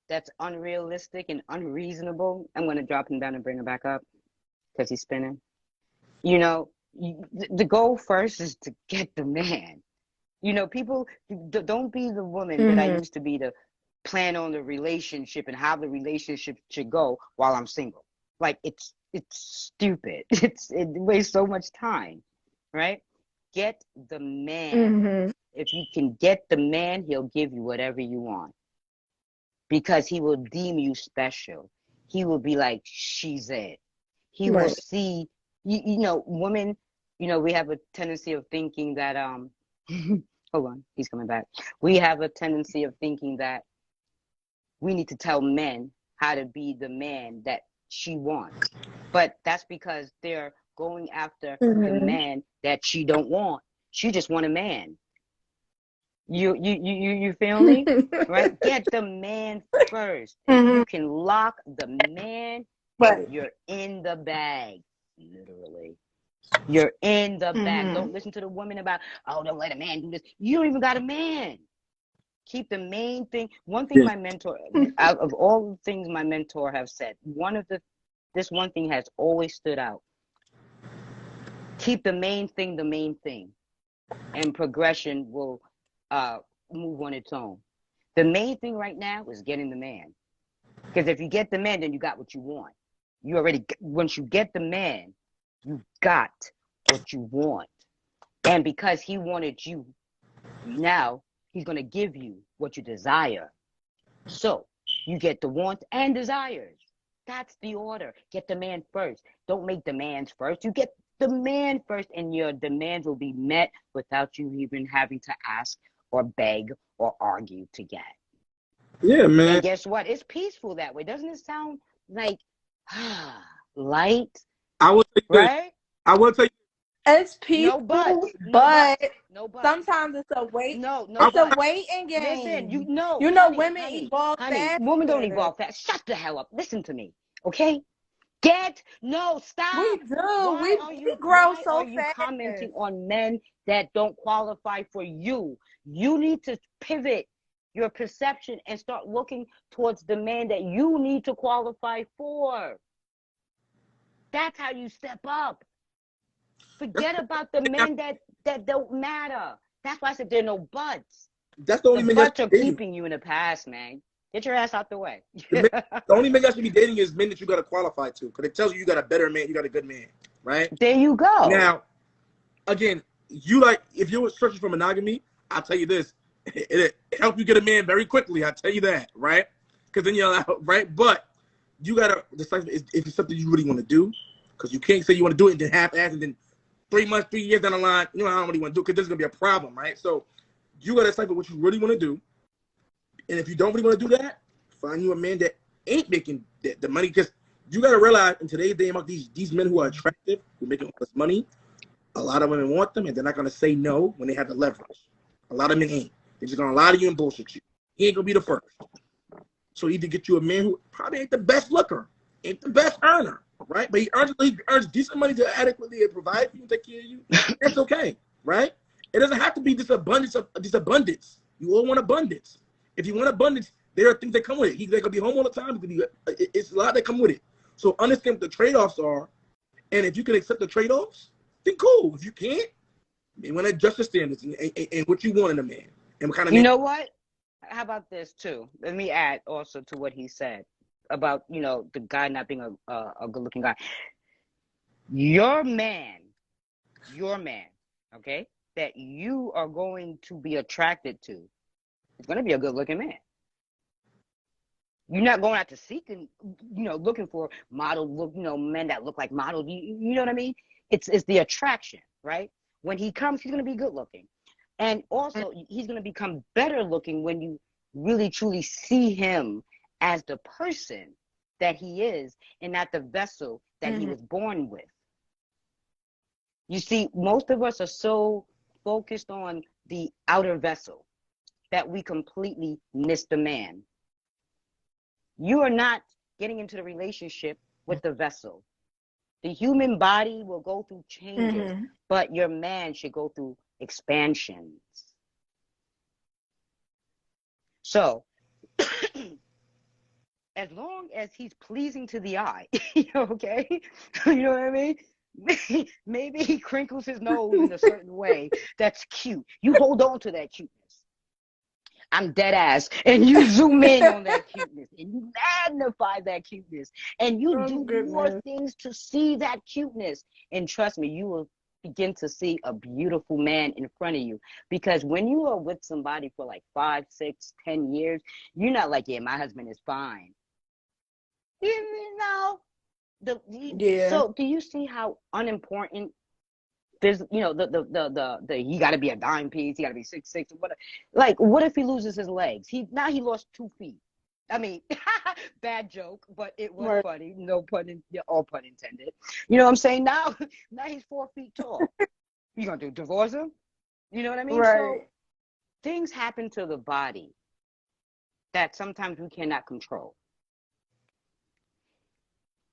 that's unrealistic and unreasonable. I'm going to drop him down and bring him back up because he's spinning. You know, the goal first is to get the man. You know, people don't be the woman that I used to be to plan on the relationship and how the relationship should go while I'm single. Like, it's stupid. It wastes so much time, right? Get the man. If you can get the man, he'll give you whatever you want because he will deem you special. He will be like, she's it. He will see, you know, women, you know, we have a tendency of thinking that, hold on, he's coming back. We have a tendency of thinking that we need to tell men how to be the man that she wants. But that's because they're going after the man that she don't want. She just want a man. You feel me? Right? Get the man first. If you can lock the man, you're in the bag. Literally. You're in the bag. Don't listen to the woman about, oh, don't let a man do this. You don't even got a man. Keep the main thing. One thing my mentor, out of all the things my mentor have said, this one thing has always stood out. Keep the main thing, and progression will move on its own. The main thing right now is getting the man. Because if you get the man, then you got what you want. You already, once you get the man, you got what you want. And because he wanted you, now he's going to give you what you desire. So you get the wants and desires. That's the order. Get the man first. Don't make demands first. You get the man first, and your demands will be met without you even having to ask or beg or argue to get. Yeah, man. And guess what? It's peaceful that way. Doesn't it sound like light? I will tell you, right? I will tell you. It's peaceful, but sometimes it's a wait. It's a waiting game. Listen, you know, women evolve fast. Women don't evolve fast. Shut the hell up. Listen to me, okay? Stop. We do. Why we grow so are you fast. commenting on men that don't qualify for you? You need to pivot your perception and start looking towards the man that you need to qualify for. That's how you step up. Forget about the men that don't matter. That's why I said there are no buts. That's the only men buts are keeping you in the past, man. Get your ass out the way. The only men that should be dating is men that you got to qualify to, because it tells you got a better man, you got a good man, right? There you go. Now, again, if you're searching for monogamy, I'll tell you this: it helps you get a man very quickly. I'll tell you that, right? Because then you're out, right? But you gotta decide if it's something you really want to do, because you can't say you want to do it and then half-ass and then 3 months, 3 years down the line, I don't really want to do it, because there's gonna be a problem, right? So you gotta decide what you really want to do. And if you don't really want to do that, find you a man that ain't making the money. Because you got to realize in today's day, these men who are attractive, who make all this money, a lot of women want them, and they're not going to say no when they have the leverage. A lot of men ain't. They're just going to lie to you and bullshit you. He ain't going to be the first. So either get you a man who probably ain't the best looker, ain't the best earner, right? But he earns decent money to adequately provide for you and take care of you. That's okay, right? It doesn't have to be this abundance. You all want abundance. If you want abundance, there are things that come with it. They're going to be home all the time. It's a lot that come with it. So understand what the trade-offs are. And if you can accept the trade-offs, then cool. If you can't, you want to adjust the standards and what you want in a man. And what kind of you know what? How about this, too? Let me add also to what he said. about, you know, the guy not being a good looking guy. Your man, okay, that you are going to be attracted to is going to be a good looking man. You're not going out to seeking, you know, looking for model look, you know, men that look like models. You know what I mean? It's the attraction, right? When he comes, he's going to be good looking. And also, he's going to become better looking when you really, truly see him as the person that he is and not the vessel that he was born with. You see, most of us are so focused on the outer vessel that we completely miss the man. You are not getting into the relationship with the vessel. The human body will go through changes, but your man should go through expansions. So, as long as he's pleasing to the eye, okay? You know what I mean? Maybe he crinkles his nose in a certain way that's cute. You hold on to that cuteness. I'm dead ass. And you zoom in on that cuteness and you magnify that cuteness and you do more things to see that cuteness. And trust me, you will begin to see a beautiful man in front of you. Because when you are with somebody for like 5, 6, 10 years, you're not like, yeah, my husband is fine. You know, so do you see how unimportant there's, you know, the he got to be a dime piece, he got to be 6'6" or whatever. Like, what if he loses his legs? He lost 2 feet. I mean, bad joke, but it was funny. No pun, all pun intended. You know what I'm saying? Now he's 4 feet tall. You gonna divorce him? You know what I mean? So things happen to the body that sometimes we cannot control.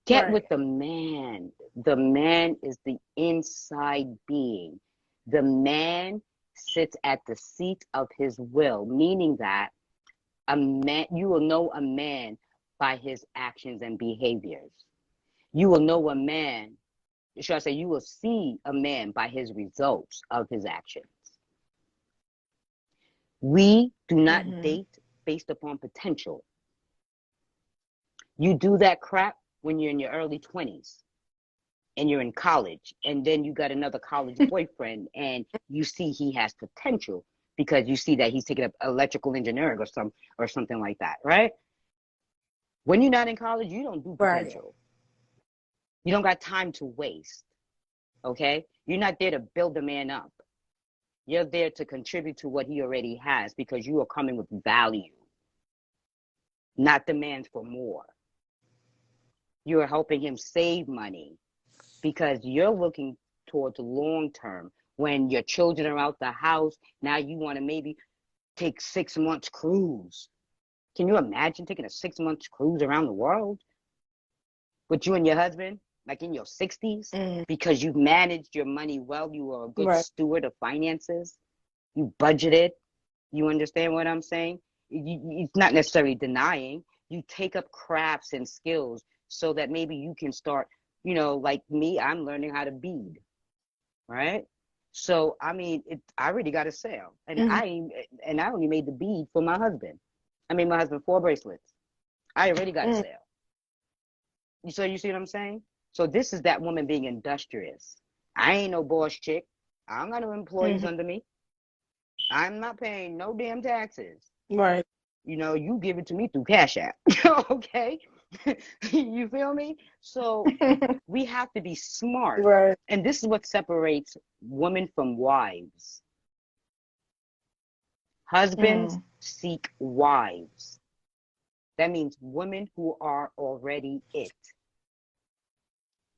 Get with the man. The man is the inside being. The man sits at the seat of his will, meaning that a man, you will know a man by his actions and behaviors. You will know a man, should I say, you will see a man by his results of his actions. We do not date based upon potential. You do that crap when you're in your early 20s and you're in college, and then you got another college boyfriend and you see he has potential because you see that he's taking up electrical engineering or something like that, right? When you're not in college, you don't do potential. You don't got time to waste, okay? You're not there to build a man up. You're there to contribute to what he already has because you are coming with value, not demands for more. You are helping him save money because you're looking towards long term. When your children are out the house, now you want to maybe take 6 months cruise. Can you imagine taking a 6 months cruise around the world with you and your husband, like in your 60s, because you've managed your money well? You are a good steward of finances. You budgeted. You understand what I'm saying? It's not necessarily denying. You take up crafts and skills so that maybe you can start, you know, like me, I'm learning how to bead, right? So, I mean, I already got a sale, and I only made the bead for my husband. I made my husband 4 bracelets. I already got a sale. So you see what I'm saying? So this is that woman being industrious. I ain't no boss chick. I don't got no employees under me. I'm not paying no damn taxes. Right. You know, you give it to me through Cash App. Okay? You feel me? So we have to be smart. Right. And this is what separates women from wives. Husbands seek wives. That means women who are already it.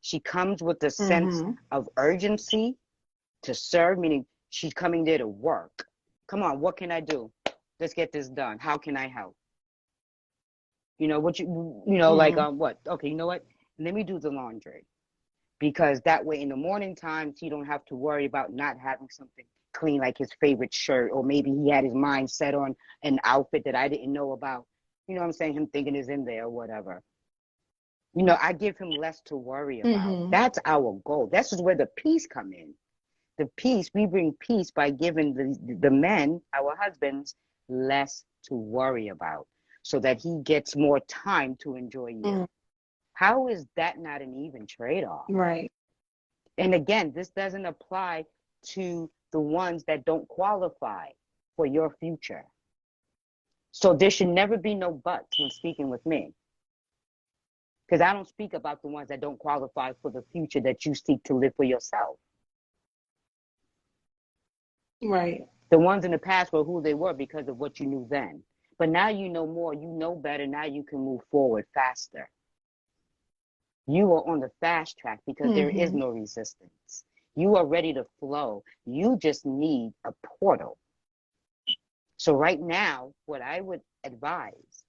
She comes with a sense of urgency to serve, meaning she's coming there to work. Come on, what can I do? Let's get this done. How can I help? You know, what like, what? Okay, you know what? Let me do the laundry. Because that way in the morning times, he don't have to worry about not having something clean, like his favorite shirt, or maybe he had his mind set on an outfit that I didn't know about. You know what I'm saying? Him thinking is in there or whatever. You know, I give him less to worry about. That's our goal. This is where the peace come in. The peace, we bring peace by giving the men, our husbands, less to worry about. so that he gets more time to enjoy you. Mm. How is that not an even trade-off? Right. And again, this doesn't apply to the ones that don't qualify for your future. So there should never be no buts when speaking with me. Because I don't speak about the ones that don't qualify for the future that you seek to live for yourself. Right. The ones in the past were who they were because of what you knew then. But now you know more, you know better, now you can move forward faster. You are on the fast track because there is no resistance. You are ready to flow. You just need a portal. So right now, what I would advise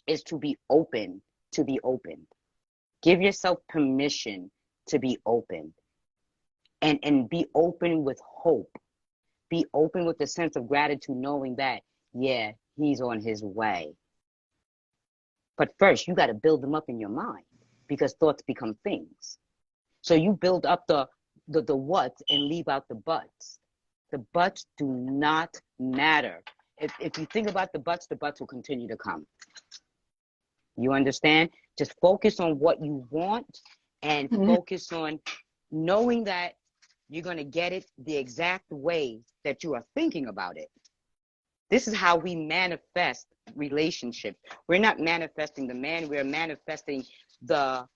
is to be open to be opened. Give yourself permission to be open. And be open with hope. Be open with a sense of gratitude, knowing that, yeah, he's on his way. But first, you got to build them up in your mind, because thoughts become things. So you build up the what's and leave out the buts. The buts do not matter. If you think about the buts will continue to come. You understand? Just focus on what you want, and focus on knowing that you're going to get it the exact way that you are thinking about it. This is how we manifest relationships. We're not manifesting the man, we're manifesting the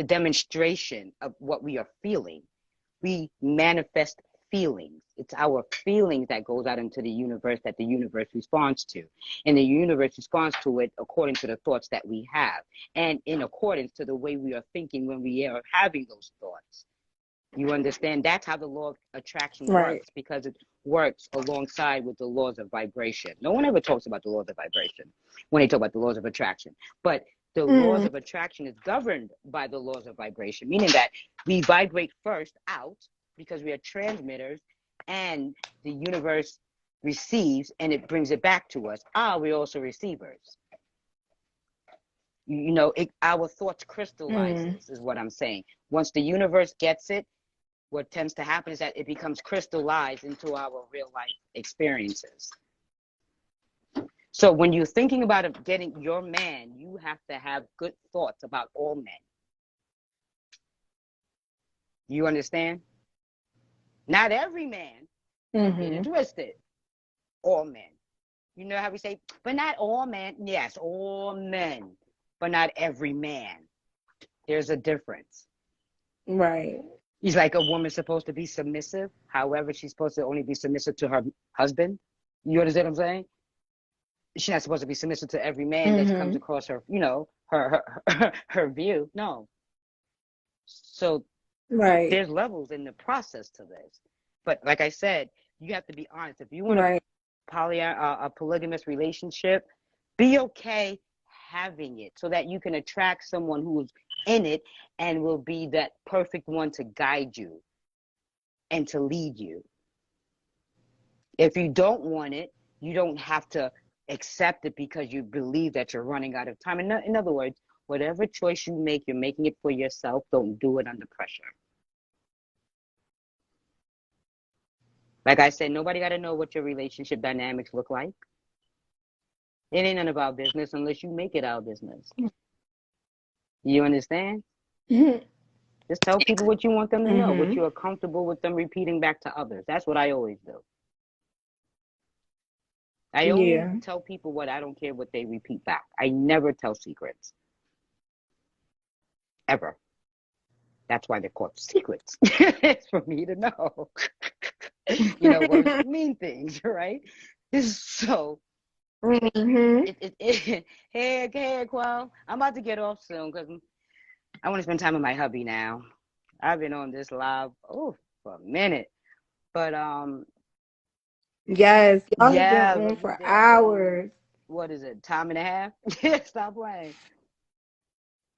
demonstration of what we are feeling. We manifest feelings. It's our feelings that goes out into the universe that the universe responds to. And the universe responds to it according to the thoughts that we have, and in accordance to the way we are thinking when we are having those thoughts. You understand? That's how the law of attraction works, because it works alongside with the laws of vibration. No one ever talks about the laws of vibration when they talk about the laws of attraction. But the laws of attraction is governed by the laws of vibration, meaning that we vibrate first out because we are transmitters, and the universe receives and it brings it back to us. We're also receivers. You know, our thoughts crystallizes is what I'm saying. Once the universe gets it, what tends to happen is that it becomes crystallized into our real life experiences. So when you're thinking about getting your man, you have to have good thoughts about all men. You understand? Not every man, don't get it twisted. All men. You know how we say, but not all men. Yes, all men, but not every man. There's a difference. Right. He's like, a woman's supposed to be submissive. However, she's supposed to only be submissive to her husband. You understand what I'm saying? She's not supposed to be submissive to every man that comes across her, you know, her view. No. So there's levels in the process to this. But like I said, you have to be honest. If you want a polygamous relationship, be okay having it so that you can attract someone who's in it and will be that perfect one to guide you and to lead you. If you don't want it, you don't have to accept it because you believe that you're running out of time. In other words, whatever choice you make, you're making it for yourself. Don't do it under pressure. Like I said, nobody got to know what your relationship dynamics look like. It ain't none of our business unless you make it our business. You understand? Just tell people what you want them to know, what you are comfortable with them repeating back to others. That's what I always do. I only tell people what I don't care what they repeat back. I never tell secrets. Ever. That's why they're called secrets. It's for me to know. You know, words mean things, right? So, hey, Quell, I'm about to get off soon because I want to spend time with my hubby now. I've been on this live for a minute, but yes, y'all have been on for hours. What is it? Time and a half? Stop playing.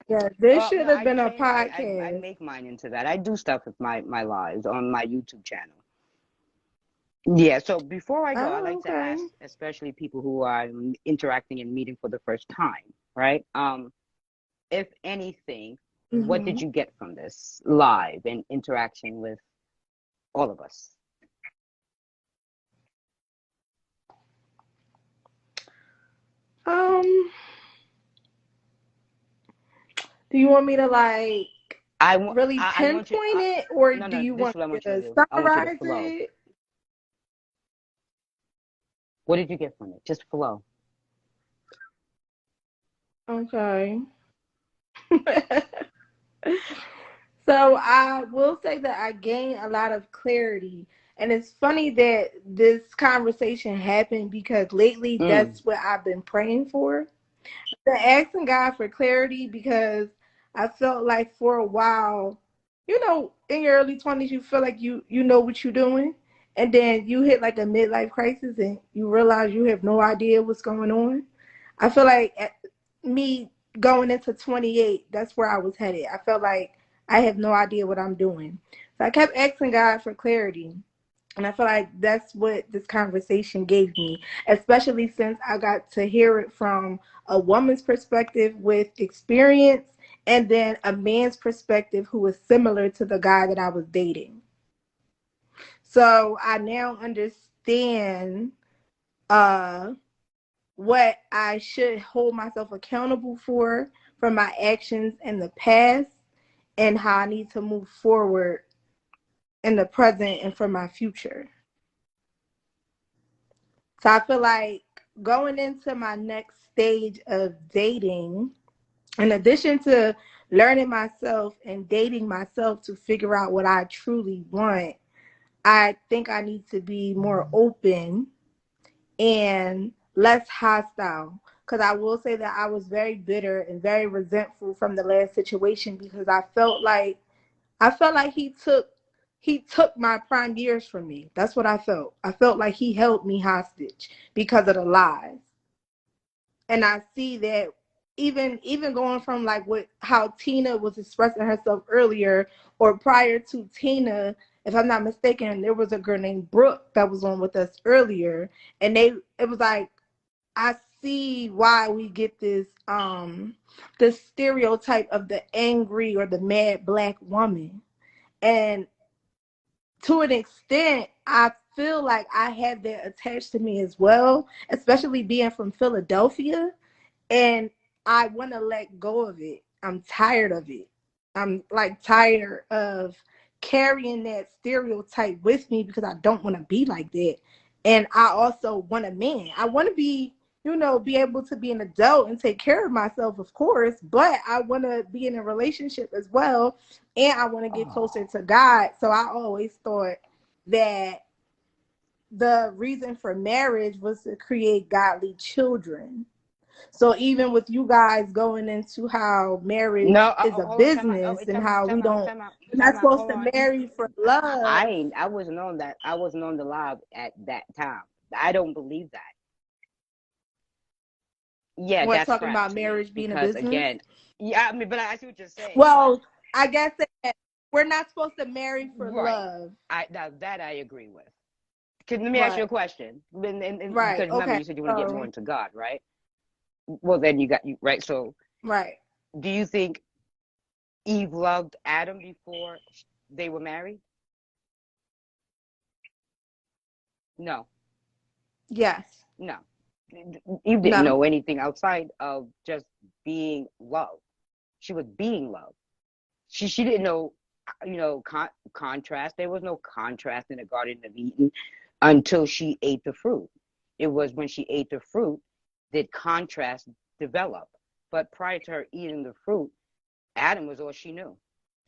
Yeah, this should have been a podcast. I make mine into that. I do stuff with my lives on my YouTube channel. Yeah, so before I go, I like to ask, especially people who are interacting and meeting for the first time, right? If anything, what did you get from this live and interaction with all of us? Um, do you want me to like really I want you. pinpoint it, or No, do no. you This is want what I me want you to to do. I want you to summarize flow. it? What did you get from it? Just flow. Okay. So I will say that I gained a lot of clarity. And it's funny that this conversation happened because lately Mm. that's what I've been praying for. Been asking God for clarity because I felt like for a while, in your early 20s, you feel like you know what you're doing, and then you hit like a midlife crisis and you realize you have no idea what's going on. I feel like me going into 28, that's where I was headed. I felt like I have no idea what I'm doing. So I kept asking God for clarity. And I feel like that's what this conversation gave me, especially since I got to hear it from a woman's perspective with experience and then a man's perspective who was similar to the guy that I was dating. So I now understand uh, what I should hold myself accountable for my actions in the past, and how I need to move forward in the present and for my future. So I feel like going into my next stage of dating, in addition to learning myself and dating myself to figure out what I truly want, I think I need to be more open and less hostile. Because I will say that I was very bitter and very resentful from the last situation because I felt like he took my prime years from me. That's what I felt. I felt like he held me hostage because of the lies. And I see that even going from like what how Tina was expressing herself earlier, or prior to Tina, if I'm not mistaken, there was a girl named Brooke that was on with us earlier, and it was like I see why we get this stereotype of the angry or the mad black woman. And to an extent, I feel like I have that attached to me as well, especially being from Philadelphia, and I want to let go of it. I'm tired of it. I'm like tired of carrying that stereotype with me because I don't want to be like that. And I also want a man. I want to be able to be an adult and take care of myself, of course, but I want to be in a relationship as well. And I want to get Oh. closer to God. So I always thought that the reason for marriage was to create godly children. So even with you guys going into how No. marriage is a Hold on. Time out. Oh, business and time out. how Time out. Time out. we're not Time out. supposed Hold to on. marry for I love. ain't. I wasn't on that. I wasn't on the live at that time. I don't believe that. Yeah, We're that's talking crap about to me marriage being a because business. again, yeah. I mean, but I see what you're saying. But Well, I guess that we're not supposed to marry for right, love. that I agree with. Let me ask you a Right. question. Right. Because remember, Okay. you said you want to get more So into God, right? Well, then you got you right. So, right. do you think Eve loved Adam before they were married? No, Yes. no. Eve didn't No. know anything outside of just being loved. She was being loved. She didn't know, contrast. There was no contrast in the Garden of Eden until she ate the fruit. It was when she ate the fruit that contrast developed. But prior to her eating the fruit, Adam was all she knew.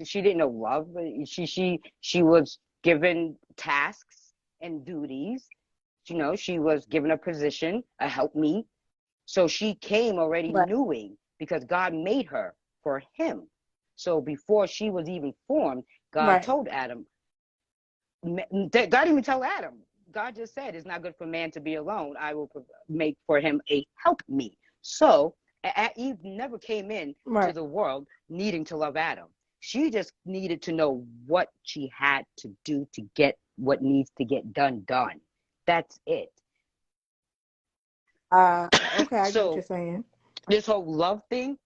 She didn't know love. She was given tasks and duties. She was given a position, a helpmeet. So she came already Right. knowing because God made her for him. So before she was even formed, God Right. told Adam, God didn't even tell Adam. God just said, it's not good for man to be alone. I will make for him a help me. So Eve never came in to Right. the world needing to love Adam. She just needed to know what she had to do to get what needs to get done. That's it. Okay, I get what you're So saying. this whole love thing,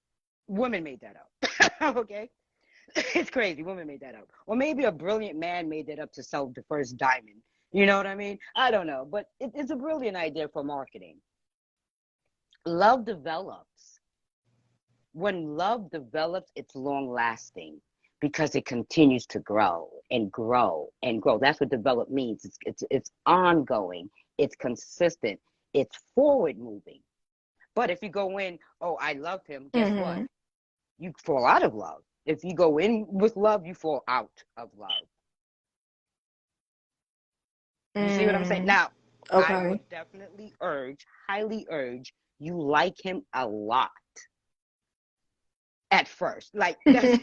women made that up. Okay. It's crazy. Women made that up. Or maybe a brilliant man made that up to sell the first diamond. You know what I mean? I don't know. But it's a brilliant idea for marketing. Love develops. When love develops, it's long lasting because it continues to grow and grow and grow. That's what develop means. It's ongoing. It's consistent. It's forward moving. But if you go in, oh, I love him, guess what? You fall out of love. If you go in with love, you fall out of love. You see what I'm saying? Now, I Okay. would definitely highly urge, you like him a lot at first. Like, that's,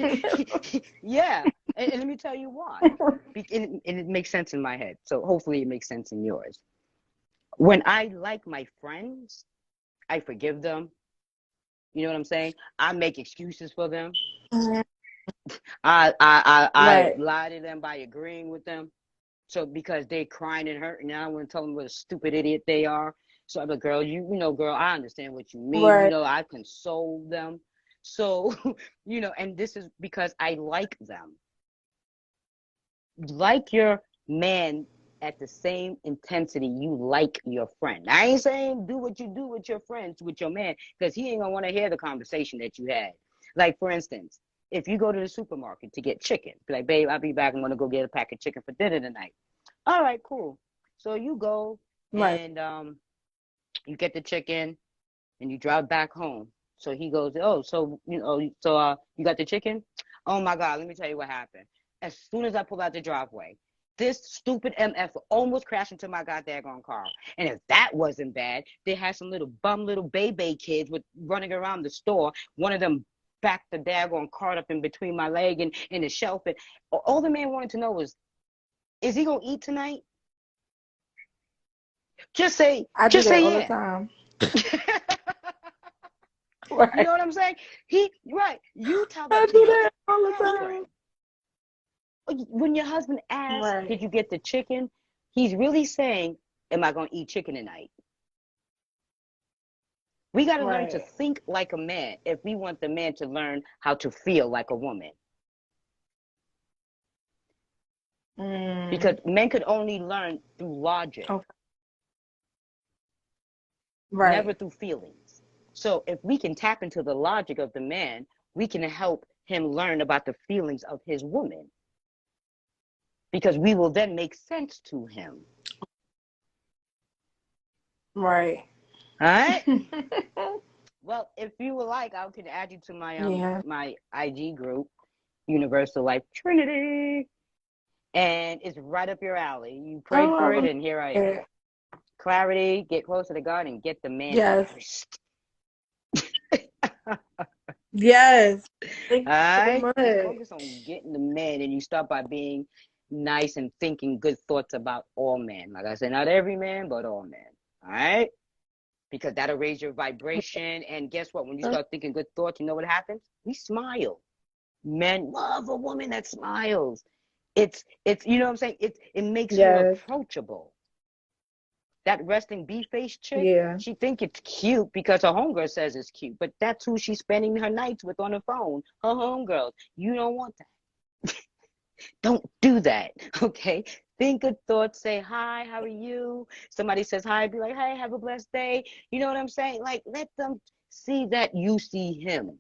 yeah. And let me tell you why. And it makes sense in my head. So hopefully it makes sense in yours. When I like my friends, I forgive them. You know what I'm saying? I make excuses for them. I Right. lie to them by agreeing with them. So because they're crying and hurting, and I want to tell them what a stupid idiot they are. So I'm like, girl, girl, I understand what you mean. Right. I console them. So, and this is because I like them. Like your man at the same intensity you like your friend. I ain't saying do what you do with your friends, with your man, because he ain't gonna want to hear the conversation that you had. Like, for instance, if you go to the supermarket to get chicken, be like, babe, I'll be back. I'm gonna go get a pack of chicken for dinner tonight. All right, cool. So you go Right. and you get the chicken and you drive back home. So he goes, oh, so you got the chicken? Oh my God, let me tell you what happened. As soon as I pull out the driveway, this stupid MF almost crashed into my goddamn car. And if that wasn't bad, they had some little baby kids running around the store. One of them backed the daggone cart up in between my leg and the shelf. And all the man wanted to know was, is he gonna eat tonight? Just say I do that all the yeah. time. You Right. know what I'm saying? You tell I that to do your that all the husband. time. When your husband asks, Right. did you get the chicken? He's really saying, am I going to eat chicken tonight? We got to learn to Right. think like a man if we want the man to learn how to feel like a woman. Because men could only learn through logic, Okay. never Right. through feelings. So if we can tap into the logic of the man, we can help him learn about the feelings of his woman. Because we will then make sense to him. Right. All right? Well, if you would like, I can add you to my Yeah. my IG group, Universal Life Trinity. And it's right up your alley. You prayed Oh, for I it, believe and here I am. it. Clarity, get closer to God, and get the man Yes. first. Yes. Thank All you so right? You much. focus on getting the man, and you start by being nice and thinking good thoughts about all men. Like I said, not every man, but all men. All right? Because that'll raise your vibration. And guess what? When you start thinking good thoughts, you know what happens? We smile. Men love a woman that smiles. It's you know what I'm saying? It makes her Yes. approachable. That resting B face chick, Yeah. she think it's cute because her homegirl says it's cute, but that's who she's spending her nights with on the phone. Her homegirls. You don't want that. Don't do that. Okay. Think good thoughts. Say hi. How are you? Somebody says hi. Be like, hey, have a blessed day. You know what I'm saying? Like, let them see that you see him.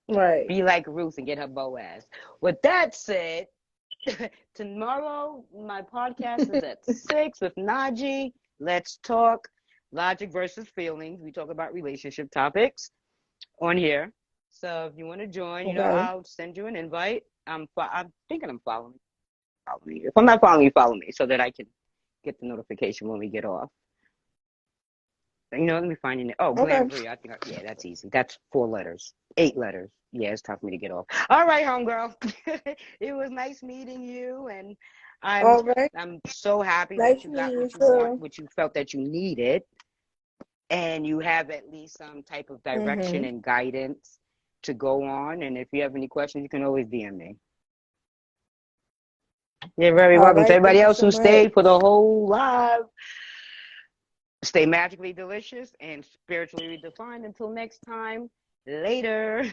Right. Be like Ruth and get her Boaz. With that said, tomorrow my podcast is at 6 with Najee. Let's talk logic versus feelings. We talk about relationship topics on here. So if you want to join, Okay. I'll send you an invite. I'm thinking I'm following. Follow me. If I'm not following you, follow me so that I can get the notification when we get off. Let me find your name. Oh, Okay. Glam Free. Yeah, that's easy. That's 4 letters, 8 letters. Yeah, it's tough for me to get off. All right, homegirl. It was nice meeting you, and I'm All right. I'm so happy that Nice you got meeting you what you want, too. what you felt that you needed, and you have at least some type of direction Mm-hmm. and guidance to go on. And if you have any questions, you can always DM me. You're very All welcome. To right. everybody Thank you else so who much. stayed for the whole live, stay magically delicious and spiritually redefined. Until next time, later.